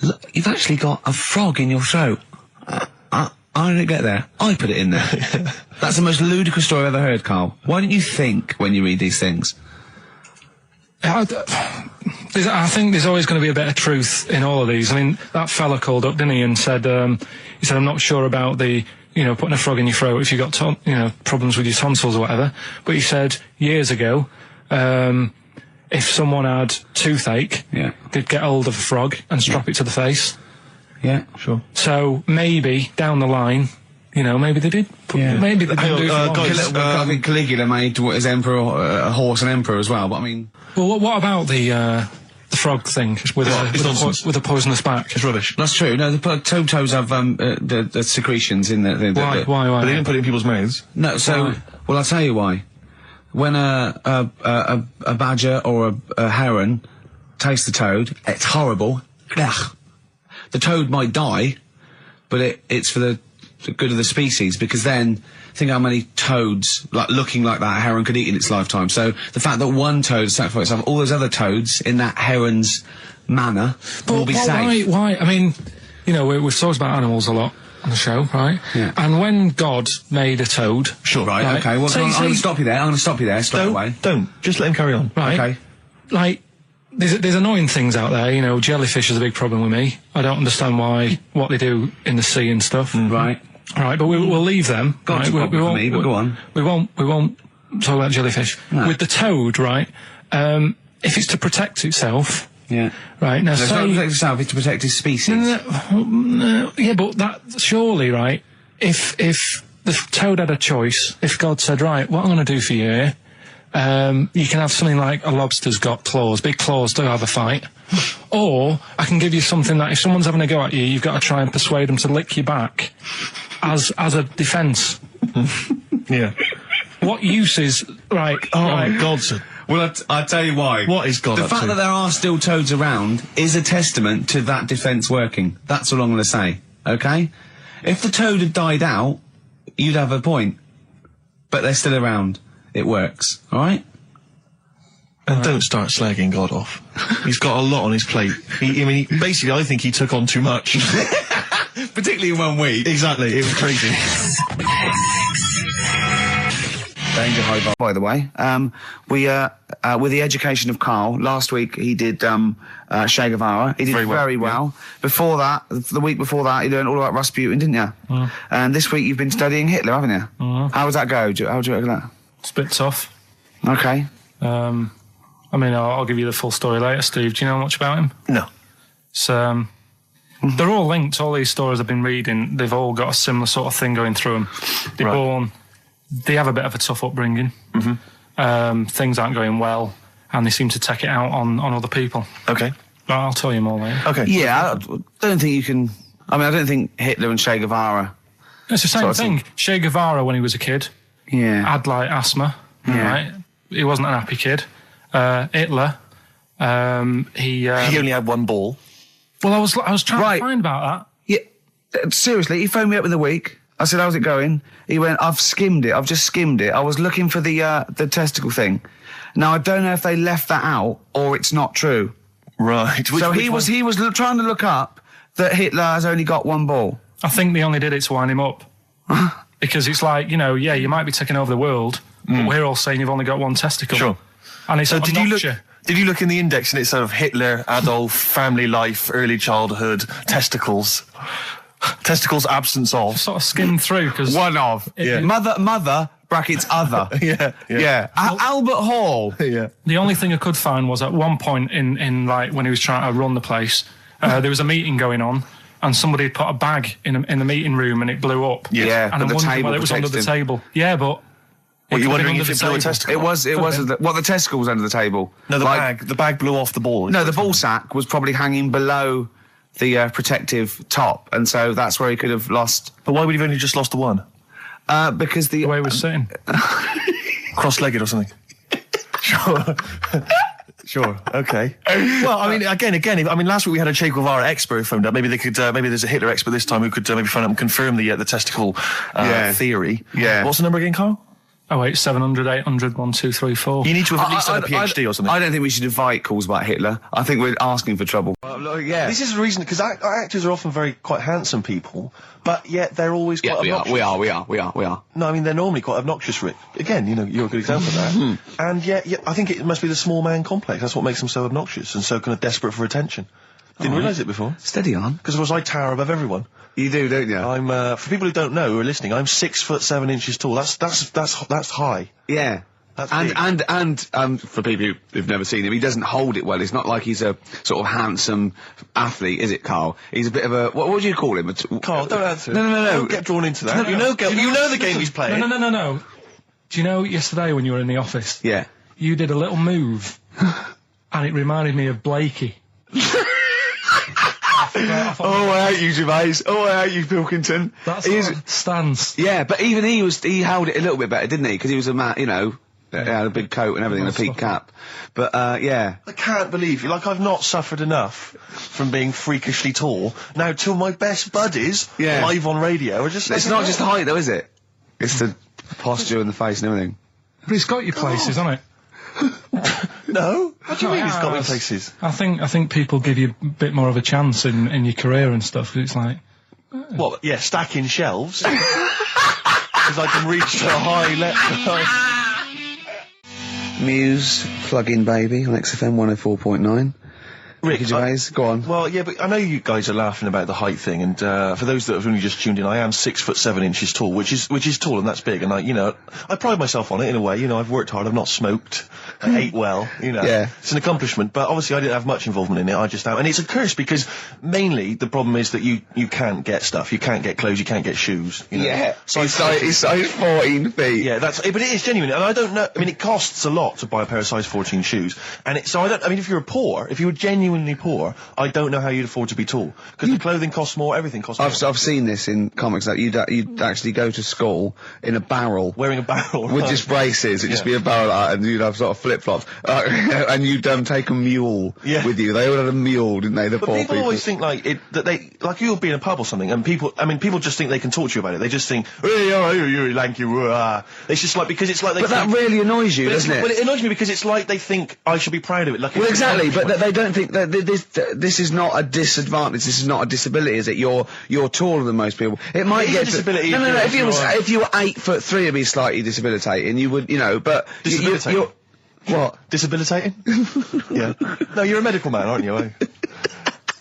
Look, you've actually got a frog in your throat. I didn't get there. I put it in there. That's the most ludicrous story I've ever heard, Karl. Why don't you think when you read these things? I think there's always going to be a bit of truth in all of these. I mean, that fella called up, didn't he, and said, I'm not sure about the, putting a frog in your throat if you've got, problems with your tonsils or whatever. But he said years ago, if someone had toothache, they'd get hold of a frog and strap it to the face. Yeah, sure. So maybe down the line, maybe they did. Maybe they did do I think Caligula made his emperor, a horse and emperor as well. But I mean, well, what about the frog thing with a poisonous back? It's rubbish. That's true. No, the toads have the secretions in the Why? But they didn't put it in people's mouths. No. So, well, I'll tell you why. When a badger or a heron tastes the toad, it's horrible. Ugh. The toad might die, but it's for the good of the species, because then think how many toads looking like that heron could eat in its lifetime. So the fact that one toad sacrificed itself, all those other toads in that heron's manner will be safe. Why? I mean, we've talked about animals a lot. on the show, right? Yeah. And when God made a toad... Sure. Right, okay, well, I'm going to stop you there, straight away. Don't. Just let him carry on. Right. Okay. Like, there's annoying things out there, you know, jellyfish is a big problem with me. I don't understand what they do in the sea and stuff. Right. Right, but we'll leave them. God's right? problem for me, but go on. We won't talk about jellyfish. No. With the toad, right, if it's to protect itself... Yeah. Right, now So it's not to say... protect itself, it's to protect his species. No, yeah, but that, surely, right, if the toad had a choice, if God said, right, what I'm going to do for you here, you can have something like a lobster's got claws, big claws to have a fight. Or I can give you something that if someone's having a go at you, you've got to try and persuade them to lick you back as a defence. Yeah. What use is, right... Oh, my God, sir. Well, I'll tell you why. What is God The up fact to? that there are still toads around is a testament to that defence working. That's all I'm going to say, okay? If the toad had died out, you'd have a point. But they're still around. It works, alright? And don't start slagging God off. He's got a lot on his plate. Basically, I think he took on too much. Particularly in 1 week. Exactly, it was crazy. Danger high bar. By the way, with the education of Karl, last week he did Che Guevara. He did very well. Before that, the week before that, you learned all about Rasputin, didn't you? And this week you've been studying Hitler, haven't you? How does that go? How do you reckon that? It's a bit tough. Okay. I mean, I'll give you the full story later, Steve. Do you know much about him? No. It's, they're all linked. All these stories I've been reading, they've all got a similar sort of thing going through them. They're born... They have a bit of a tough upbringing. Things aren't going well, and they seem to take it out on other people. Okay. But I'll tell you more later. Okay. Yeah, I don't think you can... I mean, I don't think Hitler and Che Guevara... It's the same thing. Che Guevara, when he was a kid, had, like, asthma, right? He wasn't an happy kid. Hitler, he only had one ball. Well, I was trying to find about Yeah, seriously, he phoned me up in the week. I said, how's it going? He went, I've just skimmed it. I was looking for the testicle thing. Now, I don't know if they left that out or it's not true. Right. He was trying to look up that Hitler has only got one ball. that. I think they only did it to wind him up. Because it's like, you know, yeah, you might be taking over the world, but we're all saying you've only got one testicle. Sure. And it's So sort of did you look in the index and it's sort of Hitler, Adolf, family life, early childhood, testicles? Testicles, absence of. sort of skimmed through, because... One of. Yeah. Mother, brackets other. Yeah. Albert Hall. Yeah. The only thing I could find was at one point in like when he was trying to run the place, there was a meeting going on, and somebody had put a bag in the meeting room and it blew up. Yeah, and I'm but the wondering table whether it was under the protected him. table. Yeah, but What, you're could have wondering been if under it the blew a table. testicle? The testicle was under the table. No, the bag blew off the ball. No, the ball sack was probably hanging below the protective top, and so that's where he could have lost. But why would he have only just lost the one? Because the way he was sitting. Cross-legged or something? Sure. Sure. Okay. Well, I mean, again. I mean, last week we had a Che Guevara expert phoned up. Maybe they could. Maybe there's a Hitler expert this time who could maybe phone up and confirm the testicle theory. Yeah. What's the number again, Karl? 08700 800 1234. You need to have at least done a PhD or something. I don't think we should invite calls about Hitler. I think we're asking for trouble. Yeah. This is the reason, because actors are often quite handsome people, but yet they're always quite obnoxious. We are. No, I mean, they're normally quite obnoxious, Rick. Again, you know, you're a good example of that. And yet, I think it must be the small man complex. That's what makes them so obnoxious and so kind of desperate for attention. Didn't realise it before. Steady on. Because I tower above everyone. You do, don't you? I'm, for people who don't know, who are listening, I'm 6'7" tall. That's high. Yeah. That's big. And for people who've never seen him, he doesn't hold it well. It's not like he's a sort of handsome athlete, is it, Karl? He's a bit of a, what would you call him? Carl, don't answer. No. Don't get drawn into that. You know the game he's playing. No. Do you know yesterday when you were in the office? Yeah. You did a little move, and it reminded me of Blakey. Oh, I hate you, Gervais. Oh, I hate you, Pilkington. That's his stance. Yeah, but even he held it a little bit better, didn't he? Because he was a man, you know, he had a big coat and everything, and a peak cap. But, yeah. I can't believe you. Like, I've not suffered enough from being freakishly tall. Now, till my best buddies, live on radio, are just... It's not just height, though, is it? It's the posture and the face and everything. But it's got your places, hasn't it? No? What do you mean it's got me places? I think people give you a bit more of a chance in your career and stuff. It's like, What? Yeah, stacking shelves. Because I can reach to a high level. Muse, Plug In Baby on XFM 104.9. Rick, Gervais, go on. Well, yeah, but I know you guys are laughing about the height thing, and for those that have only just tuned in, I am 6'7" tall, which is tall, and that's big, and I pride myself on it in a way. I've worked hard, I've not smoked, I ate well, Yeah. It's an accomplishment, but obviously I didn't have much involvement in it. I just am, and it's a curse because mainly the problem is that you can't get stuff, you can't get clothes, you can't get shoes. Yeah, it's size 14 feet. Yeah, but it is genuine, and I don't know. I mean, it costs a lot to buy a pair of size 14 shoes, and if you were genuinely poor, I don't know how you'd afford to be tall, because the clothing costs more, everything costs more. I've seen this in comics, that you'd actually go to school in a barrel. Wearing a barrel. With just braces, it'd just be a barrel like that, and you'd have sort of flip-flops. And you'd take a mule with you. They all had a mule, didn't they, the poor people? People always think you'll be in a pub or something, and people just think they can talk to you about it. They just think, hey, you lanky, it's just like, because it's like they But that really annoys you, doesn't it? Well, it annoys me because it's like they think I should be proud of it. Well, exactly, but they don't think that this is not a disadvantage, this is not a disability, is it? You're taller than most people. It might get a disability. No, if you were 8'3", it'd be slightly debilitating. You would, but Debilitating? What? Debilitating? Yeah. No, you're a medical man, aren't you?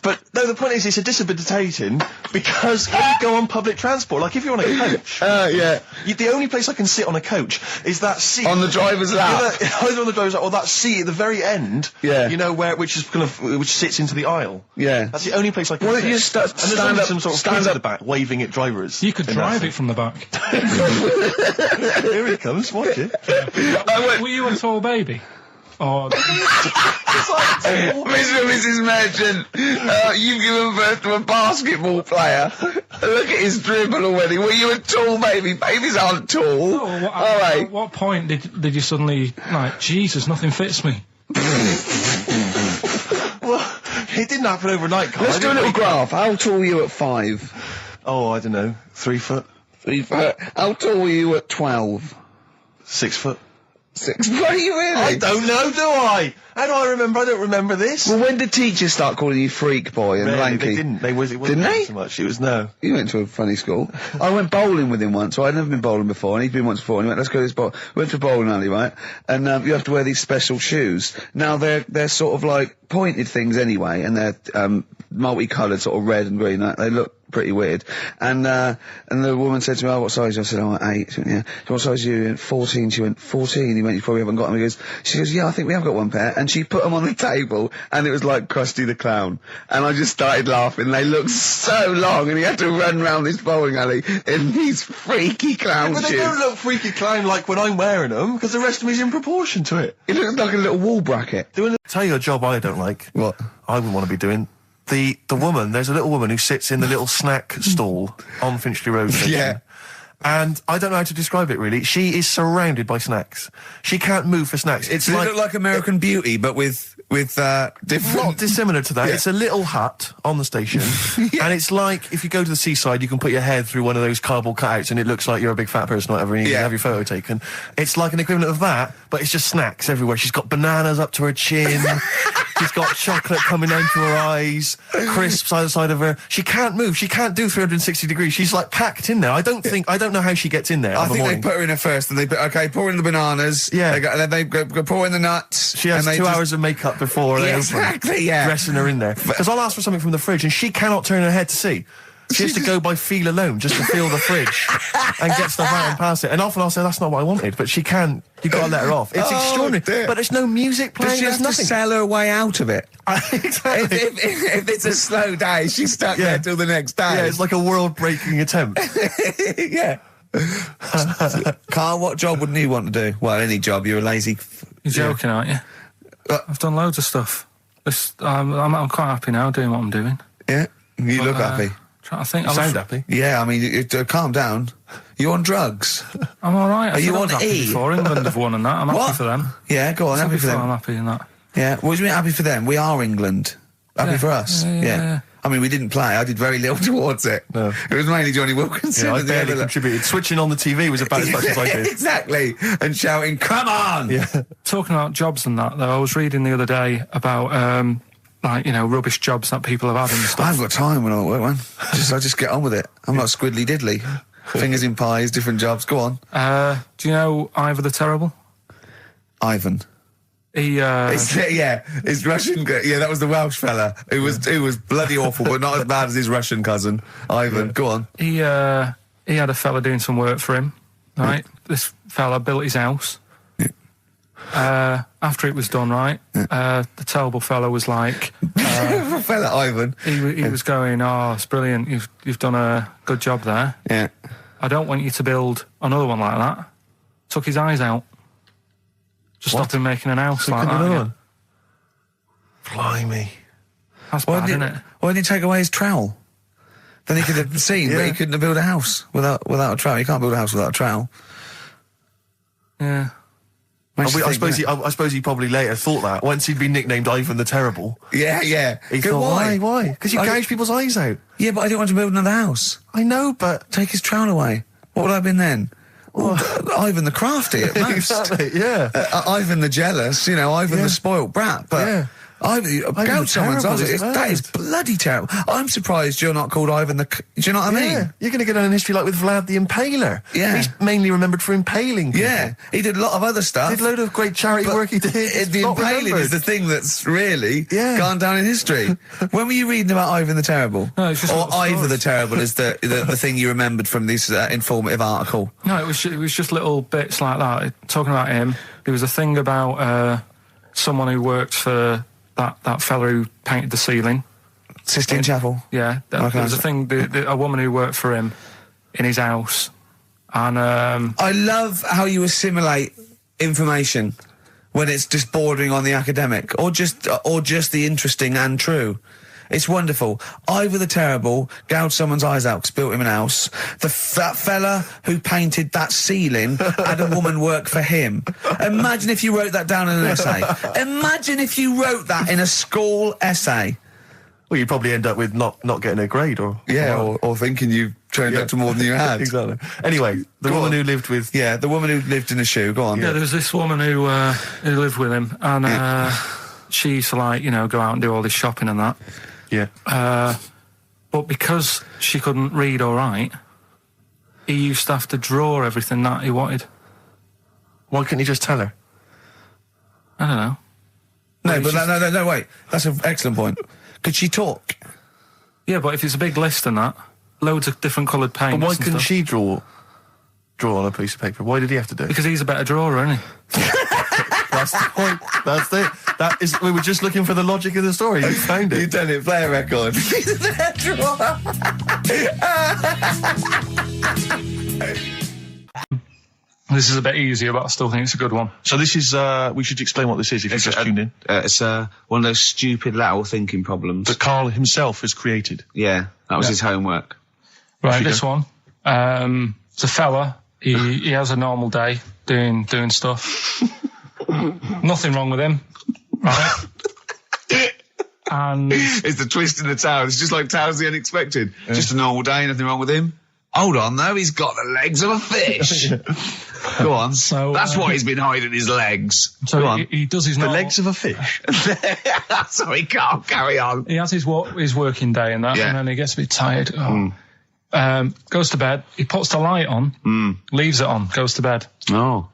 But no, the point is, it's a debilitating because when you go on public transport, like if you're on a coach. Yeah. The only place I can sit on a coach is that seat on the driver's lap. Either on the driver's lap or that seat at the very end. Yeah. Which sits into the aisle. Yeah. That's the only place I can sit. Well, you stand up, some sort of kids at the back waving at drivers. You could drive it from the back. Here he comes, watch it. Were you a tall baby? Or Mrs. Merchant, you've given birth to a basketball player. Look at his dribble already. Were you a tall baby? Babies aren't tall. Oh, at what point did you suddenly, Jesus, nothing fits me? Well, it didn't happen overnight, Karl. Let's do a little graph. How tall were you at 5? Oh, I don't know. 3 foot? 3 foot. How tall were you at 12? 6 foot. 6 foot, are you really? I don't know, do I? How do I remember? I don't remember this. Well, when did teachers start calling you freak boy and lanky? They didn't. It wasn't Didn't they? so much. It was no. You went to a funny school. I went bowling with him once, so I'd never been bowling before, and he'd been once before, and he went, let's go to this bowl. We went to a bowling alley, right? And you have to wear these special shoes. Now, they're sort of like pointed things anyway, and they're multicoloured, sort of red and green. They look pretty weird. And the woman said to me, what size? I said, 8. She went, yeah. So what size are you? He went, 14. She went, 14? He went, you probably haven't got them. She goes, yeah, I think we have got one pair. And she put them on the table, and it was like Krusty the Clown. And I just started laughing. They looked so long, and he had to run round this bowling alley in these freaky clown shoes. But they don't look freaky clown like when I'm wearing them, because the rest of me's in proportion to it. It looks like a little wall bracket. Tell you a job I don't like. What? I wouldn't want to be doing. The woman, there's a little woman who sits in the little snack stall on Finchley Road station. Yeah. And I don't know how to describe it, really. She is surrounded by snacks. She can't move for snacks. Does it look like American Beauty, but with different... Not dissimilar to that. Yeah. It's a little hut on the station. And it's like, if you go to the seaside, you can put your head through one of those cardboard cutouts and it looks like you're a big fat person or whatever, and you can have your photo taken. It's like an equivalent of that, but it's just snacks everywhere. She's got bananas up to her chin. She's got chocolate coming down to her eyes, crisps either side of her. She can't move. She can't do 360 degrees. She's like packed in there. I don't know how she gets in there. I think they put her in there first, and pour in the bananas. Yeah. They go pour in the nuts. She has 2 hours of makeup before they exactly, yeah. Dressing her in there. Because I'll ask for something from the fridge, and she cannot turn her head to see. She has to go by feel alone, just to feel the fridge and get stuff out and pass it. And often I'll say, that's not what I wanted, but she can't. You've got to let her off. It's extraordinary. Dear. But there's no music playing. But she has to sell her way out of it. Exactly. If it's a slow day, she's stuck there till the next day. Yeah, it's like a world-breaking attempt. Yeah. Karl, what job wouldn't you want to do? Well, any job. You're a lazy... You're joking, aren't you? I've done loads of stuff. I'm quite happy now doing what I'm doing. Yeah? You look happy. Trying to think. You sound happy. Yeah, I mean, calm down. You on drugs? I'm all right. Are you on E? Before England have won and that. I'm happy for them. Yeah, go on, happy for them. I'm happy in that. Yeah, what do you mean happy for them? We are England. Happy for us. Yeah. I mean, we didn't play. I did very little towards it. No. It was mainly Johnny Wilkinson. Yeah, I barely contributed. Switching on the TV was about as much as I did. Exactly. And shouting, come on! Yeah. Talking about jobs and that, though, I was reading the other day about like, rubbish jobs that people have had and stuff. I haven't got time when I'm at work, man. I just get on with it. I'm not squiddly diddly. Fingers in pies, different jobs. Go on. Do you know Ivor the Terrible? Ivan. His Russian. Yeah, that was the Welsh fella. Who was bloody awful, but not as bad as his Russian cousin, Ivan. Go on. He had a fella doing some work for him, right? This fella built his house. After it was done, right, the terrible fella was like... fella Ivan. He was going, "Oh, it's brilliant, you've done a good job there. Yeah. I don't want you to build another one like that." Took his eyes out. Just stopped him making an house like that. Another one? Blimey. That's bad, isn't it? Why didn't he take away his trowel? Then he could have seen, but he couldn't have built a house without a trowel. You can't build a house without a trowel. Yeah. I suppose he probably later thought that once he'd been nicknamed Ivan the Terrible. Yeah. He thought, why? Because you gouge people's eyes out. Yeah, but I didn't want to build another house. I know, but take his trowel away. What would I have been then? Ivan the Crafty at most. Exactly. Yeah. Ivan the Jealous. Ivan the spoilt brat. But. Yeah. Gouge someone's eyes. That is bloody terrible. I'm surprised you're not called Ivan the... Do you know what I mean? Yeah, you're going to get down in history like with Vlad the Impaler. Yeah. He's mainly remembered for impaling people. Yeah, he did a lot of other stuff. Did a load of great charity work he did. The impaling is the thing that's really gone down in history. When were you reading about Ivan the Terrible? No, it's just or Ivor the Terrible is the thing you remembered from this informative article? No, it was just little bits like that. Talking about him, there was a thing about someone who worked for... That fella who painted the ceiling. Sistine Chapel? Yeah. There was a thing, a woman who worked for him in his house. And, I love how you assimilate information when it's just bordering on the academic, or just the interesting and true. It's wonderful. Ivor the Terrible gouged someone's eyes out because built him an house. That fella who painted that ceiling had a woman work for him. Imagine if you wrote that down in an essay. Imagine if you wrote that in a school essay. Well, you'd probably end up with not getting a grade, or... Yeah, or thinking you turned up to more than you had. Exactly. Anyway, the woman who lived with... Yeah, the woman who lived in a shoe. Go on. Yeah, there was this woman who lived with him, and she used to, go out and do all this shopping and that. Yeah. But because she couldn't read or write, he used to have to draw everything that he wanted. Why couldn't he just tell her? I don't know. No, wait. That's an excellent point. Could she talk? Yeah, but if it's a big list and that, loads of different coloured paints. But why couldn't she draw on a piece of paper? Why did he have to do it? Because he's a better drawer, isn't he? That's the point. That's it. We were just looking for the logic of the story. You found it. You done it. Play a record. He's a better drawer. This is a bit easier, but I still think it's a good one. So this is, we should explain what this is if you've just tuned in. It's one of those stupid lateral thinking problems. That Karl himself has created. Yeah, that was his homework. Right, this one. It's a fella. He has a normal day doing stuff. Nothing wrong with him. Right? And it's the twist in the tale. It's just like Tales of the Unexpected. Yeah. Just a normal day, nothing wrong with him. Hold on, though, he's got the legs of a fish. Go on. So that's why he's been hiding his legs. So Go on. He does his the legs of a fish. Sorry, Karl, carry on. He has his working day and that, and then he gets a bit tired. Goes to bed. He puts the light on, leaves it on, goes to bed. Oh,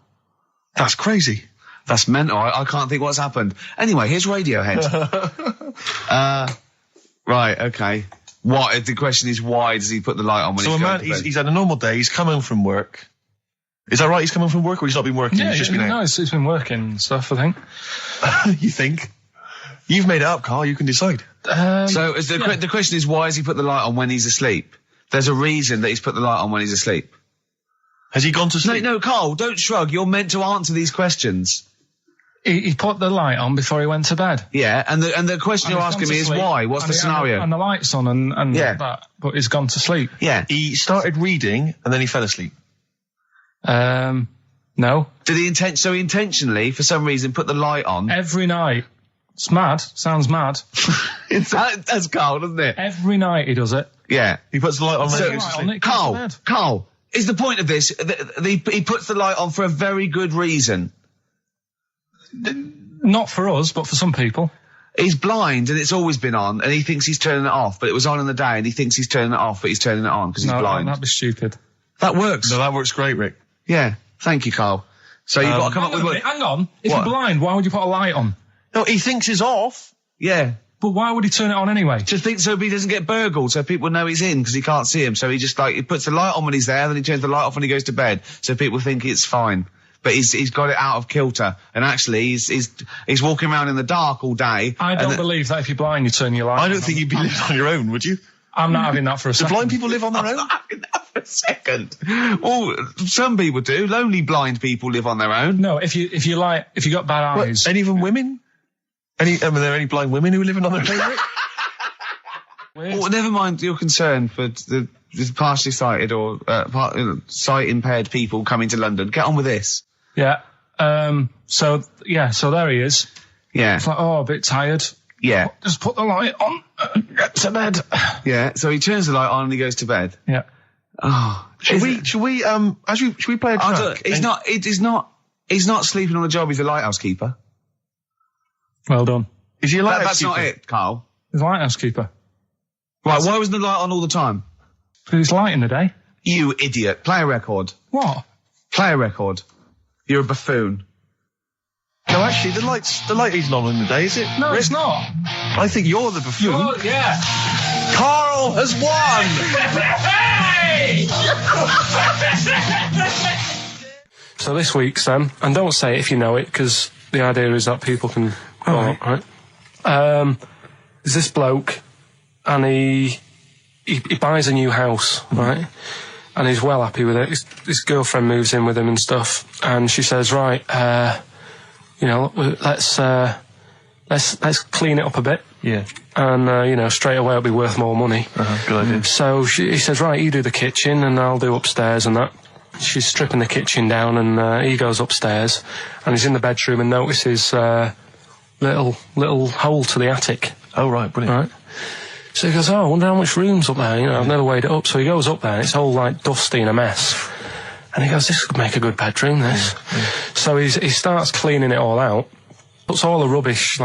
that's crazy. That's mental. I can't think what's happened. Anyway, here's Radiohead. Right, okay. What? The question is, why does he put the light on when he's going to bed? He's had a normal day. He's come home from work. Is that right? He's come home from work, or he's not been working? Yeah, he's just been out? No, he's been working and stuff, I think. You think? You've made it up, Karl. You can decide. So the question is, why has he put the light on when he's asleep? There's a reason that he's put the light on when he's asleep. Has he gone to sleep? No, Karl, don't shrug. You're meant to answer these questions. He put the light on before he went to bed. Yeah, and the question you're asking me is why? What's the scenario? And the light's on and that, but he's gone to sleep. Yeah. He started reading and then he fell asleep. No. Did he intentionally, for some reason, put the light on? Every night. It's mad. Sounds mad. That's Karl, doesn't it? Every night he does it. Yeah. He puts the light on when he goes to sleep. Karl, is the point of this, he puts the light on for a very good reason. Not for us, but for some people. He's blind and it's always been on, and he thinks he's turning it off, but it was on in the day, and he thinks he's turning it off, but he's turning it on because he's blind. That'd be stupid. That works. No, that works great, Rick. Yeah. Thank you, Carl. So you've got to come up with... Hang on. If you're blind, why would you put a light on? No, he thinks it's off. Yeah. But why would he turn it on anyway? Just think so he doesn't get burgled, so people know he's in because he can't see him. So he just he puts the light on when he's there, then he turns the light off when he goes to bed, so people think it's fine. But he's got it out of kilter, and actually he's walking around in the dark all day. I don't believe that if you're blind, you turn your light on. I don't think you'd be living on your own, would you? I'm not having that for a second. Do blind people live on their own? I'm not having that for a second. Well, some people do. Lonely blind people live on their own. No, if you got bad eyes. Any even women? Are there any blind women who are living on their own? Well, never mind your concern for the partially sighted or sight impaired people coming to London. Get on with this. Yeah. So there he is. Yeah. It's like, a bit tired. Yeah. Just put the light on. Get to bed. Yeah. So he turns the light on and he goes to bed. Yeah. Oh. Should we play a track? He's not sleeping on the job. He's a lighthouse keeper. Well done. Is he a lighthouse That's keeper? not it, Carl. He's a lighthouse keeper. Right. Why wasn't the light on all the time? Because it's light in the day. You idiot. Play a record. What? Play a record. You're a buffoon. No, actually, the light isn't on in the day, is it? No, it's not. I think you're the buffoon. Yeah. Karl has won! So this week's and don't say it if you know it, because the idea is that people can... Right. There's this bloke, and he buys a new house, right? And he's well happy with it. His girlfriend moves in with him and stuff, and she says, right, let's clean it up a bit. Yeah. And, straight away it'll be worth more money. Good idea. So he says, right, you do the kitchen and I'll do upstairs and that. She's stripping the kitchen down and he goes upstairs and he's in the bedroom and notices little hole to the attic. Oh, right, brilliant. Right. So he goes, I wonder how much room's up there. I've never weighed it up. So he goes up there and it's all like dusty and a mess. And he goes, this could make a good bedroom, this. Yeah. So he starts cleaning it all out, puts all the rubbish,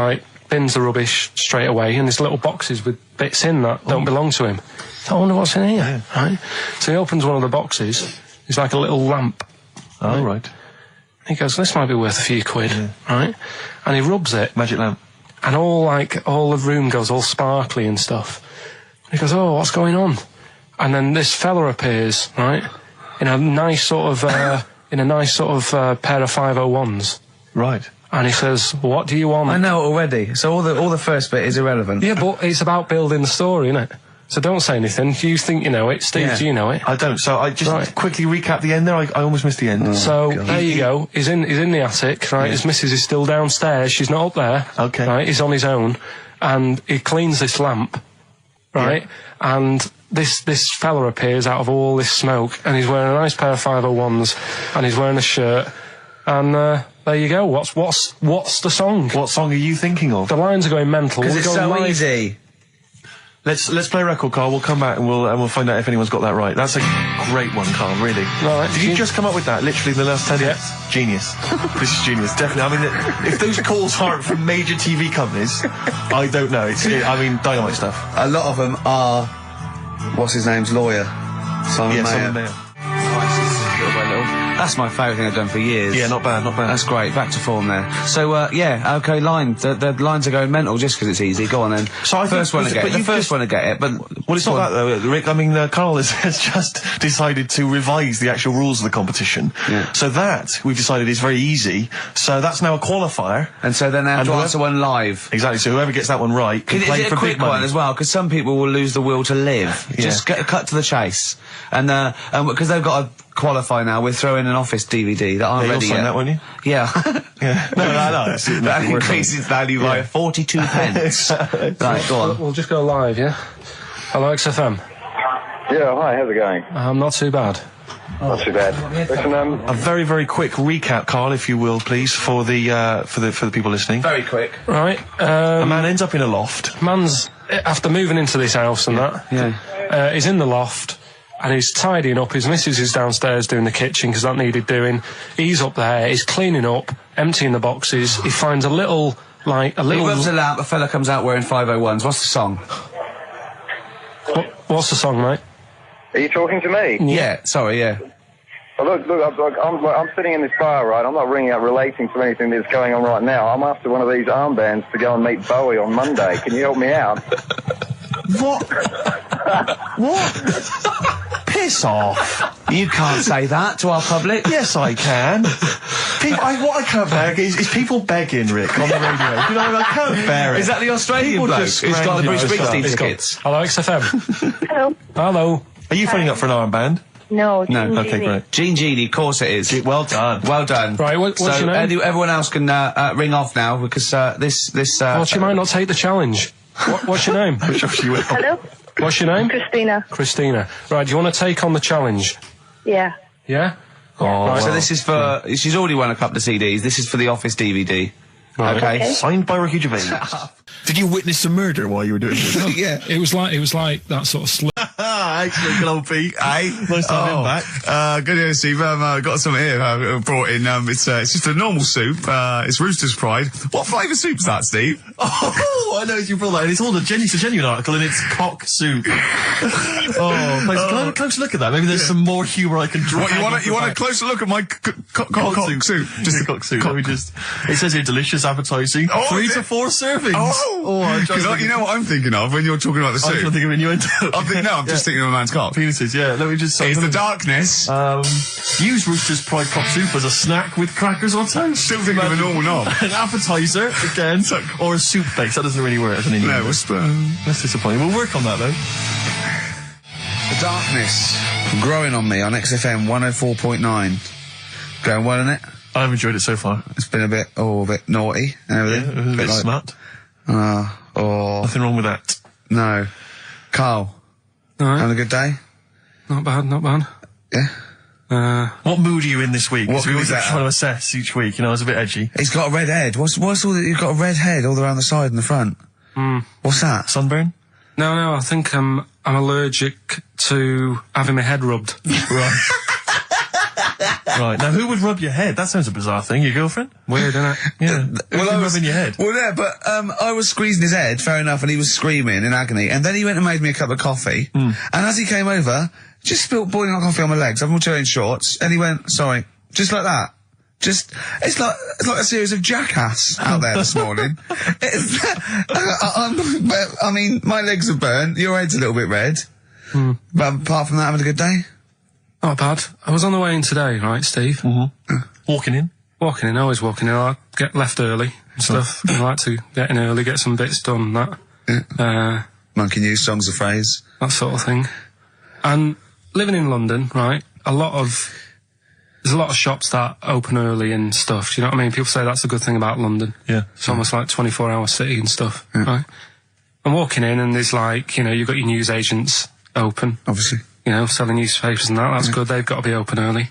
bins the rubbish straight away, and there's little boxes with bits in that don't belong to him. So I wonder what's in here, right? So he opens one of the boxes, it's like a little lamp. Oh, right. And he goes, this might be worth a few quid, right? And he rubs it. Magic lamp. And all the room goes all sparkly and stuff. And he goes, oh, what's going on? And then this fella appears, right? In a nice sort of pair of 501s. Right. And he says, what do you want? I know already. So all the first bit is irrelevant. Yeah, but it's about building the story, isn't it? So don't say anything. You think you know it. Steve, do you know it? I don't. So I just quickly recap the end there. I almost missed the end. So there you go. He's in the attic, right? Yeah. His missus is still downstairs. She's not up there. Okay. Right? He's on his own. And he cleans this lamp, right? Yeah. And this fella appears out of all this smoke, and he's wearing a nice pair of 501s, and he's wearing a shirt, and there you go. What's the song? What song are you thinking of? The lines are going mental. Because it's so easy. Let's play a record, Karl. We'll come back and we'll find out if anyone's got that right. That's a great one, Karl. Really. Right. Did you just come up with that? Literally the last 10 minutes. Genius. This is genius. Definitely. I mean, if those calls aren't from major TV companies, I don't know. Dynamite stuff. A lot of them are. What's his name's lawyer? Simon Mayer. Simon Mayer. That's my favourite thing I've done for years. Yeah, not bad. That's great. Back to form there. So, okay, line. The lines are going mental just because it's easy. Go on then. So the first one to get it. But well, it's not that though, Rick. I mean, Karl has just decided to revise the actual rules of the competition. Yeah. So that we've decided is very easy. So that's now a qualifier. And so then they have to answer one live. Exactly. So whoever gets that one right can play for big money. Is it a quick one as well? Because some people will lose the will to live. Yeah. Just cut to the chase. And because they've got to qualify now, we're throwing an Office DVD that aren't ready yet. That, won't you? Yeah. Yeah. No. That increases value by 42 pence. Right, go on. We'll just go live, yeah? Hello, XFM. Yeah, hi, how's it going? Not too bad. Not too bad. Listen, a very, very quick recap, Karl, if you will, please, for the people listening. Very quick. Right. A man ends up in a loft. Man's after moving into this house and that. Yeah. He's in the loft. And he's tidying up. His missus is downstairs doing the kitchen because that needed doing. He's up there. He's cleaning up, emptying the boxes. He finds a little like a He little. rubs a lamp, a fella comes out wearing 501s. What's the song? What's the song, mate? Are you talking to me? Yeah, sorry, yeah. Well, look, I'm sitting in this bar, right? I'm not ringing up relating to anything that's going on right now. I'm after one of these armbands to go and meet Bowie on Monday. Can you help me out? What? What? Piss off. You can't say that to our public. Yes, I can. What I can't bear is people begging, Rick, on the radio. You know, I can't bear it. Is that the Australian People bloke just who's got the Bruce screaming. Springsteen tickets? Hello, XFM. Hello. Hello. Are you phoning up for an armband? No. No. Okay, great. Gene Genie, of course it is. Well done. Well done. Right, what's so your name? Everyone else can ring off now because this. Well, she might not take the challenge. What's your name? Hello. What's your name? Christina. Christina. Right, do you want to take on the challenge? Yeah. Yeah? Right, so this is for. She's already won a couple of CDs. This is for the Office DVD. Right. Okay. Signed by Ricky Gervais. Did you witness the murder while you were doing this? Yeah. It was like that sort of slip. Excellent, good old Pete. Hey, Nice to have him back. Good news, Steve. Got some here. Brought in. It's just a normal soup. It's Rooster's Pride. What flavour soup's that, Steve? Oh, I know you brought that in. It's all it's a genuine article and it's cock soup. Can I have a close look at that? Maybe there's some more humour I can draw. What, you want a closer look at my cock soup? Just a cock soup. Let me just. It says here delicious, appetising. Oh, 3 is to it? 4 servings. Because you know what I'm thinking of when you're talking about the I'm soup. trying to think of innuendo. I'm just thinking of a man's cock. Penises, yeah. Let me just say. It's the darkness. Use Rooster's Pride cock soup as a snack with crackers or toast. Still thinking of a normal knob. An appetiser, again, or a soup base. That doesn't really work as an innuendo. No, That's disappointing. We'll work on that, though. The darkness growing on me on XFM 104.9. Going well, isn't it? I've enjoyed it so far. It's been a bit naughty and everything. Yeah, a bit like, smut. Nothing wrong with that. No. Carl, Alright. having a good day? Not bad. Yeah. What mood are you in this week? What 'Cause we mood always is that? trying to assess each week. You know, it's a bit edgy. He's got a red head. What's all that? You've got a red head all around the side and the front. What's that? Sunburn? No, I think I'm allergic to having my head rubbed. Right. Right. Now, who would rub your head? That sounds a bizarre thing. Your girlfriend? Weird, isn't it? Yeah. Who's rubbing your head? Well, yeah, but I was squeezing his head, fair enough, and he was screaming in agony. And then he went and made me a cup of coffee. And as he came over, just spilt boiling hot coffee on my legs. I'm all wearing shorts, and he went, "Sorry," just like that. It's like a series of Jackass out there this morning. I mean, my legs are burnt. Your head's a little bit red. But apart from that, having a good day. Not bad. I was on the way in today, right, Steve? Walking in? Walking in, always walking in. I get left early and stuff. I like to get in early, get some bits done, Monkey News, songs of phrase. that sort of thing. And living in London, right, there's a lot of shops that open early and stuff. Do you know what I mean? People say that's a good thing about London. Yeah. It's almost like 24-hour city and stuff, right? I'm walking in and there's like, you've got your news agents open. Obviously. Selling newspapers and that. That's good. They've got to be open early.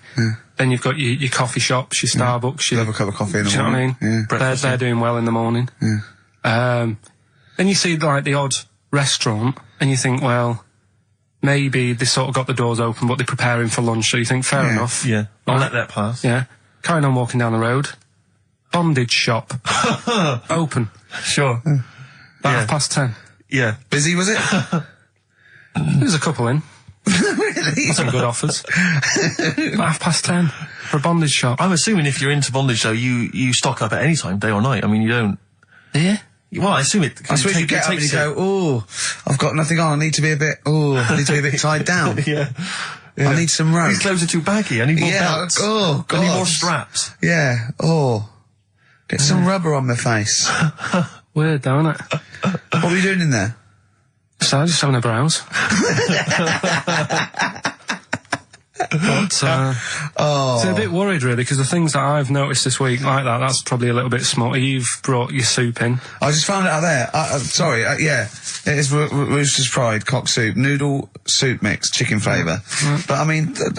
Then you've got your coffee shops, your Starbucks. You'll have a cup of coffee in the do you know what I morning. mean? Yeah. They're doing well in the morning. Then you see like the odd restaurant and you think, well, maybe they sort of got the doors open, but they're preparing for lunch. So you think, fair enough. Yeah. I'll let that pass. Yeah. Carrying on walking down the road. Bondage shop. Open. Sure. About 10:30. Yeah. Busy, was it? There's a couple in. Really? Some good offers. About 10:30 for a bondage shop. I'm assuming if you're into bondage, though, you stock up at any time, day or night. I mean, you don't... Yeah. Well, I assume it... I suppose you get up and you go, "Oh, I've got nothing on. I need to be a bit tied down. Yeah. I need some rope. These clothes are too baggy. I need more belts. Oh, God. I need more straps. Yeah. Oh. Get some rubber on my face. Weird, though, isn't it? What were you doing in there? So just having a browse. But, so a bit worried really, because the things that I've noticed this week like that's probably a little bit small. You've brought your soup in. I just found it out there. Sorry, yeah. It is Rooster's Pride cock soup, noodle soup mix, chicken flavour. But I mean, do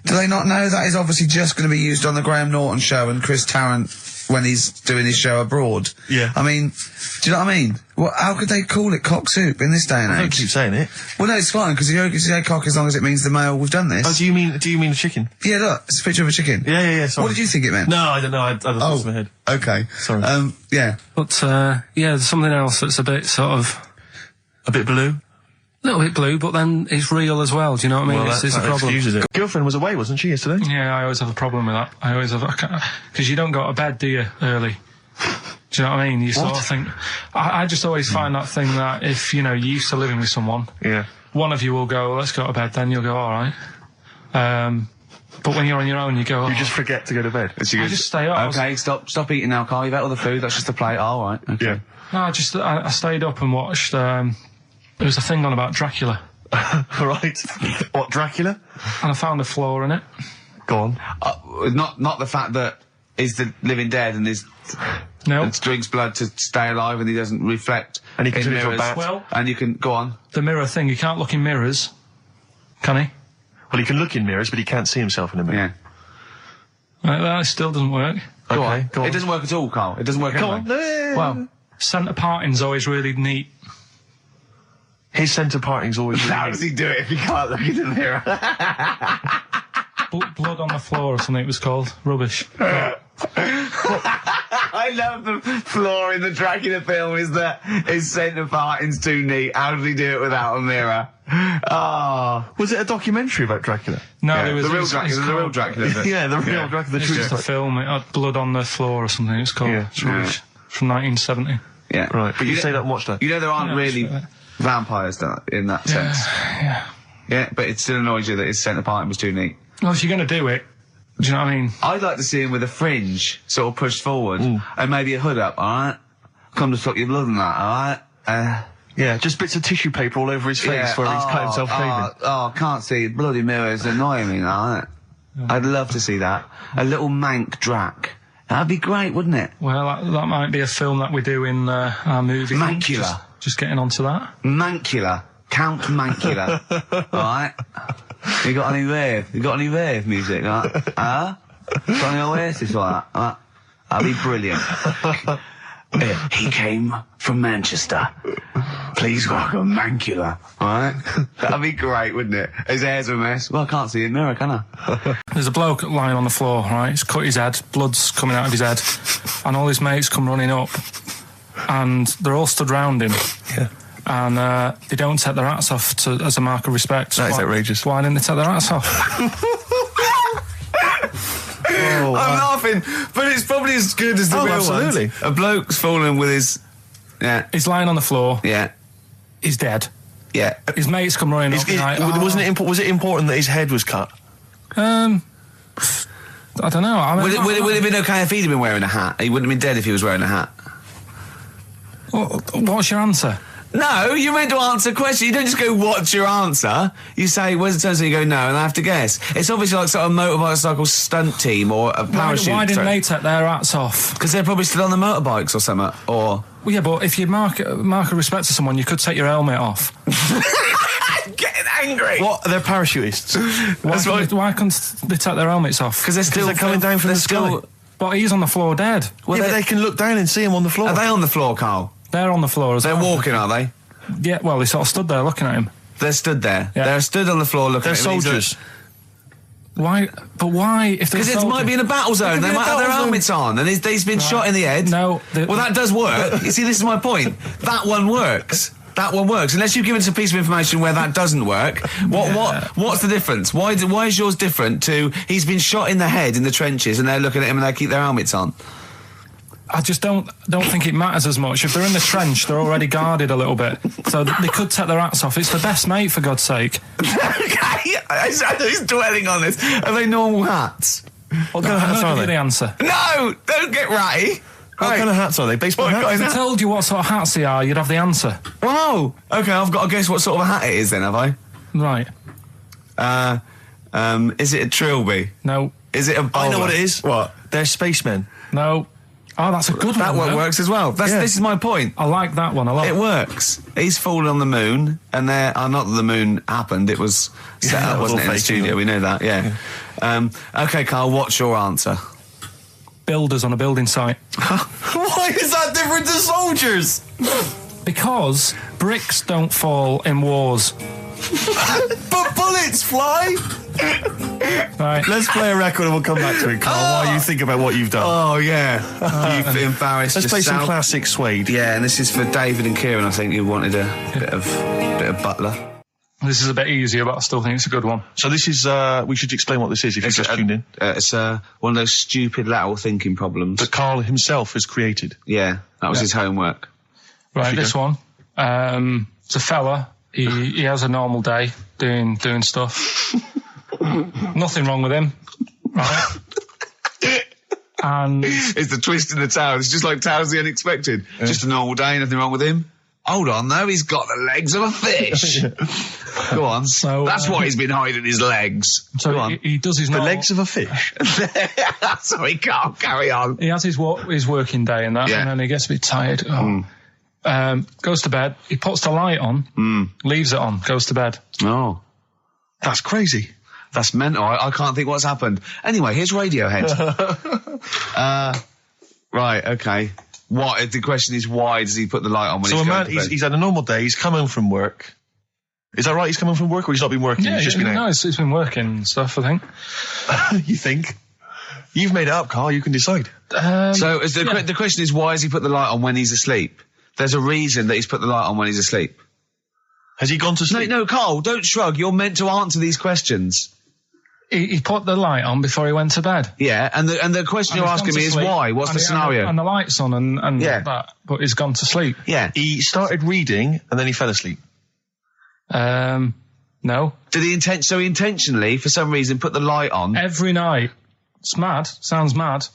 they not know that is obviously just going to be used on the Graham Norton show and Chris Tarrant when he's doing his show abroad. Yeah. I mean, do you know what I mean? Well, how could they call it cock soup in this day and age? Don't keep saying it. Well, no, it's fine, because you can say cock as long as it means the male, we've done this. Oh, do you mean the chicken? Yeah, look, it's a picture of a chicken. Yeah, sorry. What did you think it meant? No, I don't know. I thought it was in my head. Okay. Sorry. Yeah. But, there's something else that's a bit sort of... A bit blue? A little bit blue, but then it's real as well, do you know what I mean? Well, it's a that problem. excuses it. Girlfriend was away, wasn't she, yesterday? Yeah, I always have a problem with that. I always have... Because you don't go to bed, do you, early? Do you know what I mean? You sort of think... I just always find that thing that if, you're used to living with someone... Yeah. One of you will go, let's go to bed, then you'll go, all right. But when you're on your own, you go... You just forget to go to bed. I just stay up. Okay, stop eating now, Carl. You've ate all the food. That's just a plate. All right. Okay. Yeah. No, I stayed up and watched... there was a thing on about Dracula. Right. What, Dracula? And I found a flaw in it. Go on. Not the fact that he's the living dead and is... No. And drinks blood to stay alive and he doesn't reflect. And he can in turn into a mirrors. bat. Well, And you can... Go on. the mirror thing, he can't look in mirrors. Can he? Well, he can look in mirrors, but he can't see himself in a mirror. Yeah. That still doesn't work. Go Okay, on. go on. It doesn't work at all, Carl. It doesn't work Go anyway. on. Well... Centre parting's always really neat. His centre parting's always How really does he do it if he can't look in the mirror? Blood on the floor or something it was called. Rubbish. I love the flaw in the Dracula film is that his centre parting's too neat. How did he do it without a mirror? Oh. Was it a documentary about Dracula? No, Yeah, there was... the real it's Dracula. The real called- Dracula. Is it? Yeah, the real Dracula. The It's true just a story. film. It had blood on the floor or something it's called. Yeah. It's rubbish. From 1970. Yeah. Right, but you say that and watch that. You know there aren't Yeah, really sure. vampires in that sense. Yeah. Yeah, but it still annoys you that his centre parting was too neat. Well, if you're going to do it, do you know what I mean? I'd like to see him with a fringe sort of pushed forward and maybe a hood up, alright? Come to stop your blood and that, alright? Yeah, just bits of tissue paper all over his face where he's cut himself shaving. I can't see. Bloody mirrors annoying me, alright? I'd love to see that. A little mank Drac. That'd be great, wouldn't it? Well, that might be a film that we do in our movie. Mancula. Just getting onto that. Mancula. Count Mancula. Alright? You got any rave music? Got any Oasis like that? That'd be brilliant. He came from Manchester. Please welcome Mancula. Alright? That'd be great, wouldn't it? His hair's a mess. Well, I can't see in the mirror, can I? There's a bloke lying on the floor, right? He's cut his head, blood's coming out of his head, and all his mates come running up, and they're all stood round him. Yeah. And they don't take their hats off as a mark of respect. That is outrageous. Why didn't they take their hats off? I'm laughing, but it's probably as good as the real absolutely. ones. A bloke's fallen with his... Yeah. He's lying on the floor. Yeah. He's dead. Yeah. His mates come running up. Like, Was it important that his head was cut? I don't know. I mean, Would it have been okay if he'd have been wearing a hat? He wouldn't have been dead if he was wearing a hat. What's your answer? No, you're meant to answer questions. You don't just go, what's your answer? You say, where's the turn? You go, no, and I have to guess. It's obviously like sort of a motorcycle stunt team or a parachute. Why didn't they take their hats off? Because they're probably still on the motorbikes or something, or... Well, yeah, but if you mark a respect to someone, you could take your helmet off. I'm getting angry! What? They're parachutists. Why couldn't they take their helmets off? Because they're coming down from the sky. But he's on the floor dead. Well, yeah, but they can look down and see him on the floor. Are they on the floor, Carl? They're on the floor as They're well. walking, are they? Yeah, well, they sort of stood there looking at him. They're stood there. Yeah. They're stood on the floor looking They're at him. soldiers. Why? But why? If Because it might be in a battle zone. They might have their helmets on, and he's been shot in the head. No. Well, that does work. You see, this is my point. That one works. That one works. Unless you've given us a piece of information where that doesn't work. What's the difference? Why is yours different to he's been shot in the head in the trenches and they're looking at him and they keep their helmets on? I just don't think it matters as much. If they're in the trench, they're already guarded a little bit. So they could take their hats off. It's the best mate, for God's sake. Okay, he's dwelling on this. Are they normal hats? What kind of hats are they? The answer. No! Don't get ratty! What kind of hats are they? Baseball hats? If I told you what sort of hats they are, you'd have the answer. Wow! Okay, I've got to guess what sort of a hat it is then, have I? Right. Is it a trilby? No. Is it a bowler? I know what it is. What? They're spacemen. No. Oh, that's a good That one. one works as well. This is my point. I like that one a lot. It works. He's fallen on the moon, and not that the moon happened, it was set up, it was wasn't it, all in the fake, studio, yeah. we know that, yeah. Okay, Karl, what's your answer? builders on a building site. Why is that different to soldiers? Because bricks don't fall in wars. But bullets fly! Right. Let's play a record and we'll come back to it, Carl, while you think about what you've done. Oh, yeah. You've embarrassed Let's play some yourself. classic Suede. Yeah, and this is for David and Kieran, I think, who wanted a bit of Butler. This is a bit easier, but I still think it's a good one. So this is, we should explain what this is if you just tuned in. It's one of those stupid lateral thinking problems. That Karl himself has created. Yeah, that was his homework. Right, this one. It's a fella. He has a normal day doing stuff. Nothing wrong with him. Right. And It's the twist in the tale. It's just like Tales of the Unexpected. Just a normal day, nothing wrong with him. Hold on, though, he's got the legs of a fish. Go on. So, that's why he's been hiding his legs. so Go on. he does his The normal, legs of a fish. Sorry, Carl, carry on. He has his working day and that, Yeah. and then he gets a bit tired. Goes to bed. He puts the light on, leaves it on, goes to bed. Oh. That's crazy. That's mental. I can't think what's happened. Anyway, here's Radiohead. Right, okay. The question is, why does he put the light on when So he's a going man, to bed? he's had a normal day, he's come home from work. Is that right? He's come home from work or he's not been working? Yeah, he's just been out? no, it's been working and stuff, I think. You think? You've made it up, Karl, you can decide. So the question is, why has he put the light on when he's asleep? There's a reason that he's put the light on when he's asleep. Has he gone to sleep? No, Carl, don't shrug. You're meant to answer these questions. He put the light on before he went to bed. Yeah, and the question you're asking me is why? What's the scenario? And the light's on and Yeah. that, but he's gone to sleep. Yeah. He started reading and then he fell asleep. No. Did he intentionally, for some reason, put the light on? Every night. It's mad. Sounds mad.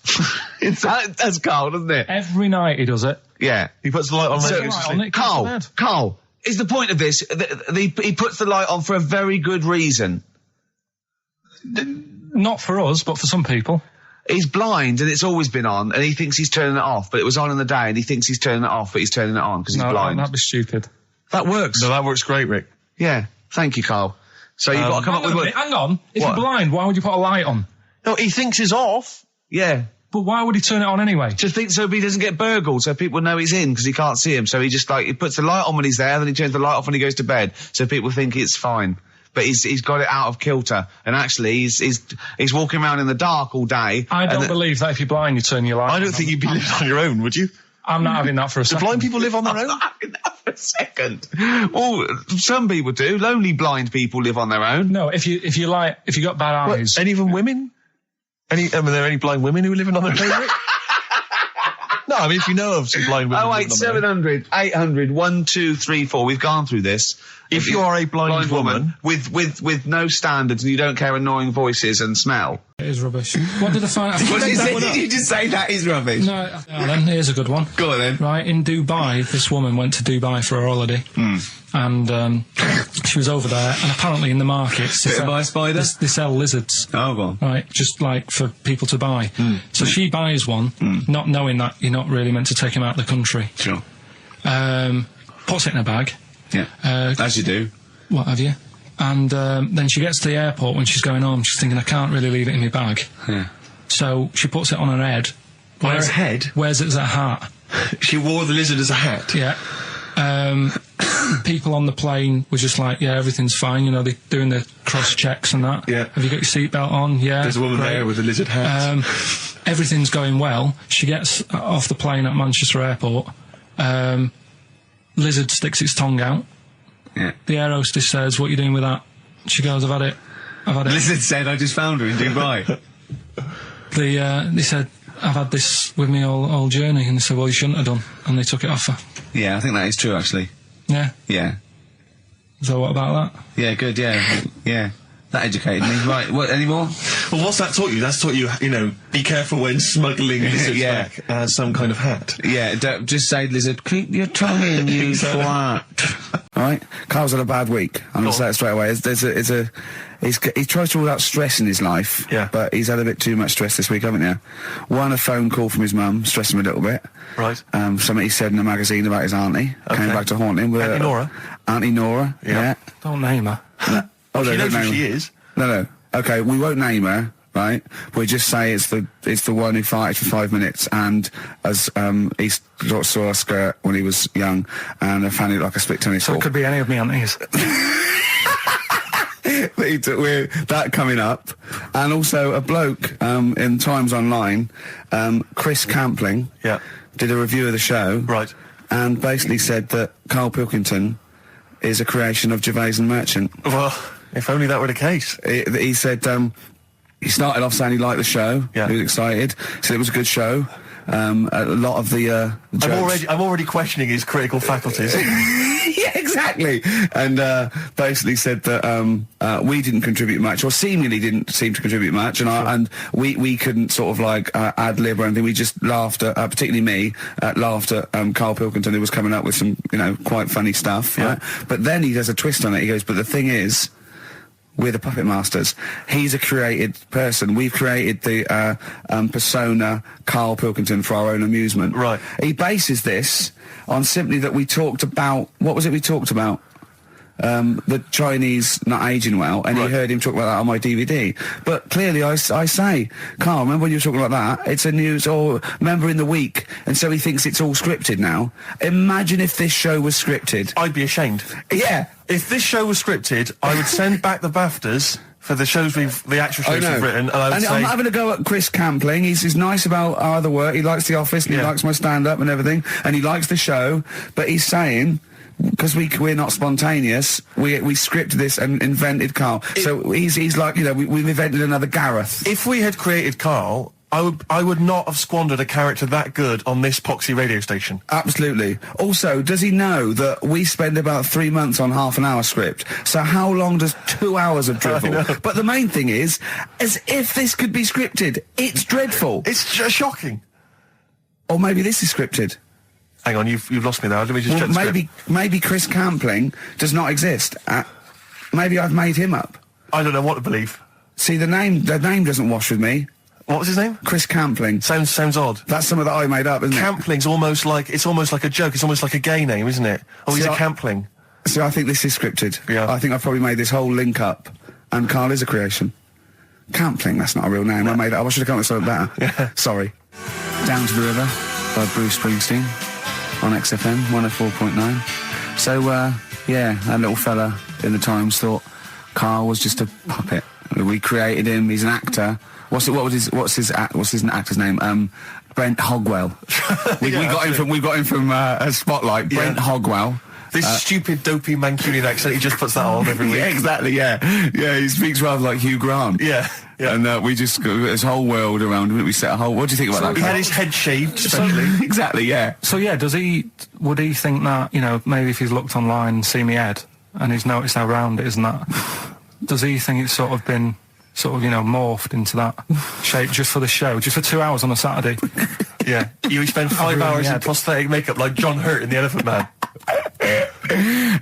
That's Carl, doesn't it? Every night he does it. Yeah. He puts the light on when he goes to Light sleep. on, it goes to bed. Carl, is the point of this, he puts the light on for a very good reason. Not for us, but for some people. He's blind and it's always been on and he thinks he's turning it off, but it was on in the day and he thinks he's turning it off, but he's turning it on because he's blind. That'd be stupid. That works. No, that works great, Rick. Yeah. Thank you, Carl. So you've got to come up with what... Hang on. If What? you're blind, why would you put a light on? No, he thinks it's off. Yeah. But why would he turn it on anyway? Just think so he doesn't get burgled, so people know he's in because he can't see him. So he just he puts the light on when he's there, then he turns the light off when he goes to bed, so people think it's fine. But he's got it out of kilter, and actually he's walking around in the dark all day. I don't believe that if you're blind, you turn your light on. I don't think you'd be living on your own, would you? I'm not having that for a Do second. blind people live on their own? For a second. Well, some people do. Lonely blind people live on their own. No, if you got bad eyes. Any of them women? Are there any blind women who are living on their own, Rick? No, I mean, if you know of some blind women. Oh, wait, 700, 800, 1234. We've gone through this. If you are a blind woman with no standards and you don't care annoying voices and smell. It is rubbish. What did I find? What did you say? Did you just say that is rubbish? No, then here's a good one. Go on then. Right, in Dubai, this woman went to Dubai for a holiday. And she was over there, and apparently in the markets Bit of by spider? they sell lizards. Oh, go on. Right, just like for people to buy. So she buys one, not knowing that you're not really meant to take him out of the country. Sure. Puts it in a bag. Yeah. As you do. What have you? And then she gets to the airport when she's going home. She's thinking, I can't really leave it in my bag. Yeah. So she puts it on her head. On her head? Wears it as a hat. She wore the lizard as a hat. Yeah. People on the plane were just like, yeah, everything's fine. You know, they're doing the cross checks and that. Yeah. Have you got your seatbelt on? Yeah. There's a woman great. there with a lizard hat. Everything's going well. She gets off the plane at Manchester Airport. Lizard sticks its tongue out. Yeah. The air hostess says, what are you doing with that? She goes, I've had it. Lizard said, I just found her in Dubai. They said, I've had this with me all journey. And they said, well, you shouldn't have done. And they took it off her. Yeah, I think that is true, actually. Yeah. Yeah. So what about that? Yeah, good, yeah. Yeah. That educated me. Right, what, any more? Well, what's that taught you? That's taught you, be careful when smuggling lizards back as some kind of hat. Yeah, don't just say, lizard, keep your tongue in, you twat. All right, Carl's had a bad week. I'm going to say it straight away. He tries to rule out stress in his life, Yeah. but he's had a bit too much stress this week, haven't you? One, a phone call from his mum, stressed him a little bit. Right. Something he said in a magazine about his auntie. Okay. Came back to haunt him. With Auntie Nora? Auntie Nora, yeah. Don't name her. Oh, She they knows don't who name she her. is. No. Okay, we won't name her, right? We just say it's the one who fighted for 5 minutes, and as he saw a skirt when he was young, and I found it like a split tennis So ball. it could be any of me aunties. We're that coming up, and also a bloke in Times Online, Chris Campling, did a review of the show, Right. and basically said that Karl Pilkington is a creation of Gervais and Merchant. Well, if only that were the case. He said he started off saying he liked the show. Yeah. He was excited. Said it was a good show. A lot of the jokes. I'm already questioning his critical faculties. Yeah, exactly. And basically said that we didn't contribute much, or seemingly didn't seem to contribute much, and we couldn't sort of like ad lib or anything. We just laughed at, particularly me, laughed at Karl Pilkington, who was coming up with some, quite funny stuff. Yeah. Right? But then he does a twist on it. He goes, but the thing is, we're the puppet masters. He's a created person. We've created the persona Karl Pilkington for our own amusement. Right. He bases this on simply that we talked about, what was it we talked about? The Chinese not aging well, and Right. he heard him talk about that on my DVD. But clearly I say, Karl, remember when you were talking about that? It's a news, or remember in the week, and so he thinks it's all scripted now. Imagine if this show was scripted. I'd be ashamed. Yeah. If this show was scripted, I would send back the BAFTAs for the actual shows we've written, and I would say... I'm not having a go at Chris Campling. He's nice about our other work. He likes The Office, and he likes my stand-up and everything, and he likes the show, but he's saying... Because we're not spontaneous, we scripted this and invented Karl. So he's like, we've invented another Gareth. If we had created Karl, I would not have squandered a character that good on this poxy radio station. Absolutely. Also, does he know that we spend about 3 months on half an hour script? So how long does 2 hours of drivel? But the main thing is, as if this could be scripted, it's dreadful. It's shocking. Or maybe this is scripted. Hang on, you've lost me there. Let me just check the script. Maybe Chris Campling does not exist. Maybe I've made him up. I don't know what to believe. See, the name doesn't wash with me. What was his name? Chris Campling. Sounds odd. That's something that I made up, isn't it? Campling's almost like a joke. It's almost like a gay name, isn't it? Oh, he's a Campling. So I think this is scripted. Yeah. I think I've probably made this whole link up, and Karl is a creation. Campling, that's not a real name. I made it up. I should have come up with something better. Yeah. Sorry. Down to the River by Bruce Springsteen on XFM 104.9. So, that little fella in the Times thought Karl was just a puppet. We created him. He's an actor. What's his actor's name? Brent Hogwell. We got him from Spotlight. Brent Hogwell. This stupid, dopey Mancunian accent, he just puts that on every week. Yeah, exactly, yeah. Yeah, he speaks rather like Hugh Grant. Yeah. And we just got this whole world around him. We set a whole... What do you think about that? He had his head shaved, especially. Exactly, yeah. So yeah, would he think that, maybe if he's looked online and seen me head, and he's noticed how round it is and that, does he think it's sort of been, morphed into that shape just for the show, just for 2 hours on a Saturday? Yeah. You spend 5 hours in prosthetic makeup like John Hurt in The Elephant Man.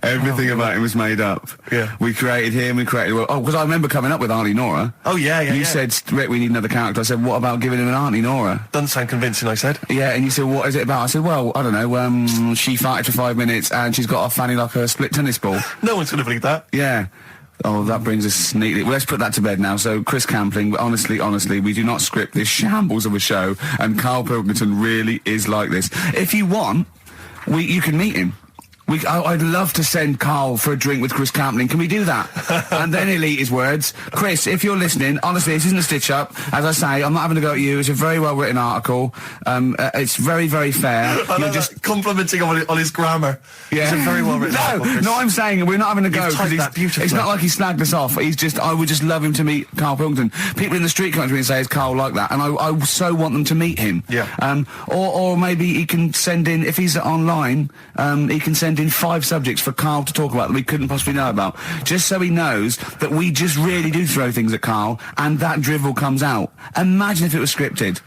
Everything about him was made up. Yeah. We created him, because I remember coming up with Auntie Nora. Oh, yeah. You said, Rick, we need another character. I said, what about giving him an Auntie Nora? Doesn't sound convincing, I said. Yeah, and you said, what is it about? I said, well, I don't know, she farted for 5 minutes and she's got a fanny like a split tennis ball. No one's going to believe that. Yeah. Oh, that brings us neatly... Well, let's put that to bed now. So, Chris Campling, but honestly, we do not script this shambles of a show, and Karl Pilkington really is like this. If you want, you can meet him. I'd love to send Karl for a drink with Chris Campling. Can we do that? And then he'll eat his words. Chris, if you're listening, honestly, this isn't a stitch-up. As I say, I'm not having a go at you. It's a very well-written article. It's very, very fair. You're just complimenting on his grammar. Yeah. It's a very well-written article. No, I'm saying we're not having a go. You've typed that beautifully. It's not like he snagged us off. I would just love him to meet Karl Pilkington. People in the street come to me and say, is Karl like that? And I so want them to meet him. Yeah. Or maybe he can send in, if he's online, he can send in 5 subjects for Karl to talk about that we couldn't possibly know about, just so he knows that we just really do throw things at Karl, and that drivel comes out. Imagine if it was scripted.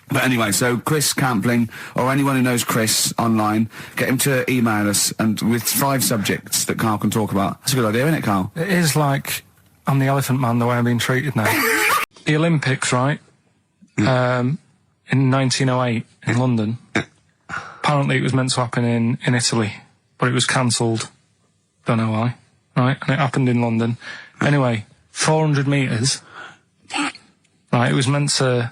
But anyway, so Chris Campling, or anyone who knows Chris online, get him to email us, and with 5 subjects that Karl can talk about. That's a good idea, isn't it, Karl? It is like I'm the Elephant Man the way I'm being treated now. The Olympics, right? In 1908 in London. Apparently it was meant to happen in Italy, but it was cancelled. Don't know why. Right? And it happened in London. Anyway, 400 metres. Right? right? It was meant to.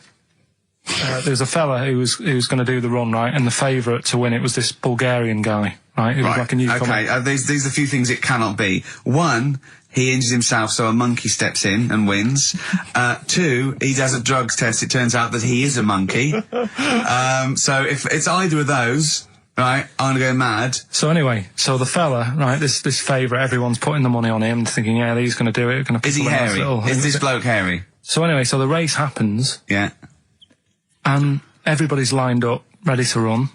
There was a fella who was going to do the run, right, and the favourite to win it was this Bulgarian guy, right? Who was like a newcomer. Okay, these are a few things it cannot be. One, he injures himself, so a monkey steps in and wins. 2, he does a drugs test. It turns out that he is a monkey. So if it's either of those, right, I'm gonna go mad. So anyway, so the fella, right, this favourite, everyone's putting the money on him, thinking, yeah, he's going to do it. Is he hairy? Is this bloke hairy? So anyway, so the race happens. Yeah. And everybody's lined up, ready to run.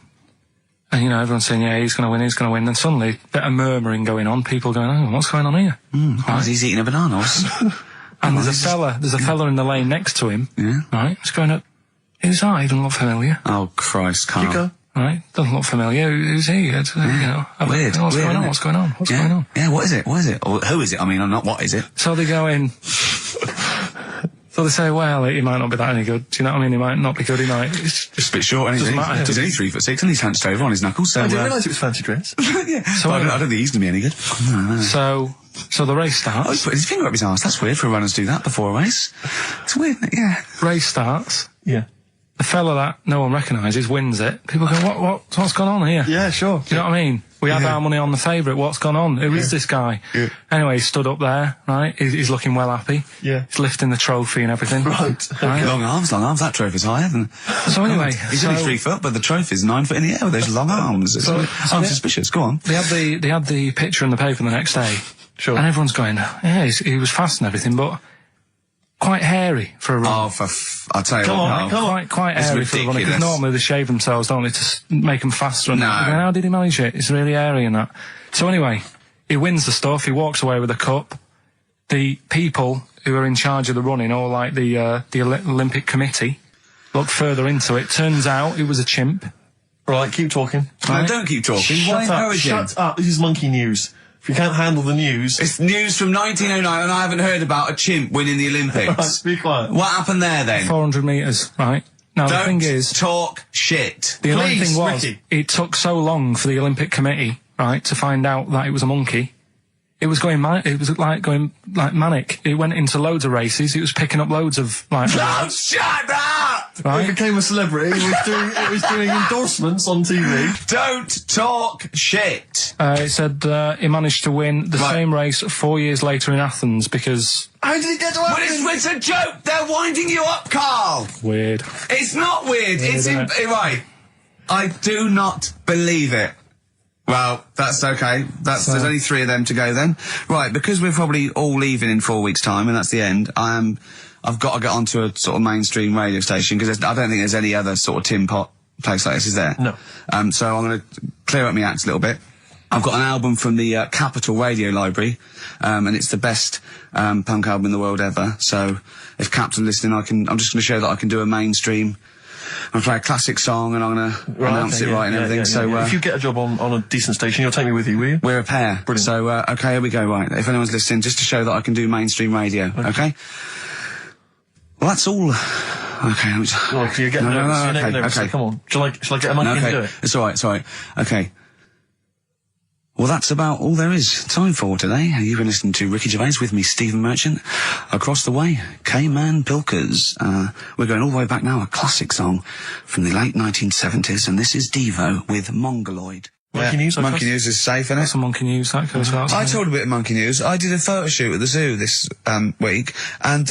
And, everyone's saying, yeah, he's going to win, he's going to win. Then suddenly, a bit of murmuring going on. People going, oh, what's going on here? Right. He's eating a banana. And there's a fella in the lane next to him. Yeah. Right? He's going up, who's that? He doesn't look familiar. Oh, Christ, Karl. Right? Doesn't look familiar. Who's he? Weird. What's going on? What's going on? What's going on? Yeah, what is it? Or who is it? I mean, not what is it? So they go in. So they say, well, he might not be that any good. Do you know what I mean? He might not be good. He might. It's just a bit short, isn't he? He's only 3'6", and he's hunched over on his knuckles. So I didn't realise it was fancy dress. Yeah. So I don't think he's going to be any good. So the race starts. Oh, he's putting his finger up his arse. That's weird for a runner to do that before a race. It's weird, isn't it? Yeah. Race starts. Yeah. The fella that no one recognises wins it. People go, what's gone on here? Yeah, sure. Do you know what I mean? We had our money on the favourite. What's gone on? Who is this guy? Yeah. Anyway, he stood up there, right? He's looking well happy. Yeah. He's lifting the trophy and everything. Right. Long arms. That trophy's higher than... So anyway... He's only 3 foot, but the trophy's 9 foot in the air with those long arms. I'm suspicious. Go on. They had the picture in the paper the next day. Sure. And everyone's going, yeah, he was fast and everything, but... quite hairy for a runner. I'll tell you what. Quite hairy for a runner, because normally they shave themselves, don't they, to make them faster. No. How did he manage it? It's really hairy and that. So anyway, he wins the stuff, he walks away with a cup. The people who are in charge of the running, or like the Olympic Committee, look further into it. Turns out it was a chimp. Right, keep talking. No, don't keep talking. Shut up. This is monkey news. If you can't handle the news... It's news from 1909 and I haven't heard about a chimp winning the Olympics. Right, be quiet. What happened there then? 400 metres, right? Now the thing is... talk shit. The only thing was, Ricky. it took so long for the Olympic Committee, right, to find out that it was a monkey. It was going manic. It went into loads of races. It was picking up loads of, like... Oh, shut up! Right? He became a celebrity. It was doing endorsements on TV. Don't talk shit. It said he managed to win the same race 4 years later in Athens because... How did he get to Athens? It's a joke. They're winding you up, Karl. Weird. It's not weird. Right. I do not believe it. Well, that's okay. There's only 3 of them to go then. Right, because we're probably all leaving in 4 weeks' time, and that's the end, I've got to get onto a sort of mainstream radio station, because I don't think there's any other sort of tin pot place like this, is there? No. So I'm going to clear up my act a little bit. I've got an album from the Capital Radio Library, and it's the best punk album in the world ever. So if Cap's listening, I'm just going to show that I can do a mainstream. I'm going to play a classic song and I'm going to announce it right and everything. So if you get a job on a decent station, you'll take me with you, will you? We're a pair. Brilliant. So, okay, here we go, right. If anyone's listening, just to show that I can do mainstream radio, okay? Well, that's all. Okay, I'm just... Oh, you're getting nervous. Okay. Come on. Shall I get a monkey and do it? It's alright. Okay. Well, that's about all there is time for today. You've been listening to Ricky Gervais with me, Stephen Merchant. Across the way, K-Man Pilkers. We're going all the way back now, a classic song from the late 1970s, and this is Devo with Mongoloid. Monkey news, I Monkey news is safe, isn't it? That's a monkey news, that goes out. I told a bit of monkey news. I did a photo shoot at the zoo this week, and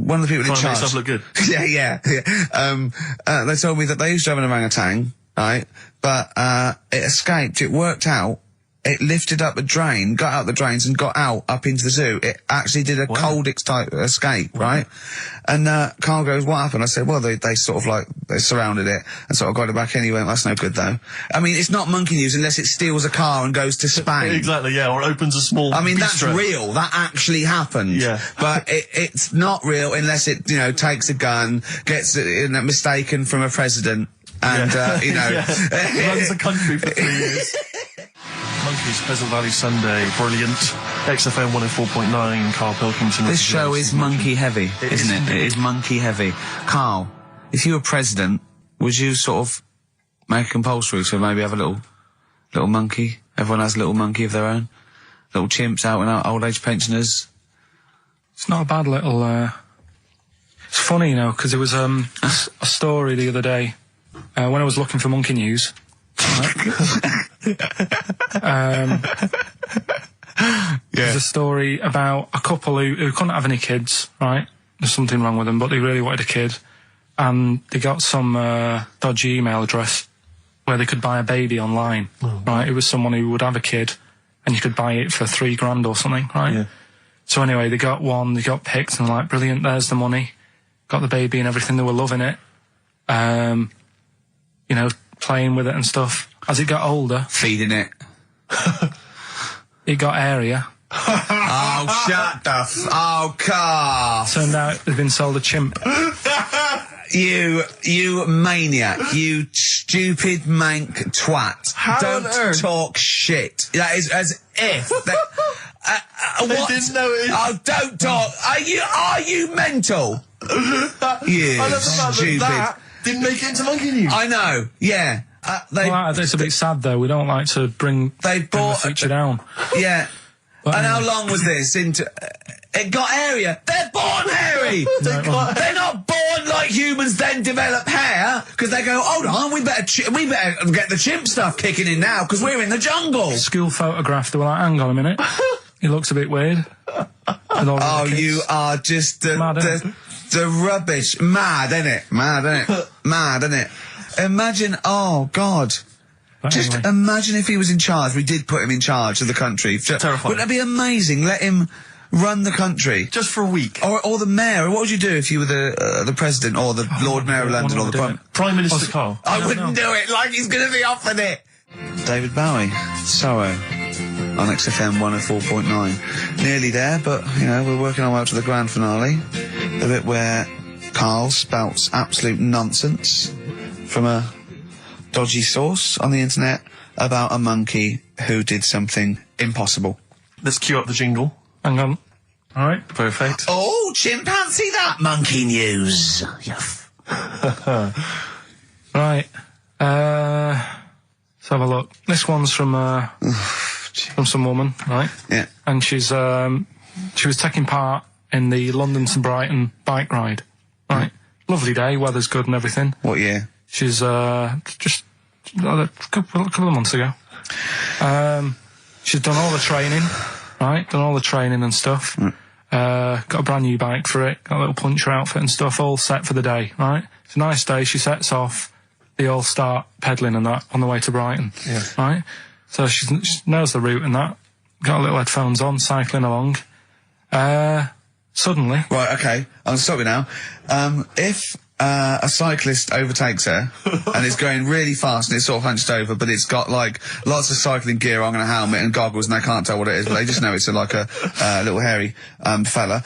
one of the people in charge... Trying to make yourself look yeah. good. They told me that they used to have an orangutan, right? But it escaped. It worked out. It lifted up a drain, got out the drains and got out up into the zoo. It actually did a Coldix type escape, right? And Karl goes, what happened? I said, well, they sort of like, they surrounded it and sort of got it back anyway. That's no good though. I mean, it's not monkey news unless it steals a car and goes to Spain. Exactly, yeah, or opens a small I mean, bistro. That's real. That actually happened. Yeah. But it's not real unless it, takes a gun, gets mistaken from a president and, runs the country for 3 years. Monkeys, Pleasant Valley Sunday, brilliant. XFM 104.9, Karl Pilkington. This show is monkey heavy, isn't it? It is monkey heavy. Karl, if you were president, would you sort of make it compulsory to maybe have a little monkey? Everyone has a little monkey of their own? Little chimps out and out, old age pensioners? It's not a bad little, It's funny, you know, because there was a story the other day when I was looking for monkey news. There's a story about a couple who couldn't have any kids, right? There's something wrong with them, but they really wanted a kid. And they got some dodgy email address where they could buy a baby online, right? It was someone who would have a kid, and you could buy it for $3,000 or something, right? Yeah. So anyway, they got one, they got picked, and they're like, brilliant, there's the money. Got the baby and everything, they were loving it. You know, playing with it and stuff. As it got older... Feeding it. It got airier. Oh, shut the oh, Karl. Turned out they'd been sold a chimp. You maniac, you stupid mank twat. How Don't talk shit. That is as if... They what? didn't know it. Oh, don't talk. Are you mental? You I love the fact stupid. that didn't make it into monkey news. I know, yeah. Well, it's a bit sad though. We don't like to bring the feature down. Yeah. But and anyway. how long was this into... It got hairier. They're born hairy. They're not born like humans then develop hair, because they go, hold on, we better get the chimp stuff kicking in now, because we're in the jungle. School photograph, they were like, hang on a minute. He looks a bit weird. Oh, you are just the rubbish. Mad, innit? Mad, innit? Mad, innit? Imagine, oh, God. But Just anyway. imagine if he was in charge. We did put him in charge of the country. Terrifying. Wouldn't that be amazing? Let him run the country. Just for a week. Or the mayor. What would you do if you were the president or the Lord Mayor of London or the Prime Minister Karl. I wouldn't do it like he's going to be offered it. David Bowie, Sorrow, on XFM 104.9. Nearly there, but, you know, we're working our way up to the grand finale. The bit where Karl spouts absolute nonsense from a dodgy source on the internet about a monkey who did something impossible. Let's cue up the jingle. Hang on. All right. Perfect. Oh, chimpanzee that monkey news. Right. Let's have a look. This one's from some woman, right? Yeah. And she was taking part in the London to Brighton bike ride, right? Lovely day, weather's good and everything. What year? She's just a couple of months ago. She's done all the training, right? Done all the training and stuff. Got a brand new bike for it. Got a little puncher outfit and stuff, all set for the day, right? It's a nice day. She sets off. They all start pedalling and that on the way to Brighton, right? So she knows the route and that. Got her little headphones on, cycling along. Suddenly... Right, okay. I'm sorry now. If a cyclist overtakes her and is going really fast and it's sort of hunched over, but it's got like lots of cycling gear on and a helmet and goggles and they can't tell what it is, but they just know it's like a little hairy fella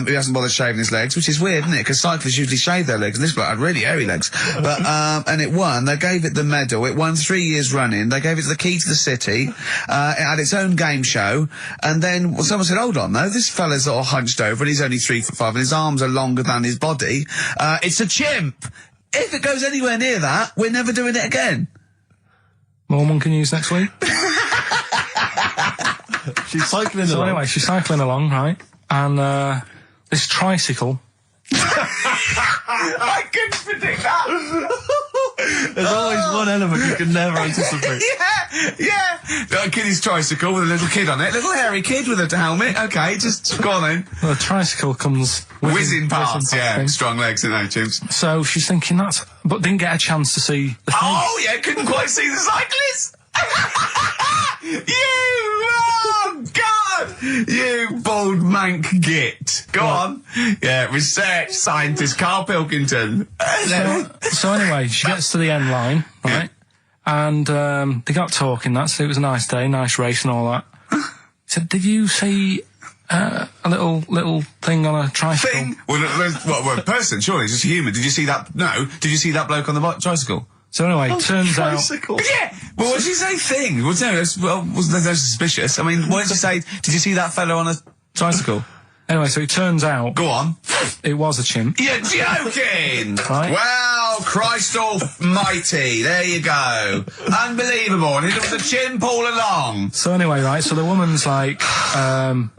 who hasn't bothered shaving his legs, which is weird, isn't it? Because cyclists usually shave their legs and this bloke had really hairy legs. But and it won. They gave it the medal. It won 3 years running. They gave it the key to the city. It had its own game show. And then someone said, hold on though, this fella's all hunched over and he's only 3'5" and his arms are longer than his body. It's a chimp. If it goes anywhere near that, we're never doing it again. More monkey news next week. She's cycling So along. anyway, she's cycling along, right? And this tricycle... I couldn't predict that. There's always one element you can never anticipate. Yeah. Got a kiddie's tricycle with a little kid on it. Little hairy kid with a helmet. Okay, just go on then. The tricycle comes... Whizzing past, yeah. thing. Strong legs, you know, chimps. So she's thinking that's... But didn't get a chance to see the thing. Oh, yeah, couldn't quite see the cyclist. Oh, God! You bald mank git. Go on. Yeah, research scientist Karl Pilkington. So anyway, she gets to the end line, right? And they got talking, so it was a nice day, nice race and all that. So did you see a little thing on a tricycle? Thing? Well, a person, surely, it's just a human. Did you see that? No. Did you see that bloke on the tricycle? So anyway, it turns out... Tricycle. Yeah! Well, what did you say thing? Well, no, wasn't that suspicious? I mean, what did you say? Did you see that fellow on a tricycle? Anyway, so it turns out... Go on. It was a chimp. You're joking! Right. Well, Christ almighty, there you go. Unbelievable, and it was a chimp all along. So anyway, right, so the woman's like...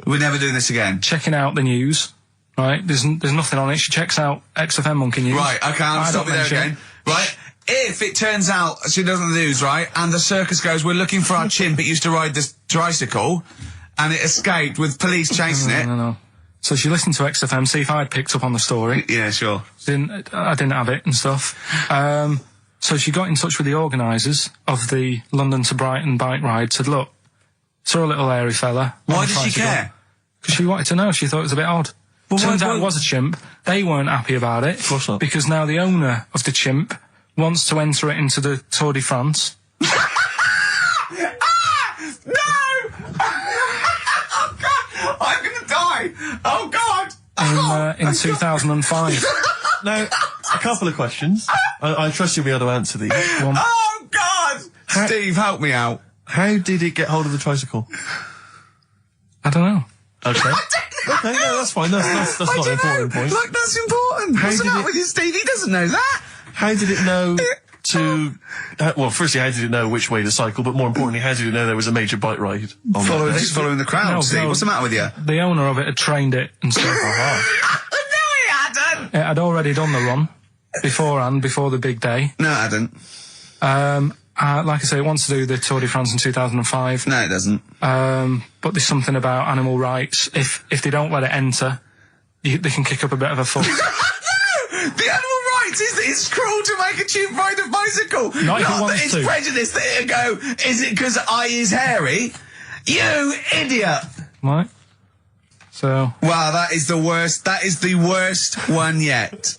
We're never doing this again. checking out the news, Right? There's nothing on it. She checks out XFM Monkey News. Right, okay, I'll stop you there again. Right? If it turns out she doesn't lose, right, and the circus goes, we're looking for our chimp, it used to ride this tricycle, and it escaped with police chasing it. No. So she listened to XFM, see if I'd picked up on the story. Yeah, sure. I didn't have it and stuff. So she got in touch with the organisers of the London to Brighton bike ride, said, look, saw a little hairy fella. Why did she care? Because she wanted to know. She thought it was a bit odd. Well, turns out it was a chimp. They weren't happy about it. Of course not. Because now the owner of the chimp wants to enter it into the Tour de France. No! Oh, God! I'm gonna die! Oh, God! In 2005. Now, a couple of questions. I trust you'll be able to answer these. Oh, God! Steve, help me out. How did it get hold of the tricycle? I don't know. Okay. Okay, no, that's fine. That's not an important point. Look, that's important. What's the matter with you, Steve? He doesn't know that. How did it know to... well, firstly, how did it know which way to cycle? But more importantly, how did it know there was a major bike ride? Following the crowd, No, Steve. no. What's the matter with you? The owner of it had trained it and stuff. No, he hadn't. It had already done the run beforehand, before the big day. No, it hadn't. Like I say, it wants to do the Tour de France in 2005. No, it doesn't. But there's something about animal rights. If they don't let it enter, they can kick up a bit of a fuss. The animal rights is it's cruel to make a chimp ride a bicycle. Not if it that wants it's to. prejudice that it'll go, is it because I is hairy? You idiot! Right? So... Wow, that is the worst. That is the worst one yet.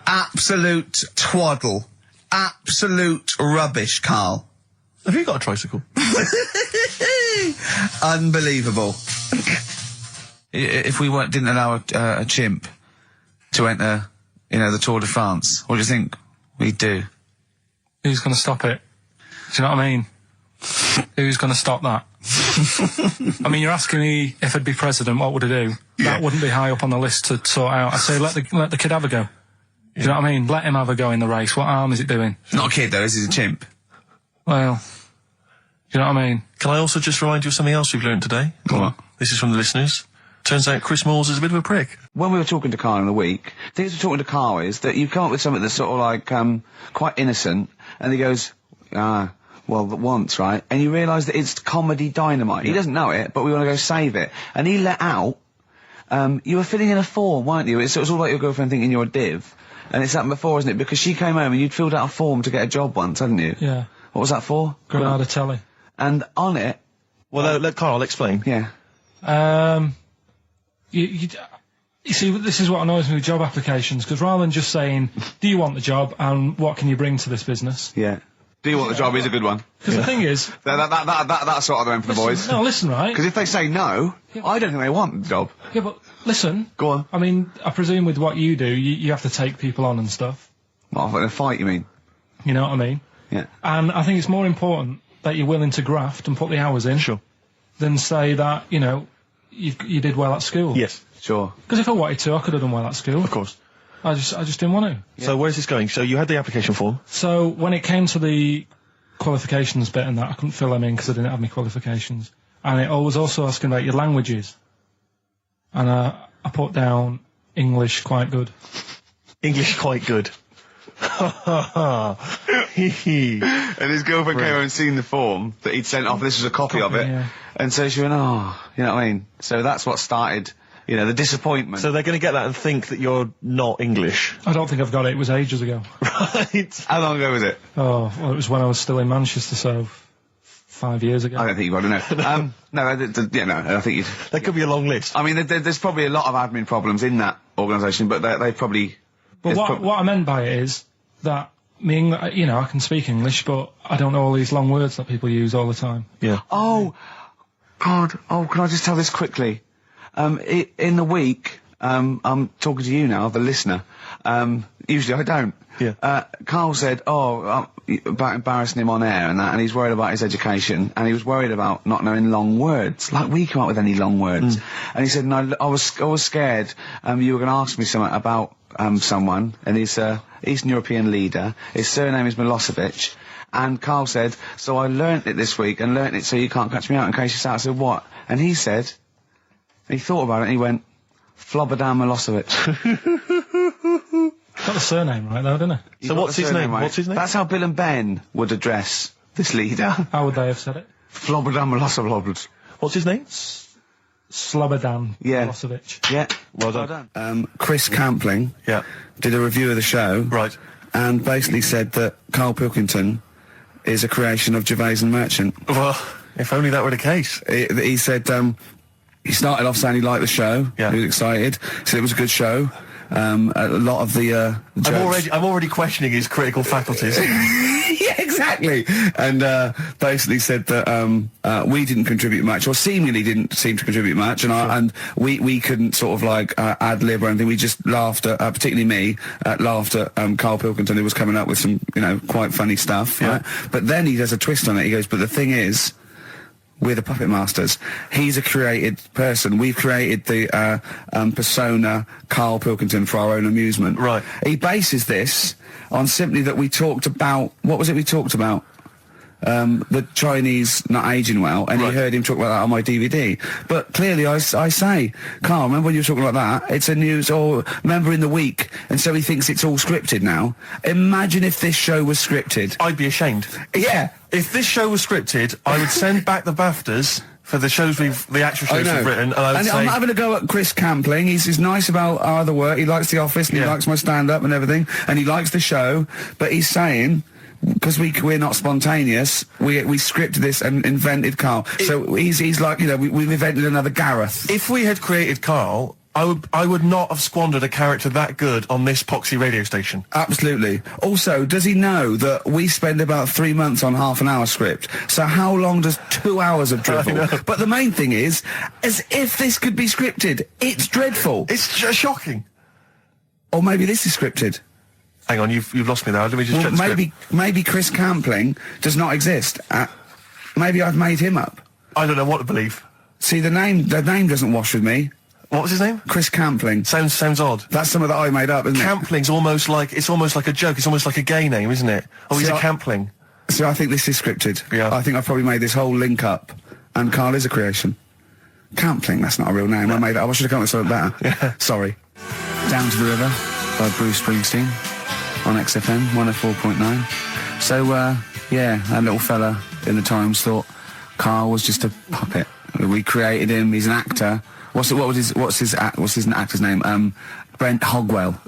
Absolute twaddle. Absolute rubbish, Karl. Have you got a tricycle? Unbelievable. If we didn't allow a chimp to enter, the Tour de France, what do you think we'd do? Who's going to stop it? Do you know what I mean? Who's going to stop that? I mean, you're asking me if I'd be president, what would I do? Yeah. That wouldn't be high up on the list to sort out. I'd say let the kid have a go. Do you know what I mean? Let him have a go in the race. What harm is it doing? It's not a kid, though. This is a chimp. Well, do you know what I mean? Can I also just remind you of something else we've learned today? What? This is from the listeners. Turns out Chris Moores is a bit of a prick. When we were talking to Karl in the week, the things we were talking to Karl is that you come up with something that's sort of like, quite innocent, and he goes, well, once, right? And you realise that it's comedy dynamite. He doesn't know it, but we want to go save it. And he let out, you were filling in a form, weren't you? It was all like your girlfriend thinking you're a div. And it's happened before, isn't it? Because she came home and you'd filled out a form to get a job once, hadn't you? Yeah. What was that for? Granada Telly. And on it... Well, let Karl explain. Yeah. You see, this is what annoys me with job applications, because rather than just saying, do you want the job and what can you bring to this business? Yeah. Do you want the job is a good one. Because the thing is... That's sort of the one for the boys. No, listen, right? Because if they say no, I don't think they want the job. Yeah, but listen. Go on. I mean, I presume with what you do, you have to take people on and stuff. What, in a fight, you mean? You know what I mean? Yeah. And I think it's more important that you're willing to graft and put the hours in. Sure. Than say that, you did well at school. Yes. Sure. Because if I wanted to, I could have done well at school. Of course. I just didn't want to. Yeah. So where's this going? So you had the application form. So when it came to the qualifications bit and that, I couldn't fill them in because I didn't have any qualifications. And it was also asking about your languages. And I put down English quite good. English quite good. And his girlfriend came over and seen the form that he'd sent off. This was a copy of it. Yeah. And so she went, oh, you know what I mean? So that's what started, the disappointment. So they're going to get that and think that you're not English. I don't think I've got it. It was ages ago. Right. How long ago was it? Oh, well, it was when I was still in Manchester, so 5 years ago. I don't think you've got to know. No, I think you... That could be a long list. I mean, there's probably a lot of admin problems in that organisation, but they probably... But what I meant by it is that I can speak English, but I don't know all these long words that people use all the time. Yeah. Oh, God. Oh, can I just tell this quickly? In the week, I'm talking to you now, the listener. Usually I don't. Yeah. Karl said, about embarrassing him on air and that, and he's worried about his education, and he was worried about not knowing long words. Like, we come up with any long words. And he said, no, I was scared, you were going to ask me something about, someone, and he's Eastern European leader. His surname is Milosevic. And Karl said, so I learnt it this week, and learnt it so you can't catch me out in case you say, I said, what? And he said, he thought about it, and he went, Flobodan Milosevic. Got the surname right though, didn't he? So what's his name? What's his name? That's how Bill and Ben would address this leader. How would they have said it? Flobodan Milosevic. What's his name? Slobodan Milosevic. Yeah. Well done. Chris Campling did a review of the show. Right. And basically said that Karl Pilkington is a creation of Gervais and Merchant. Well, if only that were the case. He said he started off saying he liked the show. Yeah. He was excited. Said it was a good show. A lot of the jokes. I'm already questioning his critical faculties. Yeah, exactly. And basically said that we didn't contribute much, or seemingly didn't seem to contribute much, and we couldn't sort of like ad lib or anything. We just laughed at, particularly me, laughed at Karl Pilkington, who was coming up with some, quite funny stuff. Yeah. Right? But then he does a twist on it. He goes, but the thing is, we're the puppet masters. He's a created person. We've created the persona Karl Pilkington for our own amusement. Right. He bases this on simply that we talked about, what was it we talked about? The Chinese not aging well, and he heard him talk about that on my DVD. But clearly I say, Karl, remember when you were talking about that? It's a news, or remember in the week, and so he thinks it's all scripted now. Imagine if this show was scripted. I'd be ashamed. Yeah. If this show was scripted, I would send back the BAFTAs for the actual shows we've written, and I would say... I'm not having a go at Chris Campling. He's nice about our other work. He likes The Office, and he likes my stand-up and everything, and he likes the show, but he's saying... Because we're not spontaneous, we scripted this and invented Karl. So he's like, we've invented another Gareth. If we had created Karl, I would not have squandered a character that good on this poxy radio station. Absolutely. Also, does he know that we spend about 3 months on half an hour script? So how long does 2 hours of drivel? But the main thing is, as if this could be scripted, it's dreadful. It's shocking. Or maybe this is scripted. Hang on, you've lost me there. Let me just check the script. Maybe Chris Campling does not exist. Maybe I've made him up. I don't know what to believe. See, the name doesn't wash with me. What was his name? Chris Campling. Sounds odd. That's something that I made up, isn't Campling's it? almost like a joke. It's almost like a gay name, isn't it? Oh, he's a Campling. So I think this is scripted. Yeah. I think I've probably made this whole link up, and Karl is a creation. Campling, that's not a real name. No. I made it. I should have come up with something better. Yeah. Sorry. Down to the River by Bruce Springsteen on XFM 104.9. So, that little fella in the Times thought Karl was just a puppet. We created him. He's an actor. What's his actor's name? Brent Hogwell.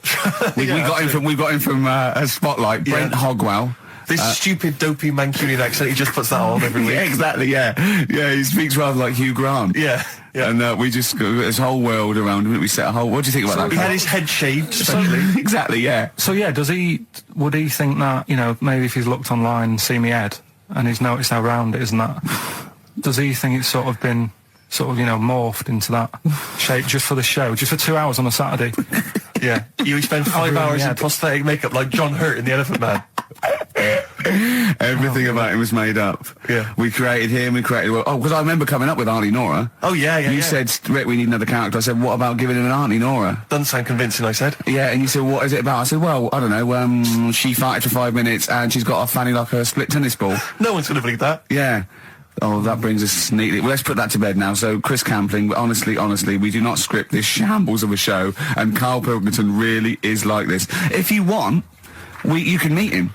We got him from Spotlight. Brent Hogwell. This stupid, dopey Mancunian accent, he just puts that on every week. Yeah, exactly, yeah. Yeah, he speaks rather like Hugh Grant. Yeah. And we just got this whole world around him. We set a whole... What do you think about that? He had his head shaved, especially. Exactly, yeah. So, would he think that, maybe if he's looked online and seen me head, and he's noticed how round it is and that, does he think it's sort of been... morphed into that shape just for the show, just for 2 hours on a Saturday? Yeah. You spend 5 hours in prosthetic makeup like John Hurt in The Elephant Man. Everything about him was made up. Yeah. We created him, because I remember coming up with Auntie Nora. Oh, yeah. You said, Rick, we need another character. I said, what about giving him an Auntie Nora? Doesn't sound convincing, I said. Yeah, and you said, what is it about? I said, well, I don't know, she farted for 5 minutes and she's got a fanny like a split tennis ball. No one's going to believe that. Yeah. Oh, that brings us neatly... Well, let's put that to bed now. So, Chris Campling, honestly, we do not script this shambles of a show, and Karl Pilkington really is like this. If you want, you can meet him.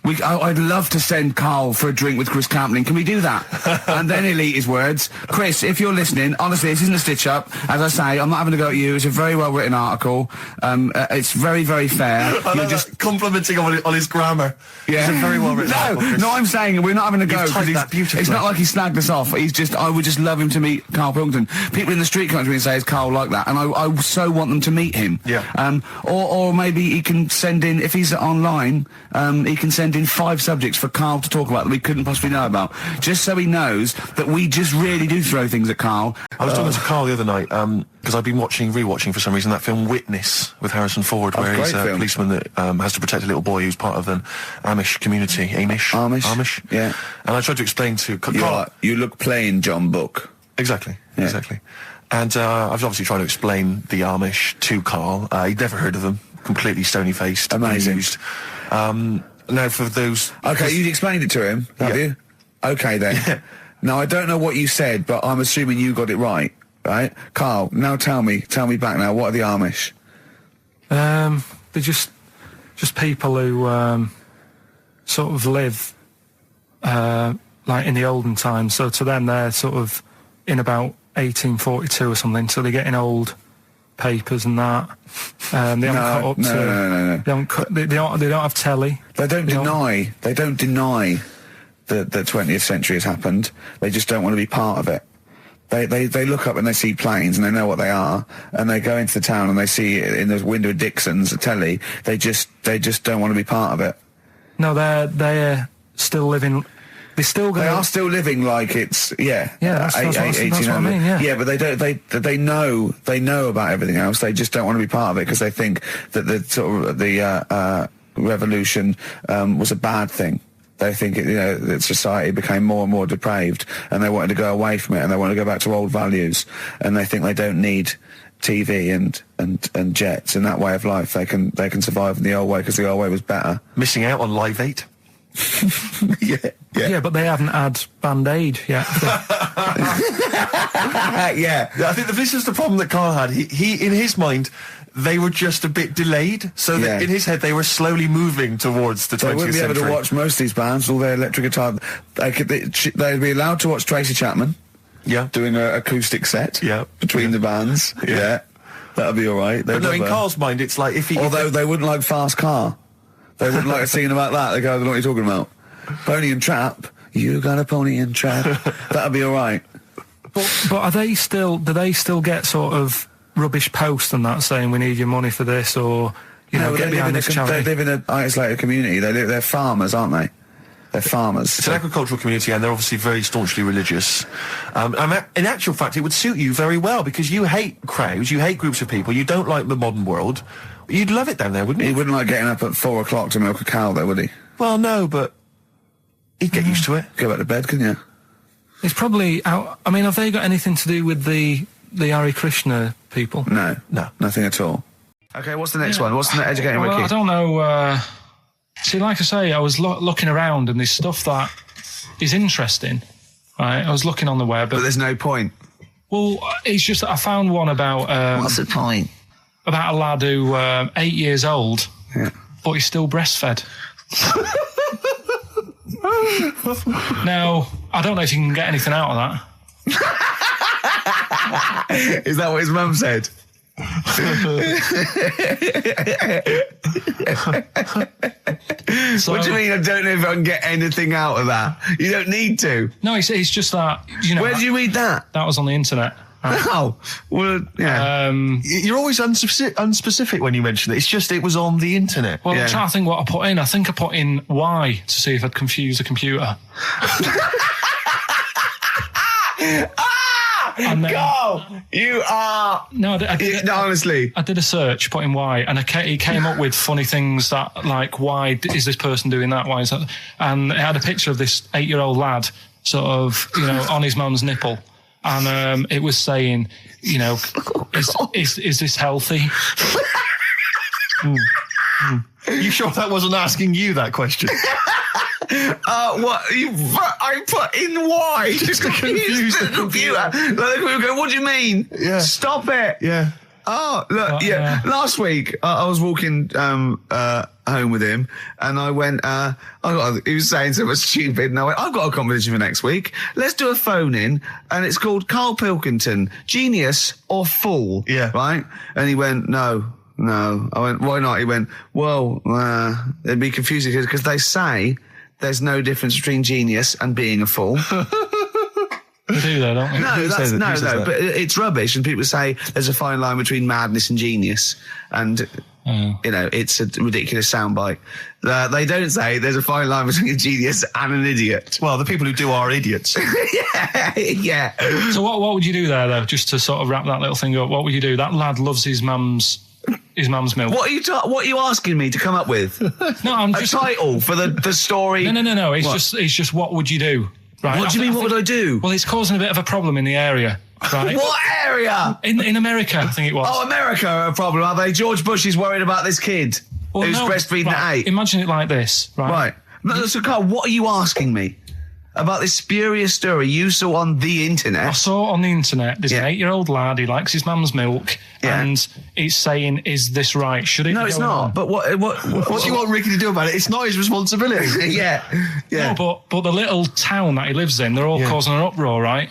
I'd love to send Karl for a drink with Chris Campling. Can we do that? And then he'll eat his words. Chris, if you're listening, honestly, this isn't a stitch-up. As I say, I'm not having a go at you. It's a very well-written article. It's very, very fair. You're just complimenting on his grammar. Yeah. It's a very well-written article, No, I'm saying we're not having a go. You've typed that beautifully. It's not like he snagged us off. I would just love him to meet Karl Pilkington. People in the street come up to me and say, is Karl like that? And I so want them to meet him. Yeah. Or maybe he can send in, if he's online, he can send in 5 subjects for Karl to talk about that we couldn't possibly know about, just so he knows that we just really do throw things at Karl. I was talking to Karl the other night, because I've been rewatching for some reason that film Witness with Harrison Ford, where he's a policeman that has to protect a little boy who's part of an Amish community. Amish? Yeah. And I tried to explain to Karl... You look plain, John Book. Exactly. And I've obviously tried to explain the Amish to Karl. He'd never heard of them. Completely stony-faced. Amazing. Amused. Now, for those... Okay, you explained it to him, have you? Okay, then. Yeah. Now, I don't know what you said, but I'm assuming you got it right. right? Carl, now tell me back now, what are the Amish? They're just people who sort of live like in the olden times. So to them, they're sort of in about 1842 or something. So they're getting old papers and that. They haven't caught up to. No. They don't have telly. They don't deny that the 20th century has happened. They just don't want to be part of it. They look up and they see planes and they know what they are, and they go into the town and they see it in the window of Dixon's, a telly. They just don't want to be part of it. No, they're still living. They are still living like it's that's what I mean. Yeah, but they know about everything else. They just don't want to be part of it because they think that the revolution was a bad thing. They think that society became more and more depraved, and they wanted to go away from it, and they want to go back to old values, and they think they don't need TV and jets and that way of life. They can survive in the old way because the old way was better. Missing out on Live 8. Yeah, but they haven't had Band-Aid yet. Yeah, I think this is the problem that Karl had. He in his mind, they were just a bit delayed, so that in his head they were slowly moving towards the 20th century. They wouldn't be able to watch most of these bands, all their electric guitar. They'd be allowed to watch Tracy Chapman. Yeah, doing an acoustic set. Yeah, between the bands. Yeah, that'd be all right. But no, in Karl's mind, it's like although they wouldn't like Fast Car. They wouldn't like a scene about that. They go, I don't know what you're talking about. Pony and Trap. You got a pony and trap. That'd be all right. But are they still? Do they still get sort of rubbish posts and that saying we need your money for this, or get behind this charity? They live in an isolated community. They're farmers, aren't they? They're farmers. It's an agricultural community, and they're obviously very staunchly religious. In actual fact, it would suit you very well because you hate crowds, you hate groups of people, you don't like the modern world. You'd love it down there, wouldn't you? He wouldn't like getting up at 4 o'clock to milk a cow, though, would he? Well, no, but he'd get used to it. Go back to bed, couldn't you? It's probably out. I mean, have they got anything to do with the Hare Krishna people? No, nothing at all. Okay, what's the next one? What's the educating Ricky? I don't know. See, like I say, I was looking around and there's stuff that is interesting. Right, I was looking on the web, but there's no point. Well, it's just that I found one about. What's the point? About a lad who 8 years old, but he's still breastfed. Now, I don't know if you can get anything out of that. Is that what his mum said? What do you mean? I don't know if I can get anything out of that. You don't need to. No, it's just that. Where did you read that? That was on the internet. Oh, well, yeah. You're always unspecific when you mention it. It's just it was on the internet. Well, I'm trying to think what I put in. I think I put in Y to see if I'd confuse a computer. Carl, you are... No, honestly. I did a search, put in Y, and he came up with funny things that, like, why is this person doing that? Why is that? And it had a picture of this 8-year-old lad, sort of, on his mum's nipple. And it was saying, is this healthy? You sure that wasn't asking you that question? What? I put in Y just to confuse the computer. Like, we go, what do you mean? Yeah. Stop it. Yeah. Oh, look, last week I was walking home with him, and I went, he was saying something stupid, and I went, I've got a competition for next week. Let's do a phone-in, and it's called Karl Pilkington, Genius or Fool. Yeah. Right? And he went, No. I went, why not? He went, well, it'd be confusing because they say there's no difference between genius and being a fool. They do that, don't they? No, but it's rubbish, and people say there's a fine line between madness and genius, and it's a ridiculous soundbite. They don't say there's a fine line between a genius and an idiot. Well, the people who do are idiots. Yeah. So what would you do there, though, just to sort of wrap that little thing up? What would you do? That lad loves his mum's milk. What are you asking me to come up with? No, I'm just a title for the story. No. It's just what would you do? Right. What do you mean? What would I do? Well, it's causing a bit of a problem in the area. Right. What area? In America, I think it was. Oh, America are a problem, are they? George Bush is worried about this kid who's breastfeeding at 8. Imagine it like this, right? Right. So, Carl, what are you asking me? about this spurious story you saw on the internet. I saw it on the internet. There's an Yeah. 8-year-old lad. He likes his mum's milk, Yeah. and he's saying, "Is this right? Should it?" No, be it's going not. on?" But what What do you want Ricky to do about it? It's not his responsibility. yeah. No, but the little town that he lives in, they're all causing an uproar, right?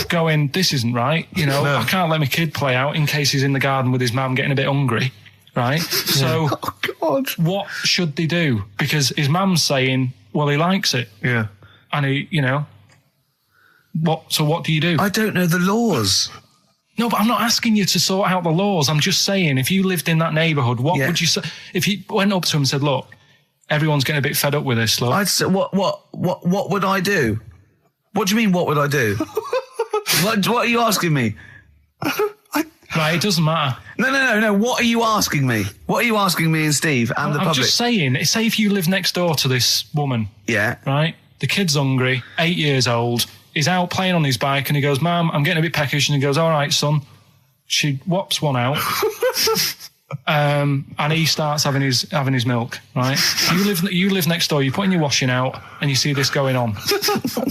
Going, this isn't right. You know, I can't let my kid play out in case he's in the garden with his mum getting a bit hungry, right? So, what should they do? Because his mum's saying, well, he likes it. Yeah. And he, you know, so what do you do? I don't know the laws. No, but I'm not asking you to sort out the laws. I'm just saying, if you lived in that neighbourhood, what would you say? If you went up to him and said, look, everyone's getting a bit fed up with this, look. I'd say, what would I do? What do you mean, what would I do? what are you asking me? Right, it doesn't matter. No. What are you asking me? What are you asking me and Steve and the I'm public? just saying, say if you live next door to this woman. Yeah. Right? The kid's hungry, 8 years old. He's out playing on his bike and he goes, Mum, I'm getting a bit peckish. And he goes, all right, son. She whops one out. And he starts having his milk, right? You live next door, you're putting your washing out and you see this going on.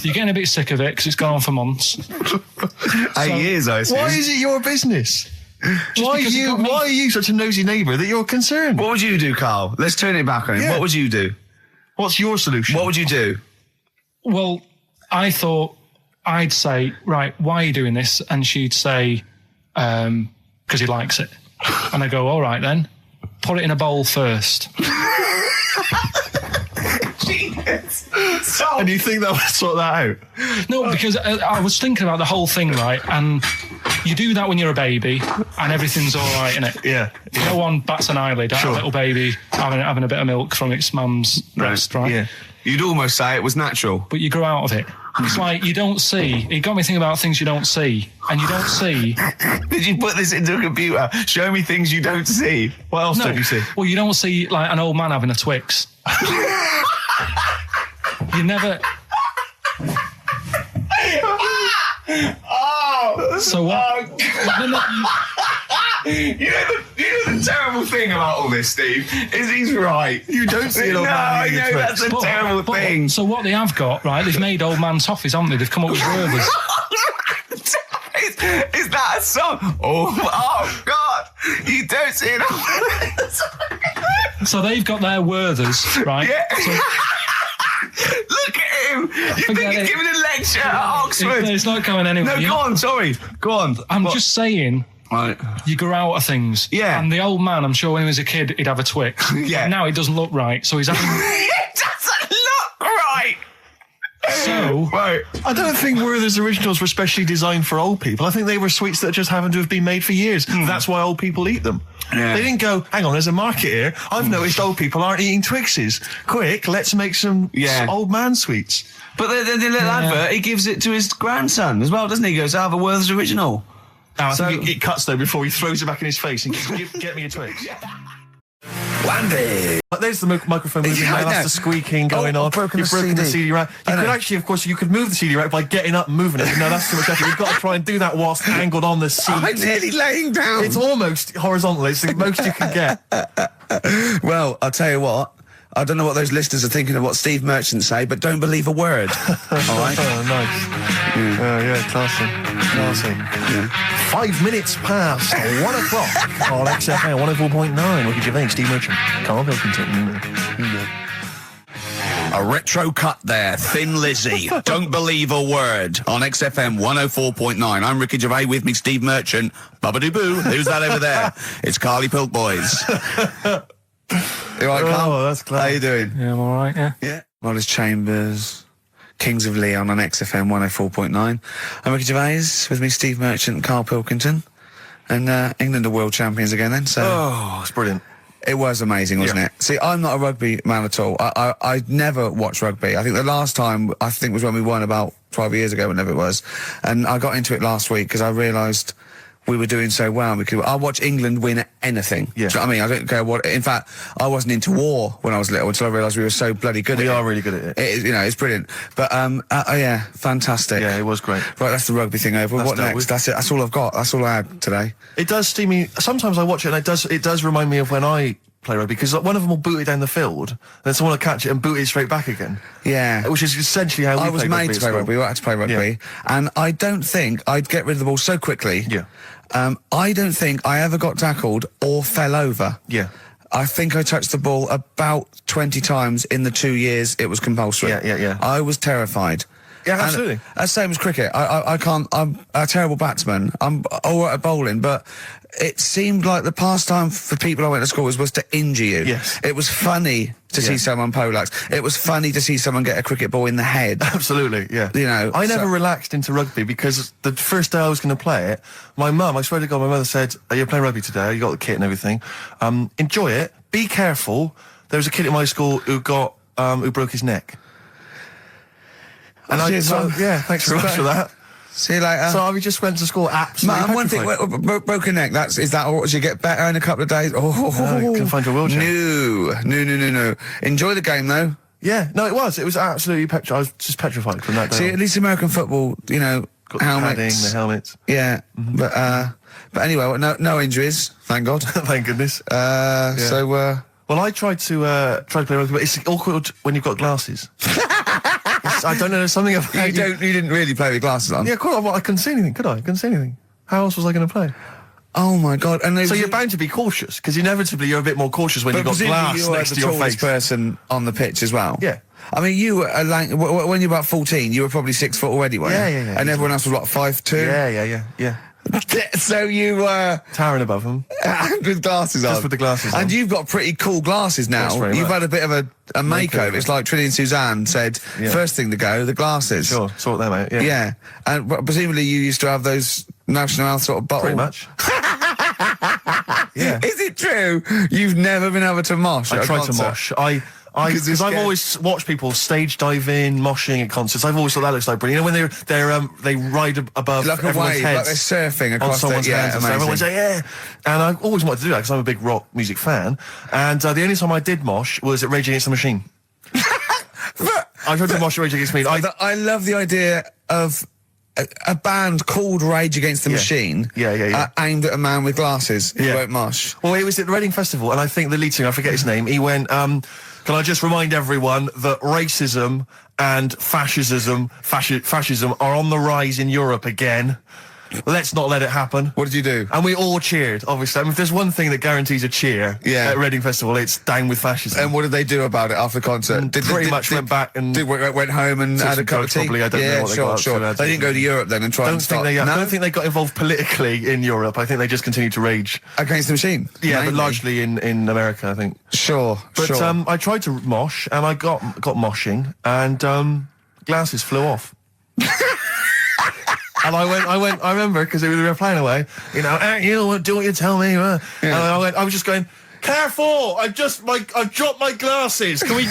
You're getting a bit sick of it because it's gone on for months. 8 years, I assume. Why is it your business? Why are you such a nosy neighbour that you're concerned? What would you do, Carl? Let's turn it back on him. Yeah. What would you do? What's your solution? What would you do? Well, I thought I'd say, right, why are you doing this? And she'd say, because he likes it. And I go, all right then, put it in a bowl first. And you think that would sort that out? No, because I was thinking about the whole thing, right? And you do that when you're a baby and everything's all right, innit? Yeah. No one bats an eyelid at a little baby having a bit of milk from its mum's breast, right? Yeah. You'd almost say it was natural. But you grow out of it. It's like you don't see. It got me thinking about things you don't see. And you don't see. Did you put this into a computer? Show me things you don't see. What else don't you see? Well, you don't see like an old man having a Twix. You never. So what? You know the terrible thing about all this, Steve, is he's right. You don't see an old man I eating a know, Twix. that's a terrible thing. So what they have got, right, they've made old man toffees, haven't they? They've come up with Werthers. Is that a song? Oh God! You don't see it. So they've got their Werthers, right? Yeah. So, look at him. You think Forget he's it. giving a lecture at Oxford? it's not going anywhere. No, go on. Sorry. Go on. I'm just saying. Right. You grow out of things. Yeah. And the old man, I'm sure when he was a kid, he'd have a Twix. Yeah. Now it doesn't look right, so he's having. It doesn't look right. So. Right. I don't think Werther's originals were specially designed for old people. I think they were sweets that just happened to have been made for years. That's why old people eat them. Yeah. They didn't go, hang on, there's a market here. I've noticed old people aren't eating Twixes. Quick, let's make some old man sweets. But the little advert, he gives it to his grandson as well, doesn't he? He goes, I have a Werther's original. I think it cuts though before he throws it back in his face and get me a Twix. Wandy. There's the microphone moving now. That's the squeaking going on. You've broken the CD rack. You could actually, of course, you could move the CD rack by getting up and moving it. No, that's too much effort. You've got to try and do that whilst angled on the seat. I'm nearly laying down. It's almost horizontal. It's the most you can get. Well, I'll tell you what. I don't know what those listeners are thinking of what Steve Merchant say, but don't believe a word. All right? Oh, nice. Yeah, classy. Yeah. 5 minutes past 1 o'clock on XFM 104.9. Ricky Gervais, Steve Merchant, Karl Pilkington. A retro cut there, Thin Lizzy. Don't believe a word on XFM 104.9. I'm Ricky Gervais, with me Steve Merchant. Bubba-doo-boo. Who's that over there? It's Carly Pilk Boys. You all right, Carl? Oh, that's clever. How you doing? Yeah, I'm all right, yeah. Yeah. Wallace Chambers, Kings of Leon on XFM 104.9. I'm Ricky Gervais, with me Steve Merchant and Karl Pilkington. And England are world champions again then, so... Oh, it's brilliant. It was amazing, wasn't it? See, I'm not a rugby man at all. I never watched rugby. I think the last time, was when we won about 12 years ago, whenever it was. And I got into it last week because I realised we were doing so well. I'll watch England win anything. Yeah. Do you know what I mean? I don't care what... In fact, I wasn't into war when I was little until I realised we were so bloody good at it. We are really good at it. It's brilliant. But, yeah, fantastic. Yeah, it was great. Right, that's the rugby thing over. What next? That's it. That's all I've got. That's all I had today. It does steam me. Sometimes I watch it and it does remind me of when I play rugby because one of them will boot it down the field, then someone will catch it and boot it straight back again. Yeah. Which is essentially how I we was play made rugby to at play school. rugby. We had to play rugby, and I don't think I'd get rid of the ball so quickly. Yeah. I don't think I ever got tackled or fell over. Yeah. I think I touched the ball about 20 times in the 2 years it was compulsory. Yeah. I was terrified. Yeah, absolutely. And same as cricket. I can't. I'm a terrible batsman. I'm all right at bowling, but it seemed like the pastime for people I went to school was to injure you. Yes. It was funny to see someone poleaxe. It was funny to see someone get a cricket ball in the head. Absolutely, yeah. You know, I never relaxed into rugby because the first day I was going to play it, my mum, I swear to God, my mother said, "You're playing rugby today. You got the kit and everything. Enjoy it. Be careful." There was a kid at my school who broke his neck. And cheers, Mum. thanks very much for that. See you later. So I just went to school absolutely One thing, broken neck, is that all? Did you get better in a couple of days? Oh, can find your wheelchair. No. Enjoy the game, though. Yeah, no, it was absolutely I was just petrified from that day. See, at least American football, you know, got helmets. the helmets. Yeah, but anyway, no injuries, thank God. Thank goodness. So, well, I tried to play rugby, but it's awkward when you've got glasses. I don't know, there's something about you didn't really play with glasses on. Yeah, of course. I couldn't see anything, could I? I couldn't see anything. How else was I going to play? Oh my God! And so you're bound to be cautious because inevitably you're a bit more cautious when you've got glass next to your face. The tallest person on the pitch as well. Yeah. I mean, you were when you were about 14, you were probably 6 foot already, weren't you? Yeah. And everyone else was what, 5'2"? Yeah. So you were towering above them, and with glasses on. Just with the glasses on. And you've got pretty cool glasses now. You've had a bit of a makeover. It's like Trinity and Suzanne said. First thing to go, the glasses. Sure, sort them out. Yeah. And presumably you used to have those National Health sort of bottle. Pretty much. Yeah. Is it true you've never been able to mosh? I tried to mosh. Because I've always watched people stage dive in, moshing at concerts. I've always thought that looks like brilliant. You know, when they ride above like a everyone's wave, heads, like they're surfing across someone's heads. And so everyone's like, yeah. And I always wanted to do that because I'm a big rock music fan. And the only time I did mosh was at Rage Against the Machine. I tried to mosh at Rage Against the Machine. I love the idea of a band called Rage Against the Machine. Yeah. Aimed at a man with glasses who won't mosh. Well, it was at the Reading Festival, and I think the lead singer, I forget his name, he went, can I just remind everyone that racism and fascism are on the rise in Europe again. Let's not let it happen. What did you do? And we all cheered, obviously. I mean, if there's one thing that guarantees a cheer at Reading Festival, it's down with fascism. And what did they do about it after the concert? Pretty much went back and... went home and had a cup of tea? Probably, I don't know what they got up to. They didn't go to Europe then and try and start... I don't think they got involved politically in Europe. I think they just continued to rage. Against the Machine? Yeah, but largely in America, I think. Sure. I tried to mosh, and I got moshing, and glasses flew off. And I remember, because we were playing away, you know, do what you tell me. And I was just going, careful! I've dropped my glasses. Can we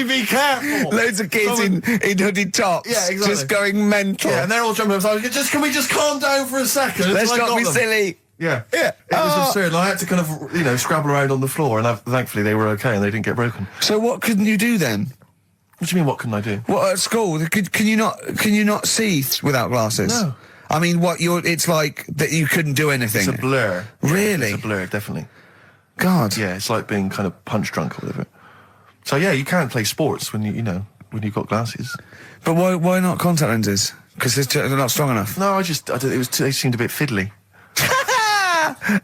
be careful? Loads of kids in hooded tops. Yeah, exactly. Just going mental. Yeah, and they're all jumping up. So can we just calm down for a second? Let's not be silly. Yeah. It was absurd. And I had to kind of, scrabble around on the floor, and thankfully they were okay and they didn't get broken. So what couldn't you do then? What do you mean, what couldn't I do? What, at school? Can you not see without glasses? No. I mean, it's like that you couldn't do anything. It's a blur. Really? It's a blur, definitely. God. Yeah, it's like being kind of punch drunk or whatever. So yeah, you can't play sports when you've got glasses. But why not contact lenses? Because they're not strong enough. No, they seemed a bit fiddly.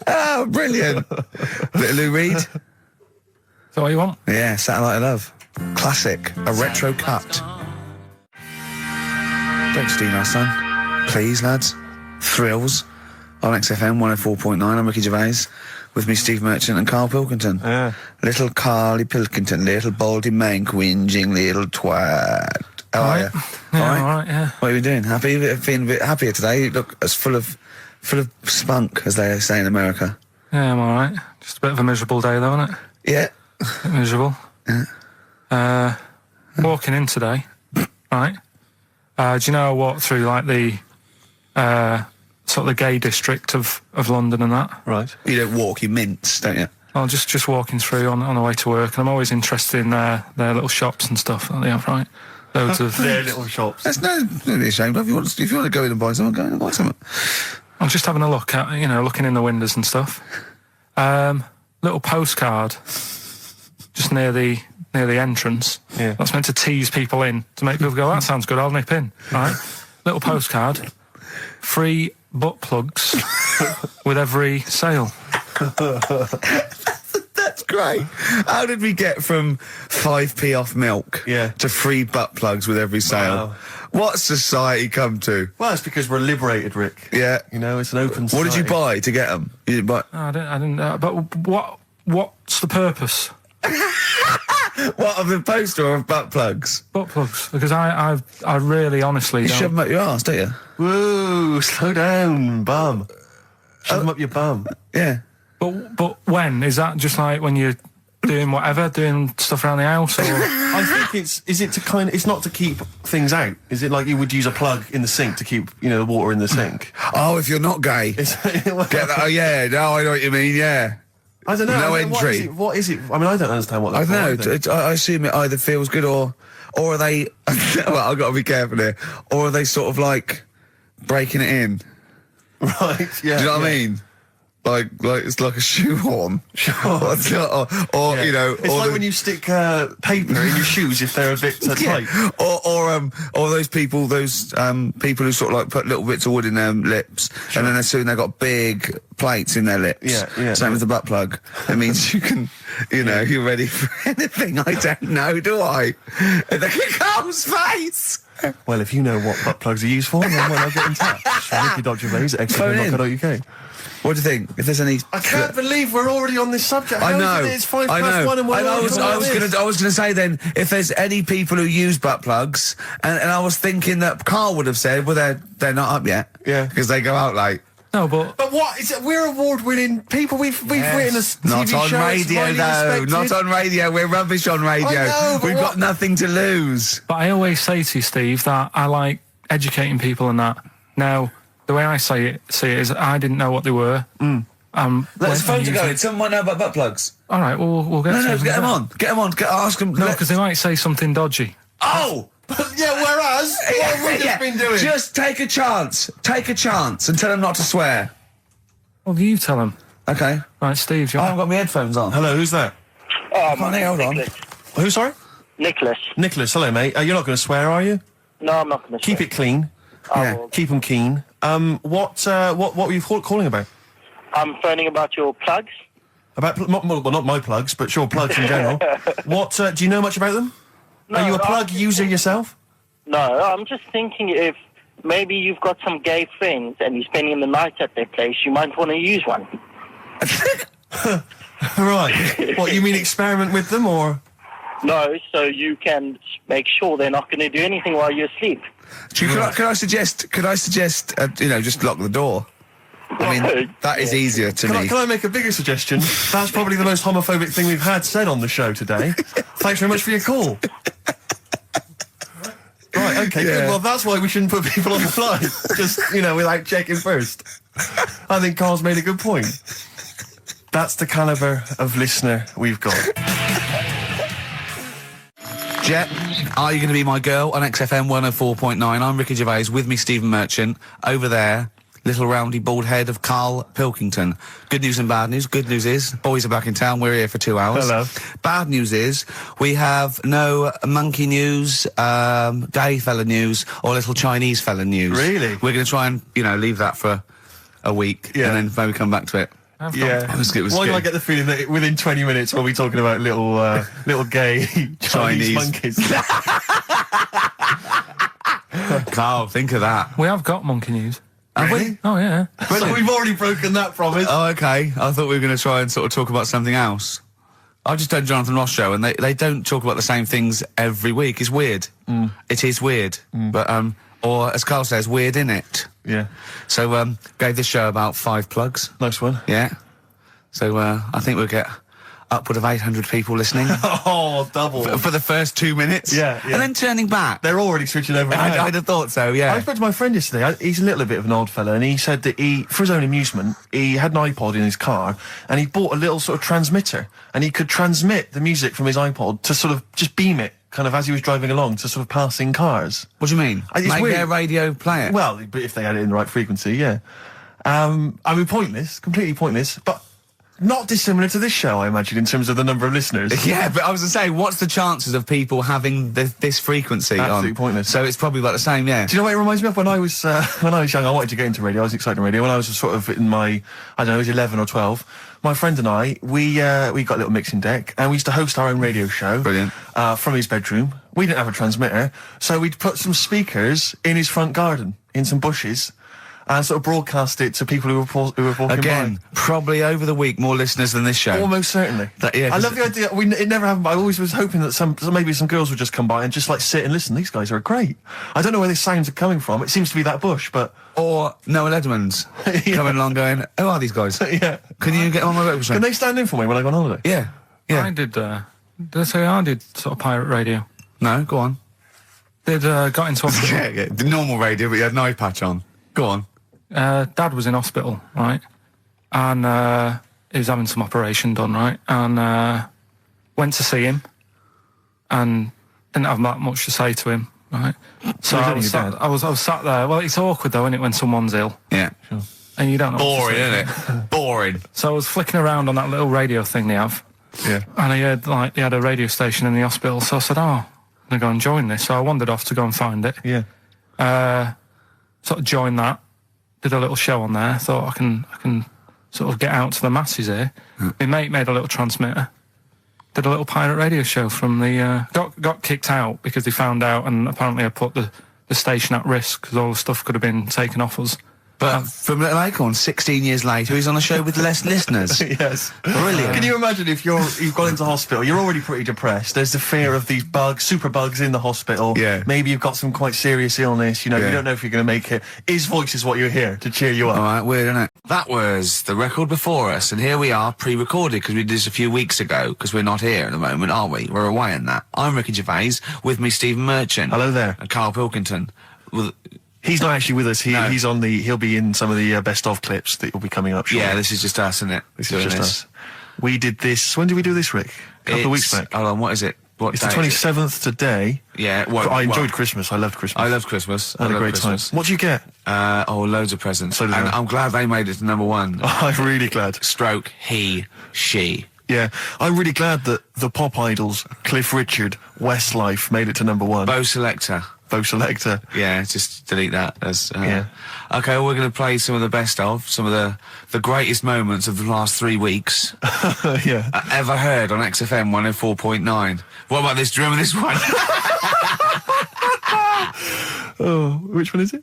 Oh, brilliant. Bit of Lou Reed. Is that what you want? Yeah, Satellite of Love. Classic. A retro cut. Don't steal our son. Please, lads. Thrills. On XFM 104.9, I'm Ricky Gervais. With me, Steve Merchant and Karl Pilkington. Yeah. Little Carly Pilkington, little baldy mank, whinging little twat. How are you? Yeah, all right, yeah. What are you doing? Happy? Feeling a bit happier today? You look as full of spunk, as they say in America. Yeah, I'm all right. Just a bit of a miserable day, though, isn't it? Yeah. A bit miserable. Yeah. Walking in today, right? Do you know I walked through, like, the sort of the gay district of London and that? Right. You don't walk, you mince, don't you? Well, just walking through on the way to work, and I'm always interested in their little shops and stuff that they have, right? Loads of their little shops. That's no ashamed of. If you want to go in and buy something, go in and buy something. I'm just having a look at, looking in the windows and stuff. There's little postcard just near the entrance. Yeah. That's meant to tease people in, to make people go, that sounds good, I'll nip in, right? Little postcard, free butt plugs with every sale. That's great. How did we get from 5p off milk to free butt plugs with every sale? Wow. What society come to? Well, it's because we're liberated, Rick. Yeah. You know, it's an open What society. did you buy to get them? You didn't buy... No, I didn't. But what's the purpose? What, of the poster or of butt plugs? Butt plugs, because I really honestly You don't. shove them up your arse, don't you? Whoa, slow down, bum. Shove them up your bum. Yeah. But when? Is that just like when you're doing whatever, doing stuff around the house, or? I think it's not to keep things out. Is it like you would use a plug in the sink to keep, the water in the sink? Oh, if you're not gay. Get that? Oh, yeah. No, I know what you mean, yeah. I don't know. No entry. What is it? I mean, I don't understand what I that's don't know. I assume it either feels good or are they... well, I've got to be careful here. Or are they sort of like breaking it in? Right, yeah. Do you know what I mean? Like it's like a shoehorn. Sure. or It's like when you stick paper in your shoes if they're a bit tight. Or those people who sort of like put little bits of wood in their lips, and then as soon they've got big plates in their lips. Yeah. Same as the butt plug. It means you can, you're ready for anything. I don't know, do I? And look at Carl's face. Well, if you know what butt plugs are used for, then I'll get in touch. Ricky.Gervais at xfm.co.uk. What do you think? If there's any... I can't believe we're already on this subject. I know. It's 1:05 and we're I was going to say then, if there's any people who use butt plugs, and I was thinking that Karl would have said, well, they're not up yet. Yeah. Because they go out late. No, but what? We're award-winning people. We've written a TV Not on show. radio, though. Not on radio. We're rubbish on radio. I know, but We've got nothing to lose. But I always say to you, Steve, that I like educating people and that. Now, the way I see it is I didn't know what they were. Let's phone to go. Someone know about butt plugs. All right, we'll get. No, get them on. Get them on. Ask them. No, because they might say something dodgy. Oh. Yeah, whereas, what have we just been doing? Just take a chance. Take a chance and tell them not to swear. Well, you tell them. Okay. Right, Steve. I haven't got my headphones on. Hello, who's that? Hold on. Who, sorry? Nicholas. Nicholas, hello, mate. You're not going to swear, are you? No, I'm not going to Keep it clean. Yeah. Keep them keen. What were you calling about? I'm phoning about your plugs. About, not my plugs, but your plugs in general. What, do you know much about them? No, Are you a plug user yourself? No, I'm just thinking if maybe you've got some gay friends and you're spending the night at their place, you might want to use one. Right. What, you mean experiment with them, or...? No, so you can make sure they're not going to do anything while you're asleep. Could I suggest, just lock the door? I mean, that is easier to me. Can I make a bigger suggestion? That's probably the most homophobic thing we've had said on the show today. Thanks very much for your call. Right, okay, good. Well, that's why we shouldn't put people on the fly. Just, without checking first. I think Karl's made a good point. That's the calibre of listener we've got. Jet, are you going to be my girl on XFM 104.9? I'm Ricky Gervais, with me Stephen Merchant. Over there, little roundy bald head of Karl Pilkington. Good news and bad news. Good news is, boys are back in town, we're here for 2 hours. Hello. Bad news is, we have no monkey news, gay fella news, or little Chinese fella news. Really? We're going to try and, leave that for a week, and then maybe come back to it. Yeah. Why do I get the feeling that within 20 minutes we'll be talking about little gay Chinese monkeys? Karl, think of that. We have got monkey news. Have we? Oh, yeah. So we've already broken that promise. Oh, okay. I thought we were going to try and sort of talk about something else. I just done Jonathan Ross show, and they don't talk about the same things every week. It's weird. It is weird. But, or as Karl says, weird innit? Yeah. So, gave this show about 5 plugs. Nice one. Yeah. So, I think we'll get upward of 800 people listening. Oh, double. For the first 2 minutes. Yeah. And then turning back. They're already switching over. I'd have thought so, yeah. I spoke to my friend yesterday. He's a little bit of an old fella, and he said that for his own amusement, he had an iPod in his car, and he bought a little sort of transmitter, and he could transmit the music from his iPod to sort of just beam it, kind of as he was driving along, to sort of passing cars. What do you mean? It's Make weird. their radio play it? Well, but if they had it in the right frequency, yeah. I mean, pointless, completely pointless, but not dissimilar to this show, I imagine, in terms of the number of listeners. Yeah, but I was going to say, what's the chances of people having this frequency on? Absolutely pointless. So it's probably about the same, yeah. Do you know what it reminds me of? When I was young, I wanted to get into radio. I was excited in radio. When I was sort of in my, I don't know, I was 11 or 12. My friend and I, we got a little mixing deck, and we used to host our own radio show. Brilliant. From his bedroom. We didn't have a transmitter, so we'd put some speakers in his front garden, in some bushes, and sort of broadcast it to people who were walking Again, by. probably over the week more listeners than this show. Almost certainly. I love the idea. It never happened, but I always was hoping that maybe some girls would just come by and just like sit and listen. These guys are great. I don't know where these sounds are coming from. It seems to be that bush, but or Noel Edmonds coming along going, who are these guys? Yeah. Can you get on my breakfast show? Can they stand in for me when I go on holiday? Yeah. Yeah. I did I say I did sort of pirate radio? No, go on. Got into hospital. yeah, the normal radio, but you had an eye patch on. Go on. Dad was in hospital, right? And he was having some operation done, right? And went to see him and didn't have that much to say to him, right? So I was sat there. Well, it's awkward though, isn't it, when someone's ill? Yeah. Sure. And you don't know. Boring, isn't it? Boring. So I was flicking around on that little radio thing they have. Yeah. And he had a radio station in the hospital, so I said, I'm going to go and join this. So I wandered off to go and find it. Yeah. Sort of joined that. Did a little show on there. Thought I can sort of get out to the masses here. My mate made a little transmitter. Did a little pirate radio show from the... got kicked out because they found out, and apparently I put the station at risk because all the stuff could have been taken off us. But from Little Acorn, 16 years later, he's on a show with less listeners. Yes. Brilliant. Can you imagine if you've gone into hospital, you're already pretty depressed, there's the fear of these super bugs in the hospital. Yeah. Maybe you've got some quite serious illness, you don't know if you're going to make it. His voice is what you hear to cheer you up. All right, weird, isn't it? That was the record before us, and here we are, pre-recorded, because we did this a few weeks ago, because we're not here at the moment, are we? We're away in that. I'm Ricky Gervais, with me Stephen Merchant. Hello there. And Karl Pilkington. He's not actually with us. He'll be in some of the best of clips that will be coming up shortly. Yeah, this is just us, isn't it? This is just us. We did this. When did we do this, Rick? A couple of weeks back. Hold on, what is it? It's the 27th today. Yeah. I enjoyed Christmas. I loved Christmas. I loved Christmas. I had a great time. What did you get? Loads of presents. So did and I. I'm glad they made it to number one. I'm really glad. Stroke, he, she. Yeah, I'm really glad that the pop idols, Cliff Richard, Westlife, made it to number one. Bo Selector. Yeah, just delete that. Yeah. Okay, well, we're going to play some of the best of, some of the greatest moments of the last 3 weeks. Yeah. Ever heard on XFM 104.9. What about this? Do you remember this one? Oh, which one is it?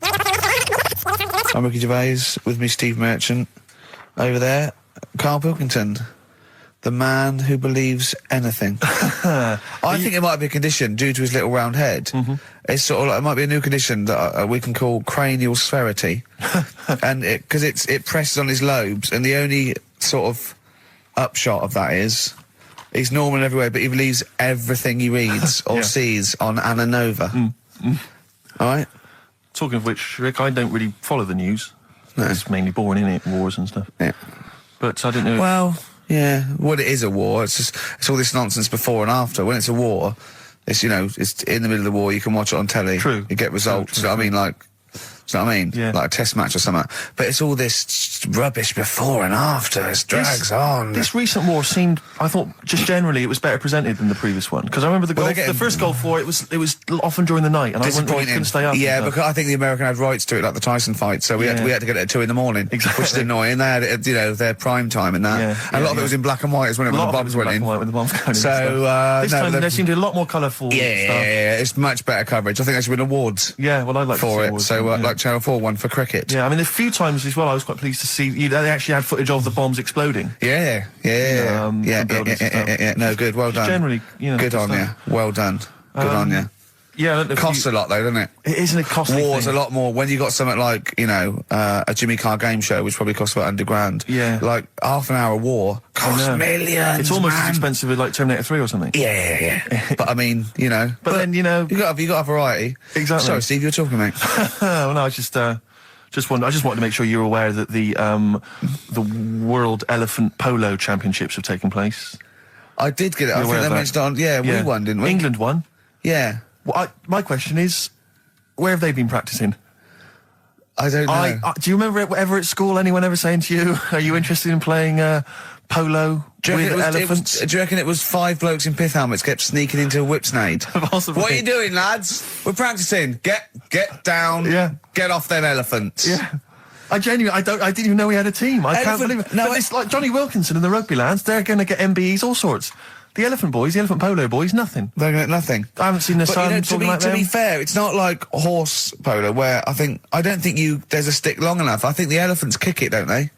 I'm Ricky Gervais, with me Steve Merchant. Over there, Karl Pilkington. The man who believes anything. I think it might be a condition due to his little round head. Mm-hmm. It's sort of like, it might be a new condition that we can call cranial spherity. And because it presses on his lobes, and the only sort of upshot of that is he's normal everywhere, but he believes everything he reads or sees on Anna Nova. All right? Talking of which, Rick, I don't really follow the news. No. It's mainly boring, innit? Wars and stuff. Yeah. But I didn't know... Well... Yeah, well, it is a war. It's all this nonsense before and after. When it's a war, it's it's in the middle of the war. You can watch it on telly. True. You get results. True. You know what I mean? Like, do you know what I mean? Yeah. Like a test match or something. But it's all this rubbish before and after. It drags on. This recent war seemed, I thought, just generally, it was better presented than the previous one. Because I remember the first Gulf War, it was often during the night, and I couldn't stay up. Yeah, because I think the American had rights to it, like the Tyson fight, so we had to get it at 2 in the morning, exactly. Which is annoying. They had it, their prime time and that. Yeah, and a lot of it was in black and white as when the bombs went in. When the bombs went in. So this time there seemed to be a lot more colourful. Yeah, it's much better coverage. I think they should win awards. Yeah, well, I'd like for to see it. awards, So like Channel 4 won for cricket. Yeah, I mean, a few times as well, I was quite pleased to see they actually had footage of the bombs exploding. Yeah. No, good. Well done. Generally, good on you. Well done. Good on you. Yeah, it costs a lot though, doesn't it? It isn't a costly War's thing. a lot more when you got something like a Jimmy Carr game show, which probably costs about $100,000. Yeah, like half an hour of war costs millions. It's almost as expensive as like Terminator 3 or something. Yeah. But I mean, But then you got a variety. Exactly. Sorry, Steve, you're talking, mate. Well, no, I just wanted to make sure you're aware that the World Elephant Polo Championships have taken place. I did get it. I think they mentioned on. Yeah, we won, didn't we? England won. Yeah. Well, my question is, where have they been practicing? I don't know. Do you remember ever at school anyone ever saying to you, "Are you interested in playing polo with elephants?" Do you reckon it was 5 blokes in pith helmets kept sneaking into a whipsnade? Possibly. What are you doing, lads? We're practicing. Get down. Yeah. Get off them elephants. Yeah. I didn't even know we had a team. I can't believe it. No, but it's like Johnny Wilkinson and the rugby lads, they're going to get MBEs, all sorts. The elephant boys, the elephant polo boys, nothing. They're going to get nothing. I haven't seen the sun talking like to them. be fair, it's not like horse polo where I don't think there's a stick long enough. I think the elephants kick it, don't they?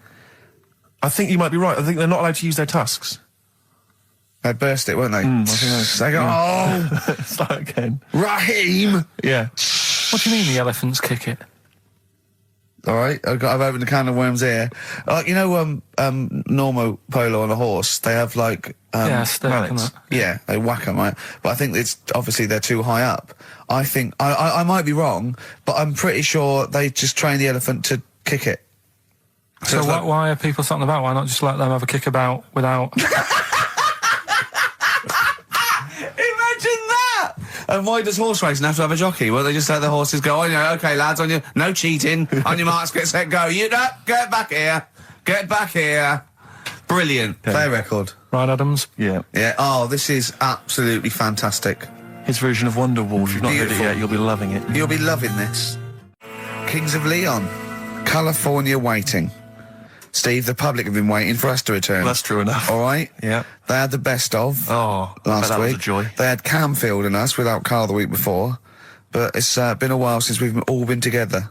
I think you might be right. I think they're not allowed to use their tusks. They'd burst it, won't they? I think They go, oh, start again. Raheem! Yeah. What do you mean the elephants kick it? All right, I've opened a can of worms here. Normal polo on a horse, they have like stick and that. Yeah, they whack them, right? But I think it's obviously they're too high up. I think I might be wrong, but I'm pretty sure they just train the elephant to kick it. So why are people something about? Why not just let them have a kick about without? Imagine that! And why does horse racing have to have a jockey? Well, they just let the horses go, okay, lads, on your, no cheating, on your marks, get set, go. Get back here. Get back here. Brilliant. Okay. Play record. Right, Adams? Yeah. Yeah, oh, this is absolutely fantastic. His version of Wonderwall. If you've not heard it yet, you'll be loving it. You'll be loving this. Kings of Leon. California Waiting. Steve, the public have been waiting for us to return. That's true enough. All right? Yeah. They had the best of last week. Was a joy. They had Camfield and us without Karl the week before. But it's been a while since we've all been together.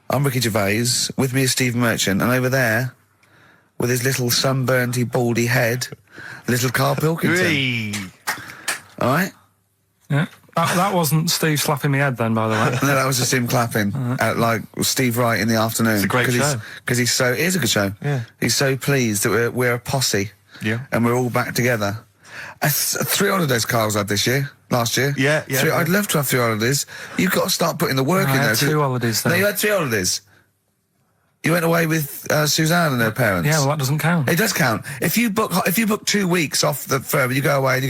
I'm Ricky Gervais. With me is Steve Merchant. And over there, with his little sunburnedy, baldy head, little Karl Pilkington. All right? Yeah. That wasn't Steve slapping me head then, by the way. No, that was just him clapping at like Steve Wright in the afternoon. It's a great show. Because it is a good show. Yeah. He's so pleased that we're a posse. Yeah. And we're all back together. 3 holidays Karl's had last year. Yeah. I'd love to have 3 holidays. You've got to start putting the work in there. I had 2 holidays then. No, you had 3 holidays. You went away with Suzanne and her parents. Yeah, well, that doesn't count. It does count. If you book 2 weeks off the firm, you go away and you go